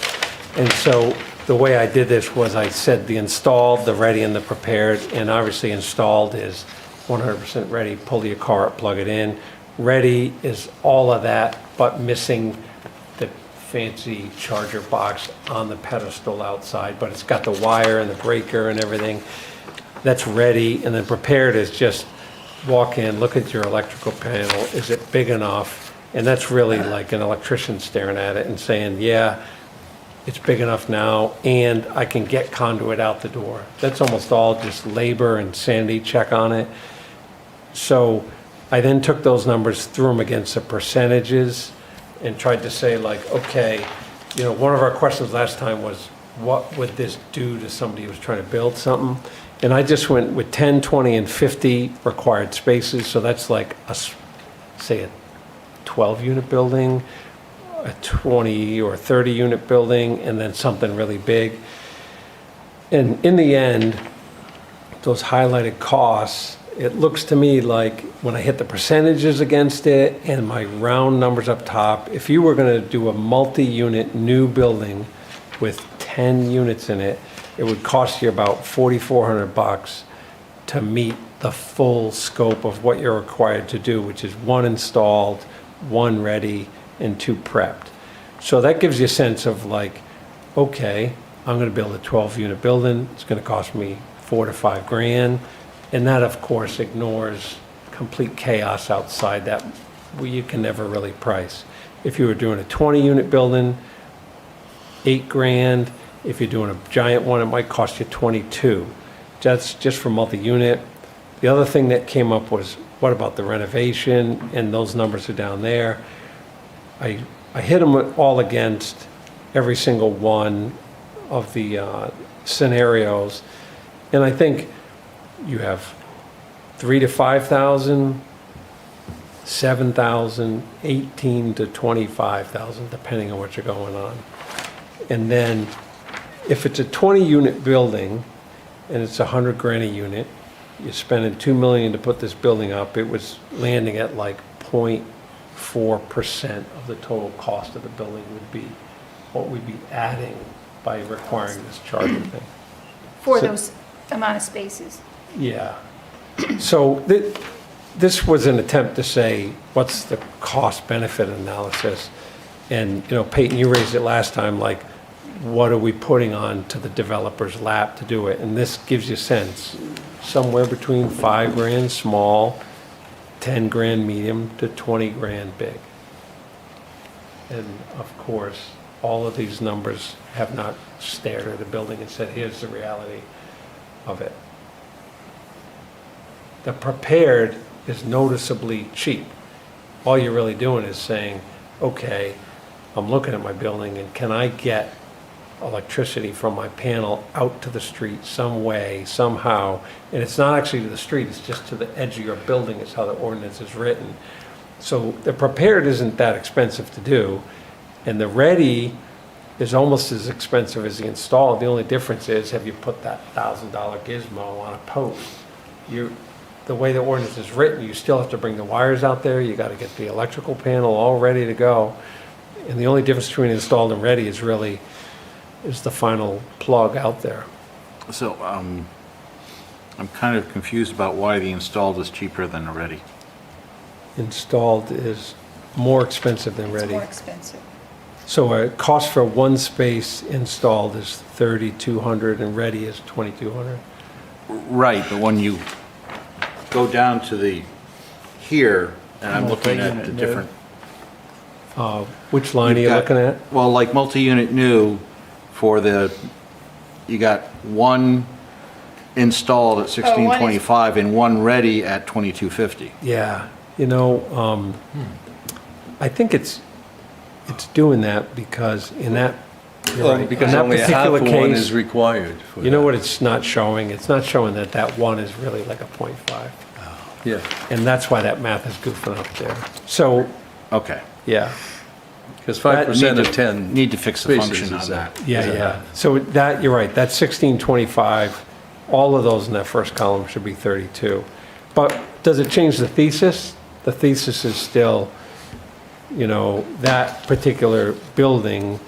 And so the way I did this was I said the installed, the ready, and the prepared. And obviously installed is 100% ready. Pull your car up, plug it in. Ready is all of that, but missing the fancy charger box on the pedestal outside. But it's got the wire and the breaker and everything. That's ready. And then prepared is just walk in, look at your electrical panel. Is it big enough? And that's really like an electrician staring at it and saying, yeah, it's big enough now, and I can get conduit out the door. That's almost all just labor and sanity check on it. So I then took those numbers, threw them against the percentages, and tried to say like, okay, one of our questions last time was, what would this do to somebody who was trying to build something? And I just went with 10, 20, and 50 required spaces. So that's like, say a 12-unit building, a 20 or 30 unit building, and then something really big. And in the end, those highlighted costs, it looks to me like when I hit the percentages against it and my round numbers up top, if you were going to do a multi-unit new building with 10 units in it, it would cost you about $4,400 to meet the full scope of what you're required to do, which is 1 installed, 1 ready, and 2 prepped. So that gives you a sense of like, okay, I'm going to build a 12-unit building. It's going to cost me $4 to $5 grand. And that, of course, ignores complete chaos outside that you can never really price. If you were doing a 20-unit building, $8 grand. If you're doing a giant one, it might cost you 22. That's just for multi-unit. The other thing that came up was, what about the renovation? And those numbers are down there. I hit them all against every single one of the scenarios. And I think you have 3 to 5,000, 7,000, 18 to 25,000, depending on what you're going on. And then if it's a 20-unit building and it's 100 grand a unit, you're spending 2 million to put this building up, it was landing at like 0.4% of the total cost of the building would be what we'd be adding by requiring this charging thing. For So- those amount of spaces. Yeah. So this was an attempt to say, what's the cost-benefit analysis? And, you know, Peyton, you raised it last time, like, what are we putting on to the developer's lap to do it? And this gives you a sense, somewhere between 5 grand small, 10 grand medium, to 20 grand big. And of course, all of these numbers have not stared at a building and said, here's the reality of it. The prepared is noticeably cheap. All you're really doing is saying, okay, I'm looking at my building and can I get electricity from my panel out to the street some way, somehow? And it's not actually to the street, it's just to the edge of your building is how the ordinance is written. So the prepared isn't that expensive to do, and the ready is almost as expensive as the installed. The only difference is, have you put that $1,000 gizmo on a post? The way the ordinance is written, you still have to bring the wires out there, you gotta get the electrical panel all ready to go. And the only difference between installed and ready is really, is the final plug out there. So, I'm kind of confused about why the installed is cheaper than the ready. Installed is more expensive than It's ready. more expensive. So a cost for one space installed is $3,200 and ready is $2,200. Right, but when you go down to the, here, and I'm looking at the different. Which line are you You've got- looking at? Well, like multi-unit new for you got one installed at 1625 and one ready at 2250. Yeah, you know, I think it's doing that because in that, you're right, in Because that only half particular of one case, is required. for you know that. what it's not showing? It's not showing that that one is really like a 0.5. Yeah, And that's why that math is goofing up there. So, Okay. yeah, because 5% Need of to- 10 Need to fix the spaces function on is that. yeah. So that, you're right, that's 1625. All of those in that first column should be 32. But does it change the thesis? The thesis is still, you know, that particular building,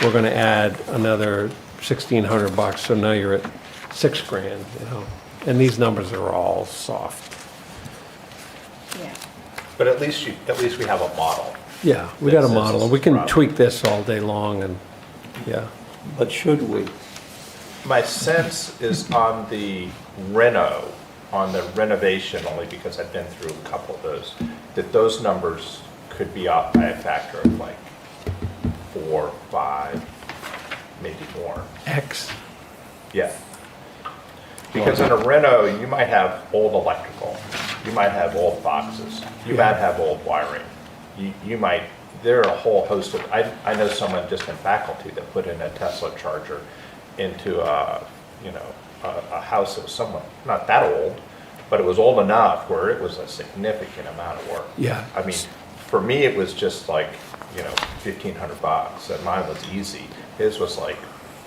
we're gonna add another $1,600, so now you're at 6 grand, you know? And these numbers are all soft. Yeah. But at least we have a model. Yeah, we got a That says model, and we can problem. tweak this all day long, and, yeah. But should we? My sense is on the renovation, only because I've been through a couple of those, that those numbers could be up by a factor of like 4, 5, maybe more. X. Yeah. Because in a reno, you might have old electrical, you might have old boxes, you might have old wiring. You might, there are a whole host of, I know someone just in faculty that put in a Tesla charger into a house that was somewhat, not that old, but it was old enough where it was a significant amount of work. Yeah. I mean, for me, it was just like, $1,500, and mine was easy. His was like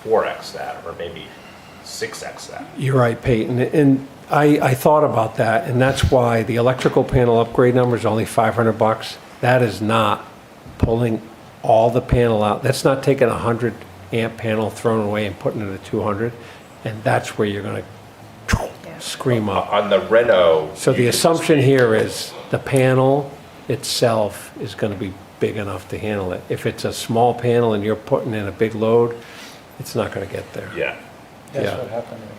4x that, or maybe 6x that. You're right, Peyton, and I thought about that, and that's why the electrical panel upgrade number is only $500. That is not pulling all the panel out. That's not taking a 100 amp panel, thrown away and putting it at 200, and that's where you're gonna scream up. On the reno. So the assumption here is the panel itself is gonna be big enough to handle it. If it's a small panel and you're putting in a big load, it's not gonna get there. Yeah. That's Yeah. what happened to me.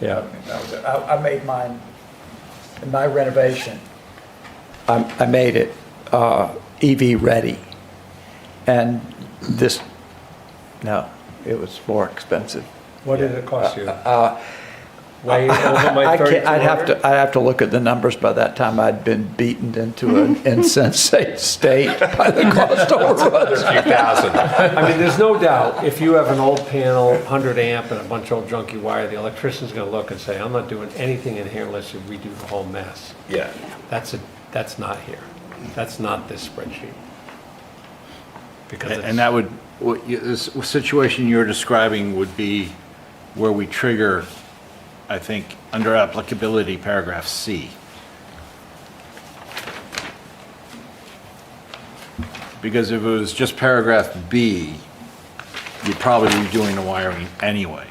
Yeah. I made mine, in my renovation, I made it EV ready. And this, no, it was more expensive. What did it cost you? way over my I can't, 3,200? I'd have to look at the numbers. By that time, I'd been beaten into an insensate state by the cost overruns. A few thousand. I mean, there's no doubt, if you have an old panel, 100 amp, and a bunch of old junky wire, the electrician's gonna look and say, I'm not doing anything in here unless you redo the whole mess. Yeah. That's not here. That's not this spreadsheet. Because And that would, this situation you're describing would be where we trigger, I think, under applicability, paragraph C. Because if it was just paragraph B, you'd probably be doing the wiring anyway.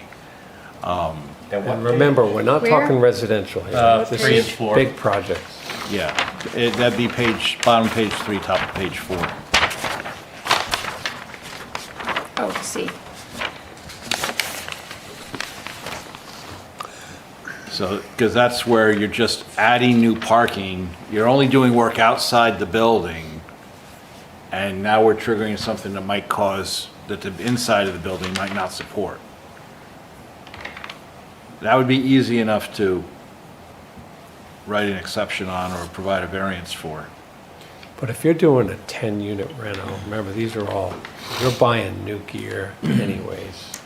And remember, we're not Where? talking residential here. This 3 and is 4. big projects. Yeah, that'd be bottom page 3, top of page 4. Oh, see. So, because that's where you're just adding new parking, you're only doing work outside the building, and now we're triggering something that might cause, that the inside of the building might not support. That would be easy enough to write an exception on or provide a variance for. But if you're doing a 10-unit reno, remember, these are all, you're buying new gear anyways,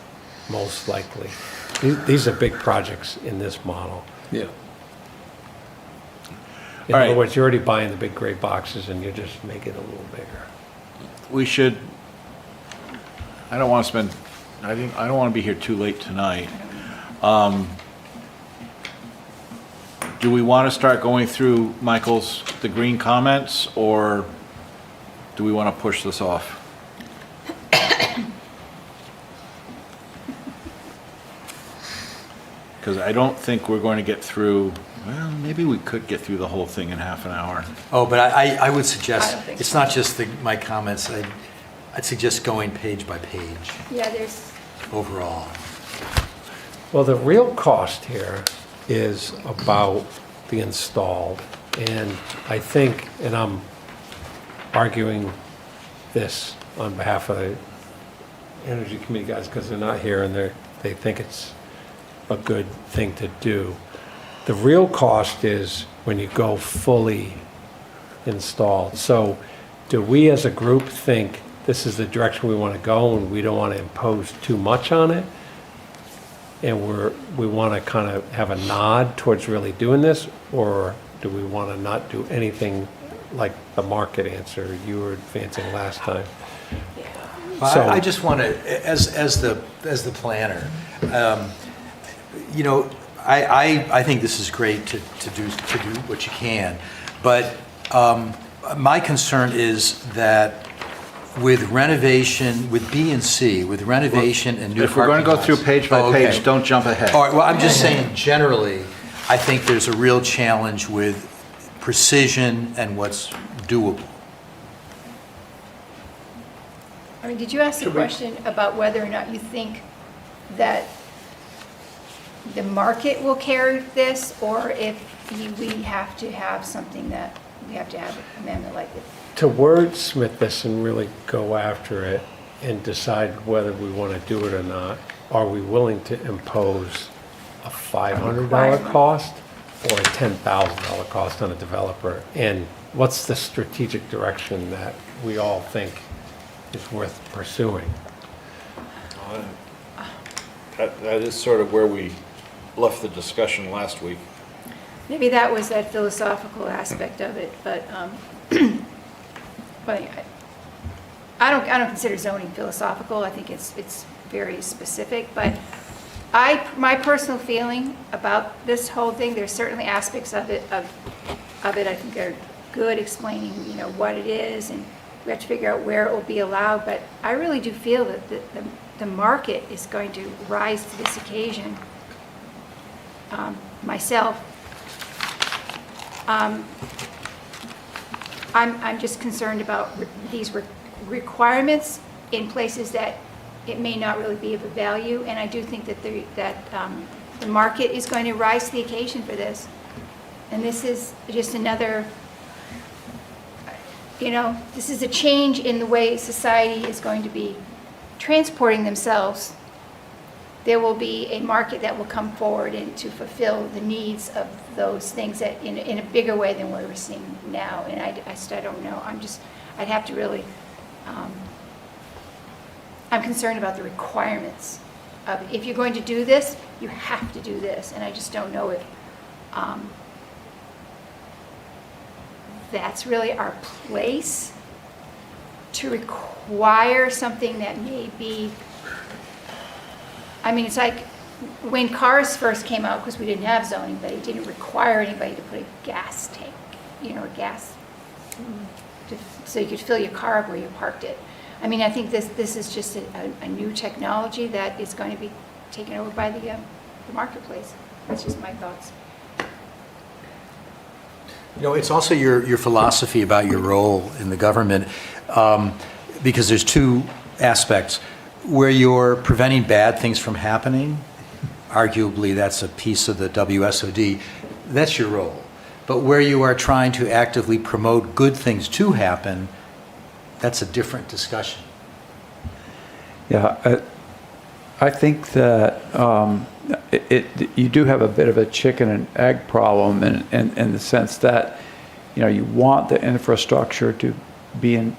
most likely. These are big projects in this model. Yeah. In All other right. words, you're already buying the big gray boxes and you're just making it a little bigger. We should, I don't want to spend, I don't want to be here too late tonight. Do we want to start going through the green comments, or do we want to push this off? Because I don't think we're going to get through, well, maybe we could get through the whole thing in half an hour. Oh, but I would I suggest, don't think it's so. not just my comments, I'd suggest going page by page Yeah, there's, overall. Well, the real cost here is about the installed. And I think, and I'm arguing this on behalf of the Energy Committee guys because they're not here and they think it's a good thing to do. The real cost is when you go fully installed. So do we as a group think this is the direction we want to go and we don't want to impose too much on it? And we want to kind of have a nod towards really doing this? Or do we want to not do anything like the market answer you were advancing last time? Well, So- I just want to, as the planner, you know, I think this is great to do what you can, but my concern is that with renovation, with B and C, with renovation and new If we're going to go parking through lots- page by Oh, okay. page, don't jump ahead. All right, well, I'm just saying, generally, I think there's a real challenge with precision and what's doable. I mean, did you ask the question about whether or not you think that the market will carry this, or if we have to have something that, we have to have an amendment like it? To wordsmith this and really go after it and decide whether we want to do it or not, are we willing to impose a $500 requirement. cost or a $10,000 cost on a developer? And what's the strategic direction that we all think is worth pursuing? That is sort of where we left the discussion last week. Maybe that was that philosophical aspect of it, but, but I don't consider zoning philosophical. I think it's very specific, but my personal feeling about this whole thing, there's certainly aspects of it I think are good, explaining, you know, what it is, and we have to figure out where it will be allowed, but I really do feel that the market is going to rise to this occasion. Myself, I'm just concerned about these requirements in places that it may not really be of a value, and I do think that the market is going to rise to the occasion for this. And this is just another, you know, this is a change in the way society is going to be transporting themselves there will be a market that will come forward and to fulfill the needs of those things that in a bigger way than what we're seeing now. And I still don't know. I'd have to really, I'm concerned about the requirements of, if you're going to do this, you have to do this. And I just don't know if that's really our place to require something that may be, I mean, it's like when cars first came out, because we didn't have zoning, but it didn't require anybody to put a gas tank, a gas, so you could fill your car up where you parked it. I mean, I think this is just a new technology that is going to be taken over by the marketplace. That's just my thoughts. It's also your philosophy about your role in the government, because there's two aspects. Where you're preventing bad things from happening, arguably that's a piece of the WSOD, that's your role. But where you are trying to actively promote good things to happen, that's a different discussion. Yeah, I think that you do have a bit of a chicken and egg problem in the sense that, you want the infrastructure to be in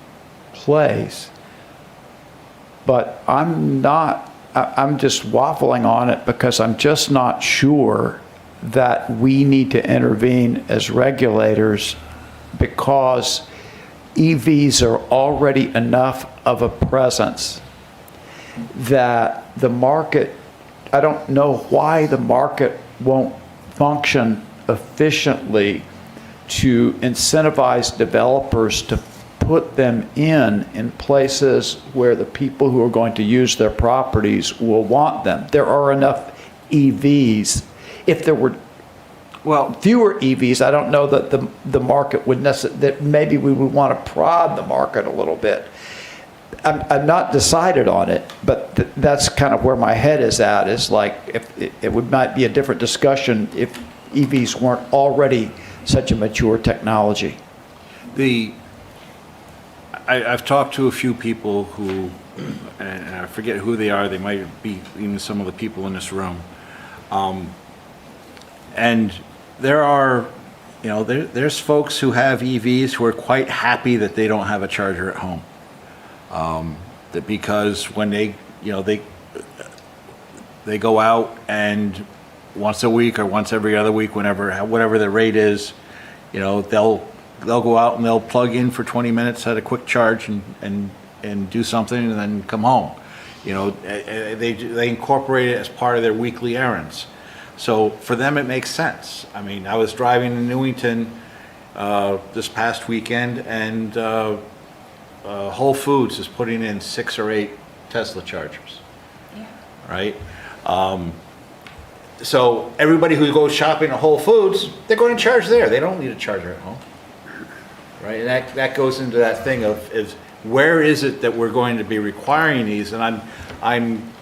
place, but I'm just waffling on it because I'm just not sure that we need to intervene as regulators, because EVs are already enough of a presence that the market, I don't know why the market won't function efficiently to incentivize developers to put them in places where the people who are going to use their properties will want them. There are enough EVs. If there were fewer EVs, I don't know that the market would that maybe we would want to prod the market a little bit. I'm not decided on it, but that's kind of where my head is at, is like, if it might be a different discussion if EVs weren't already such a mature technology. I've talked to a few people who, and I forget who they are, they might be even some of the people in this room. And there are, there's folks who have EVs who are quite happy that they don't have a charger at home. That because when they go out and once a week or once every other week, whatever the rate is, they'll go out and they'll plug in for 20 minutes at a quick charge and do something and then come home. They incorporate it as part of their weekly errands. So for them, it makes sense. I mean, I was driving in Newington this past weekend, and Whole Foods is putting in 6 or 8 Tesla chargers. Yeah. Right? So everybody who goes shopping at Whole Foods, they're going to charge there. They don't need a charger at home. Right? And that goes into that thing of where is it that we're going to be requiring these? And I'm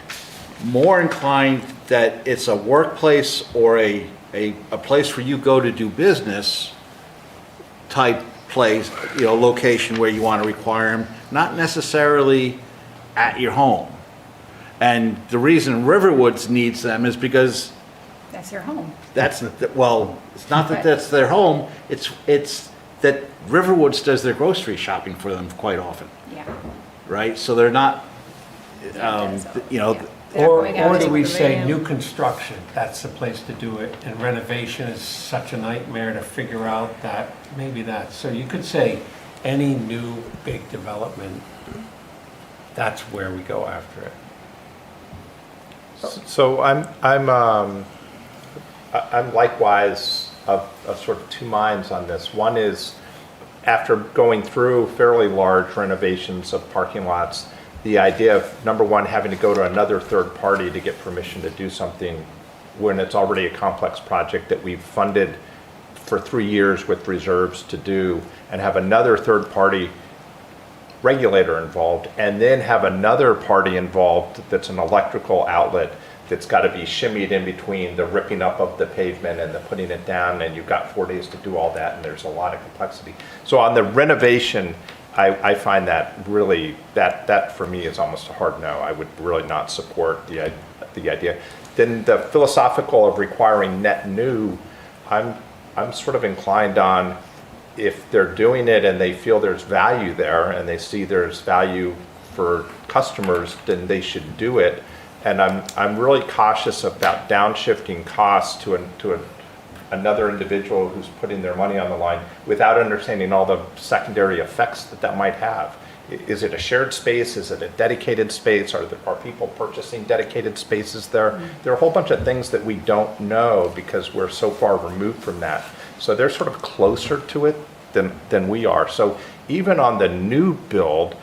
more inclined that it's a workplace or a place where you go to do business type place, location where you want to require them, not necessarily at your home. And the reason Riverwoods needs them is because that's their home. It's not that that's their home. It's that Riverwoods does their grocery shopping for them quite often. Yeah. Right. So they're not. Or do we say new construction, that's the place to do it, and renovation is such a nightmare to figure out that, maybe that. So you could say any new big development, that's where we go after it. So I'm likewise of sort of two minds on this. One is, after going through fairly large renovations of parking lots, the idea of, number one, having to go to another third party to get permission to do something when it's already a complex project that we've funded for 3 years with reserves to do, and have another third party regulator involved, and then have another party involved that's an electrical outlet that's got to be shimmied in between the ripping up of the pavement and the putting it down, and you've got 4 days to do all that, and there's a lot of complexity. So on the renovation, I find that really, that for me is almost a hard no. I would really not support the idea. Then the philosophical of requiring net new, I'm sort of inclined on, if they're doing it and they feel there's value there and they see there's value for customers, then they should do it. And I'm really cautious about downshifting costs to another individual who's putting their money on the line without understanding all the secondary effects that might have. Is it a shared space? Is it a dedicated space? Are people purchasing dedicated spaces there? There are a whole bunch of things that we don't know because we're so far removed from that. So they're sort of closer to it than we are. So even on the new build,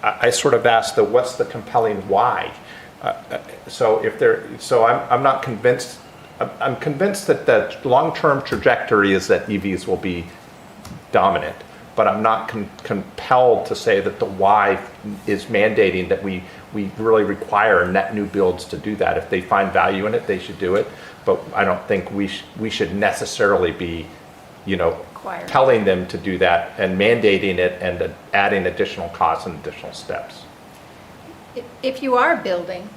I sort of ask what's the compelling why? I'm not convinced. I'm convinced that the long-term trajectory is that EVs will be dominant, but I'm not compelled to say that the why is mandating that we really require net new builds to do that. If they find value in it, they should do it. But I don't think we should necessarily be, telling them to do that and mandating it and adding additional costs and additional steps. If you are building,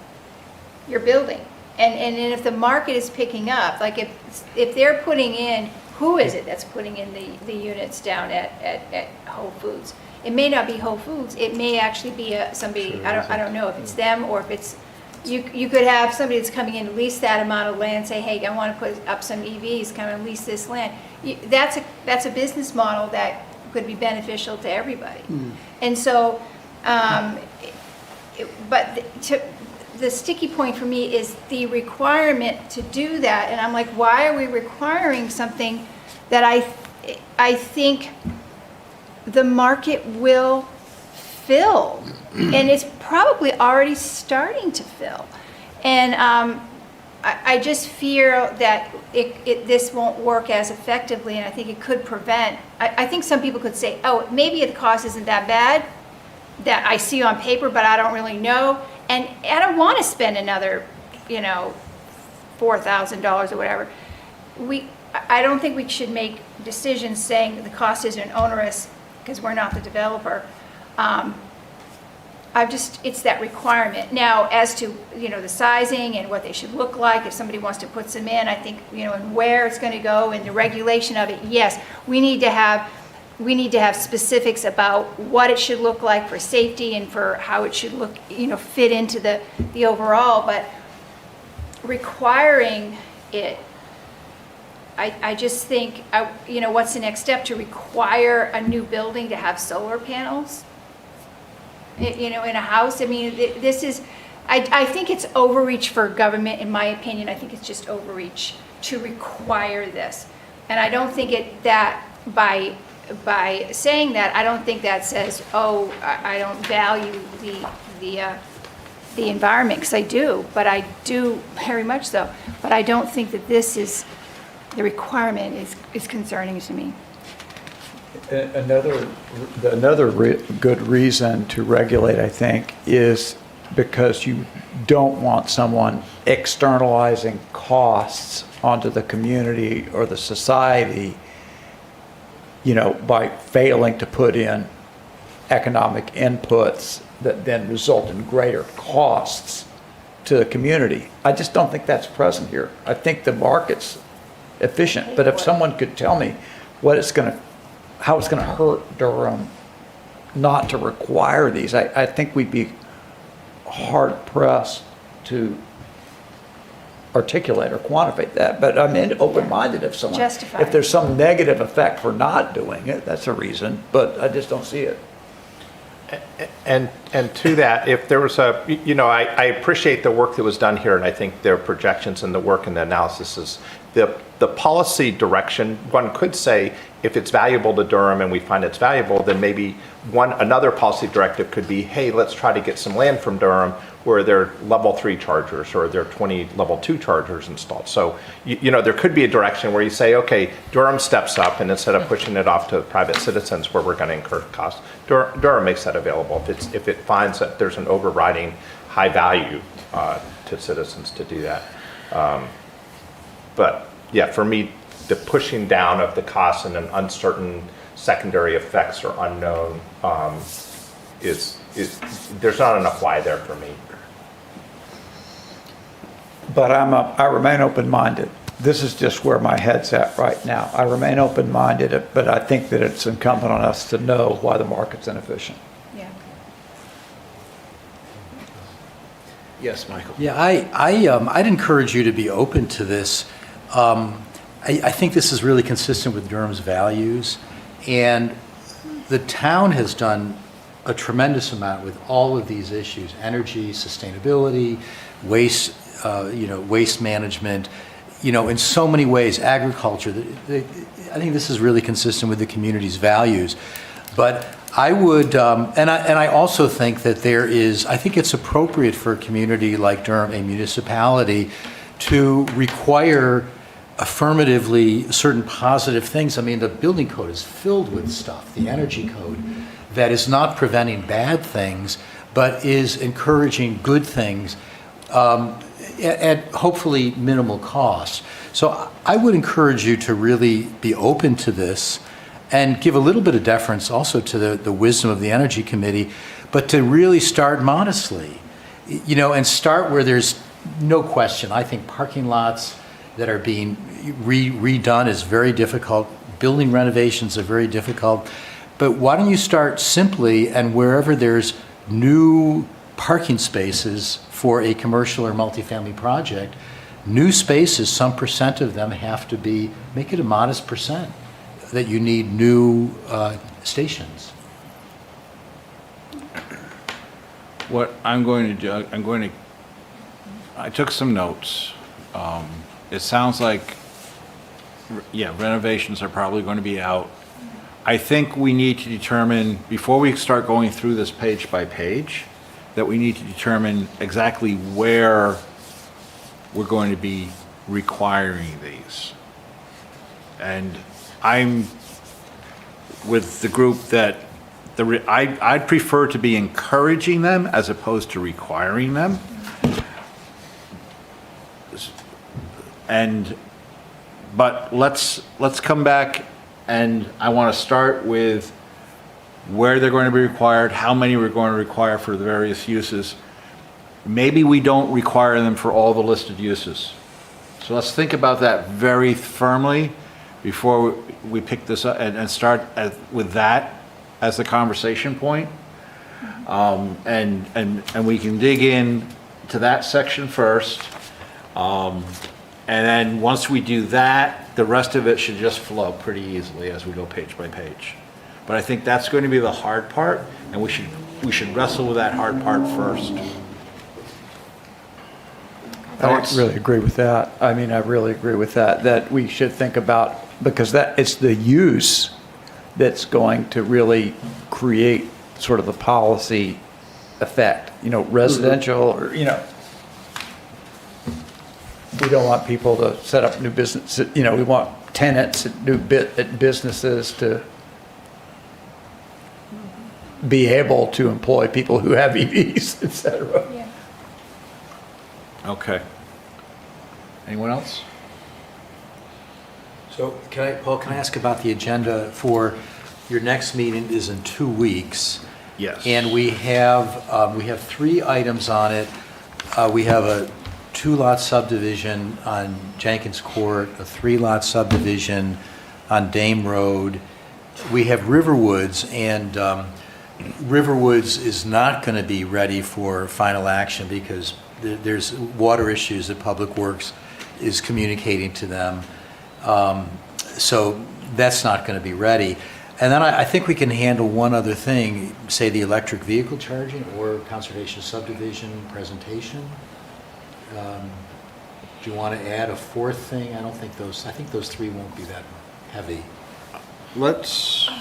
you're building. And if the market is picking up, like if they're putting in, who is it that's putting in the units down at Whole Foods? It may not be Whole Foods. It may actually be somebody, I don't know if it's them or if it's, you could have somebody that's coming in to lease that amount of land, say, hey, I want to put up some EVs, come and lease this land. That's a business model that could be beneficial to everybody. And so, the sticky point for me is the requirement to do that. And I'm like, why are we requiring something that I think the market will fill? And it's probably already starting to fill. And I just fear that this won't work as effectively, and I think it could prevent. I think some people could say, oh, maybe the cost isn't that bad that I see on paper, but I don't really know. And I don't want to spend another, $4,000 or whatever. I don't think we should make decisions saying that the cost isn't onerous because we're not the developer. It's that requirement. Now, as to, the sizing and what they should look like, if somebody wants to put some in, I think, and where it's going to go and the regulation of it, yes, we need to have specifics about what it should look like for safety and for how it should look, fit into the overall, but requiring it, I just think, what's the next step? To require a new building to have solar panels? In a house? I mean, this is, I think it's overreach for government, in my opinion. I think it's just overreach to require this. And I don't think that by saying that, I don't think that says, oh, I don't value the environment, because I do, but I do very much so. But I don't think that the requirement is concerning to me. Another good reason to regulate, I think, is because you don't want someone externalizing costs onto the community or the society, by failing to put in economic inputs that then result in greater costs to the community. I just don't think that's present here. I think the market's efficient, but if someone could tell me how it's going to hurt Durham not to require these, I think we'd be hard pressed to articulate or quantify that. But I'm open-minded if there's some negative effect for not doing it, that's a reason, but I just don't see it. And to that, if there was I appreciate the work that was done here, and I think their projections and the work and the analysis is the policy direction. One could say, if it's valuable to Durham and we find it's valuable, then maybe another policy directive could be, hey, let's try to get some land from Durham where there are level 3 chargers or there are 20 level 2 chargers installed. So, there could be a direction where you say, okay, Durham steps up, and instead of pushing it off to private citizens where we're going to incur costs, Durham makes that available if it finds that there's an overriding high value to citizens to do that. But yeah, for me, the pushing down of the costs in an uncertain secondary effects are unknown, there's not enough why there for me. But I remain open-minded. This is just where my head's at right now. I remain open-minded, but I think that it's incumbent on us to know why the market's inefficient. Yeah. Yes, Michael. Yeah, I'd encourage you to be open to this. I think this is really consistent with Durham's values, and the town has done a tremendous amount with all of these issues: energy, sustainability, waste, waste management. In so many ways, agriculture. I think this is really consistent with the community's values. But I would, and I also think that I think it's appropriate for a community like Durham, a municipality, to require affirmatively certain positive things. I mean, the building code is filled with stuff, the energy code, that is not preventing bad things, but is encouraging good things at hopefully minimal cost. So I would encourage you to really be open to this and give a little bit of deference also to the wisdom of the Energy Committee, but to really start modestly, and start where there's no question. I think parking lots that are being redone is very difficult. Building renovations are very difficult. But why don't you start simply, and wherever there's new parking spaces for a commercial or multifamily project, new spaces, some percent of them have to be, make it a modest percent, that you need new stations. What I'm going to do, I took some notes. It sounds like, renovations are probably going to be out. I think we need to determine, before we start going through this page by page, that we need to determine exactly where we're going to be requiring these. And I'm with the group that I'd prefer to be encouraging them as opposed to requiring them. But let's come back, and I want to start with where they're going to be required, how many we're going to require for the various uses. Maybe we don't require them for all the listed uses. So let's think about that very firmly before we pick this up and start with that as the conversation point. And we can dig in to that section first. And then once we do that, the rest of it should just flow pretty easily as we go page by page. But I think that's going to be the hard part, and we should wrestle with that hard part first. I really agree with that. I mean, I really agree with that we should think about, because it's the use that's going to really create sort of the policy effect, residential, or, we don't want people to set up new business, we want tenants at businesses to be able to employ people who have EVs, et cetera. Yeah. Okay. Anyone else? So Paul, can I ask about the agenda for your next meeting is in 2 weeks? Yes. And we have 3 items on it. We have a 2-lot subdivision on Jenkins Court, a 3-lot subdivision on Dame Road. We have Riverwoods, and Riverwoods is not going to be ready for final action because there's water issues that Public Works is communicating to them. So that's not going to be ready. And then I think we can handle one other thing, say the electric vehicle charging or conservation subdivision presentation. Do you want to add a 4th thing? I think those 3 won't be that heavy. Let's, I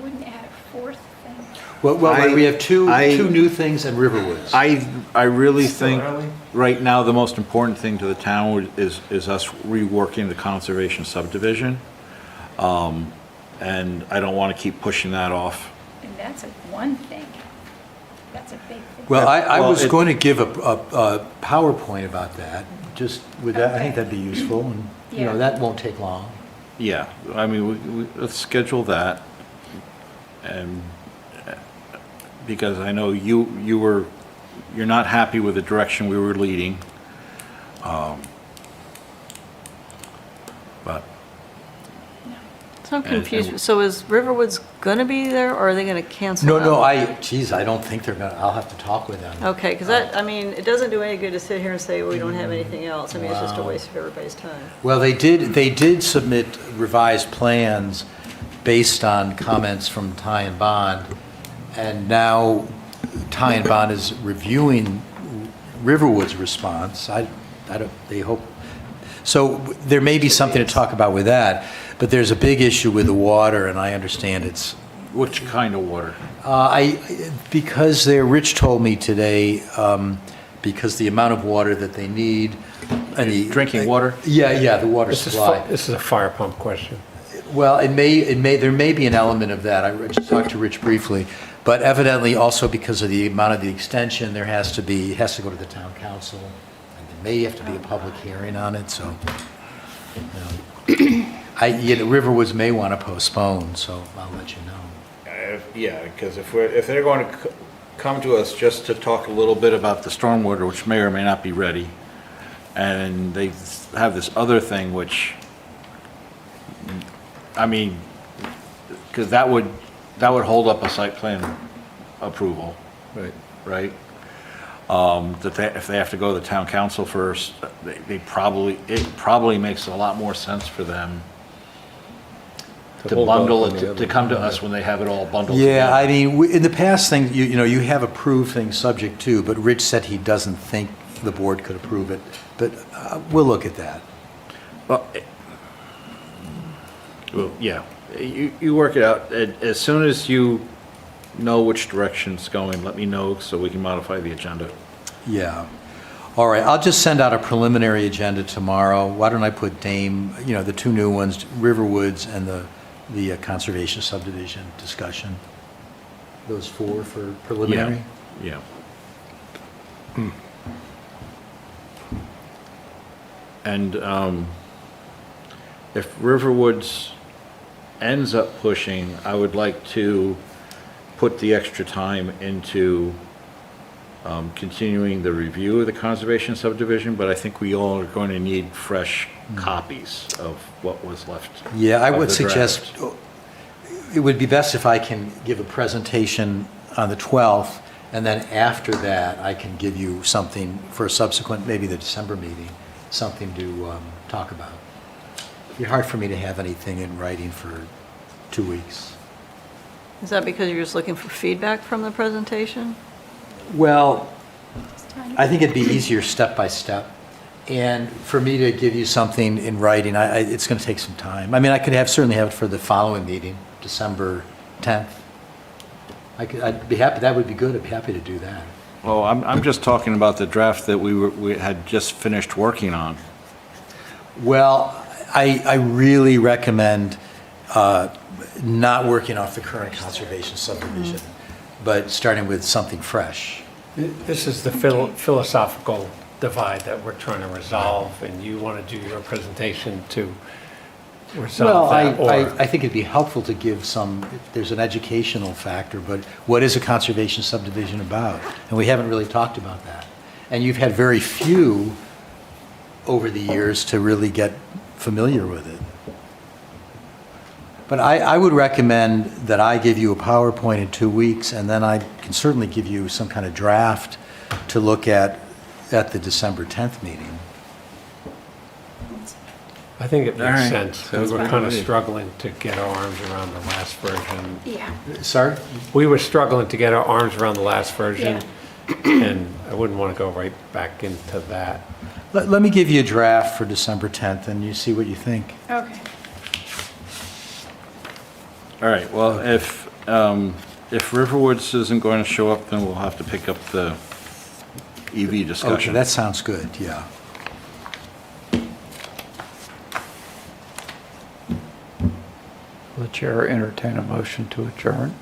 wouldn't add a 4th thing. Well, we have two new things and Riverwoods. I really think right now the most important thing to the town is us reworking the conservation subdivision. And I don't want to keep pushing that off. And that's one thing. that's a big thing. Well, I Well, was it- going to give a PowerPoint about that, just with that, I think that'd be useful, and, Yeah. that won't take long. Yeah, I mean, let's schedule that. And because I know you're not happy with the direction we were leading. But So I'm And- confused. So is Riverwoods going to be there, or are they going to cancel No, out? no, I don't think they're gonna, I'll have to talk with them. Okay, because that, I mean, it doesn't do any good to sit here and say, well, we don't have anything else. I mean, it's just a Wow. waste of everybody's time. Well, they did submit revised plans based on comments from Ty and Bond, and now Ty and Bond is reviewing Riverwood's response. I don't, they hope, so there may be something to talk about with that, but there's a big issue with the water, and I understand it's, which kind of water? because Rich told me today, because the amount of water that they need, and the. Drinking water? Yeah, the water This is, supply. this is a fire pump question. Well, there may be an element of that. I just talked to Rich briefly, but evidently also because of the amount of the extension, it has to go to the town council. And there may have to be a public hearing on it, so, Riverwoods may want to postpone, so I'll let you know. Yeah, because if they're going to come to us just to talk a little bit about the stormwater, which may or may not be ready, and they have this other thing which, I mean, because that would hold up a site plan approval, Right. right? If they have to go to the town council first, it probably makes a lot more sense for them to hold off bundle on the it, to other come to one, us yeah. when they have it all bundled Yeah, together. I mean, in the past thing, you have approved things subject to, but Rich said he doesn't think the board could approve it, but we'll look at that. Well, yeah, you work it out. As soon as you know which direction it's going, let me know so we can modify the agenda. Yeah. All right, I'll just send out a preliminary agenda tomorrow. Why don't I put Dame, the two new ones, Riverwoods and the conservation subdivision discussion? Those four for preliminary? Yeah. And if Riverwoods ends up pushing, I would like to put the extra time into continuing the review of the conservation subdivision, but I think we all are going to need fresh copies of what was left. Yeah, I of would the suggest, draft. it would be best if I can give a presentation on the 12th, and then after that, I can give you something for a subsequent, maybe the December meeting, something to talk about. It'd be hard for me to have anything in writing for 2 weeks. Is that because you're just looking for feedback from the presentation? Well, I think it'd be easier step by step. And for me to give you something in writing, it's going to take some time. I mean, I could certainly have it for the following meeting, December 10th. I'd be happy, that would be good, I'd be happy to do that. Well, I'm just talking about the draft that we had just finished working on. Well, I really recommend not working off the current conservation subdivision, but starting with something fresh. This is the philosophical divide that we're trying to resolve, and you want to do your presentation to Well, resolve that, or... I think it'd be helpful to give there's an educational factor, but what is a conservation subdivision about? And we haven't really talked about that. And you've had very few over the years to really get familiar with it. But I would recommend that I give you a PowerPoint in 2 weeks, and then I can certainly give you some kind of draft to look at the December 10th meeting. I think it All makes right. sense. We Sounds were good. kind of struggling to get our arms around the last version. Yeah, Sorry? We were struggling to get our arms around the last version, and I wouldn't want to go right back into that. Let me give you a draft for December 10th, and you see what you think. okay. All right, well, if Riverwoods isn't going to show up, then we'll have to pick up the EV Okay, discussion. that sounds good, yeah. Will the chair entertain a motion to adjourn?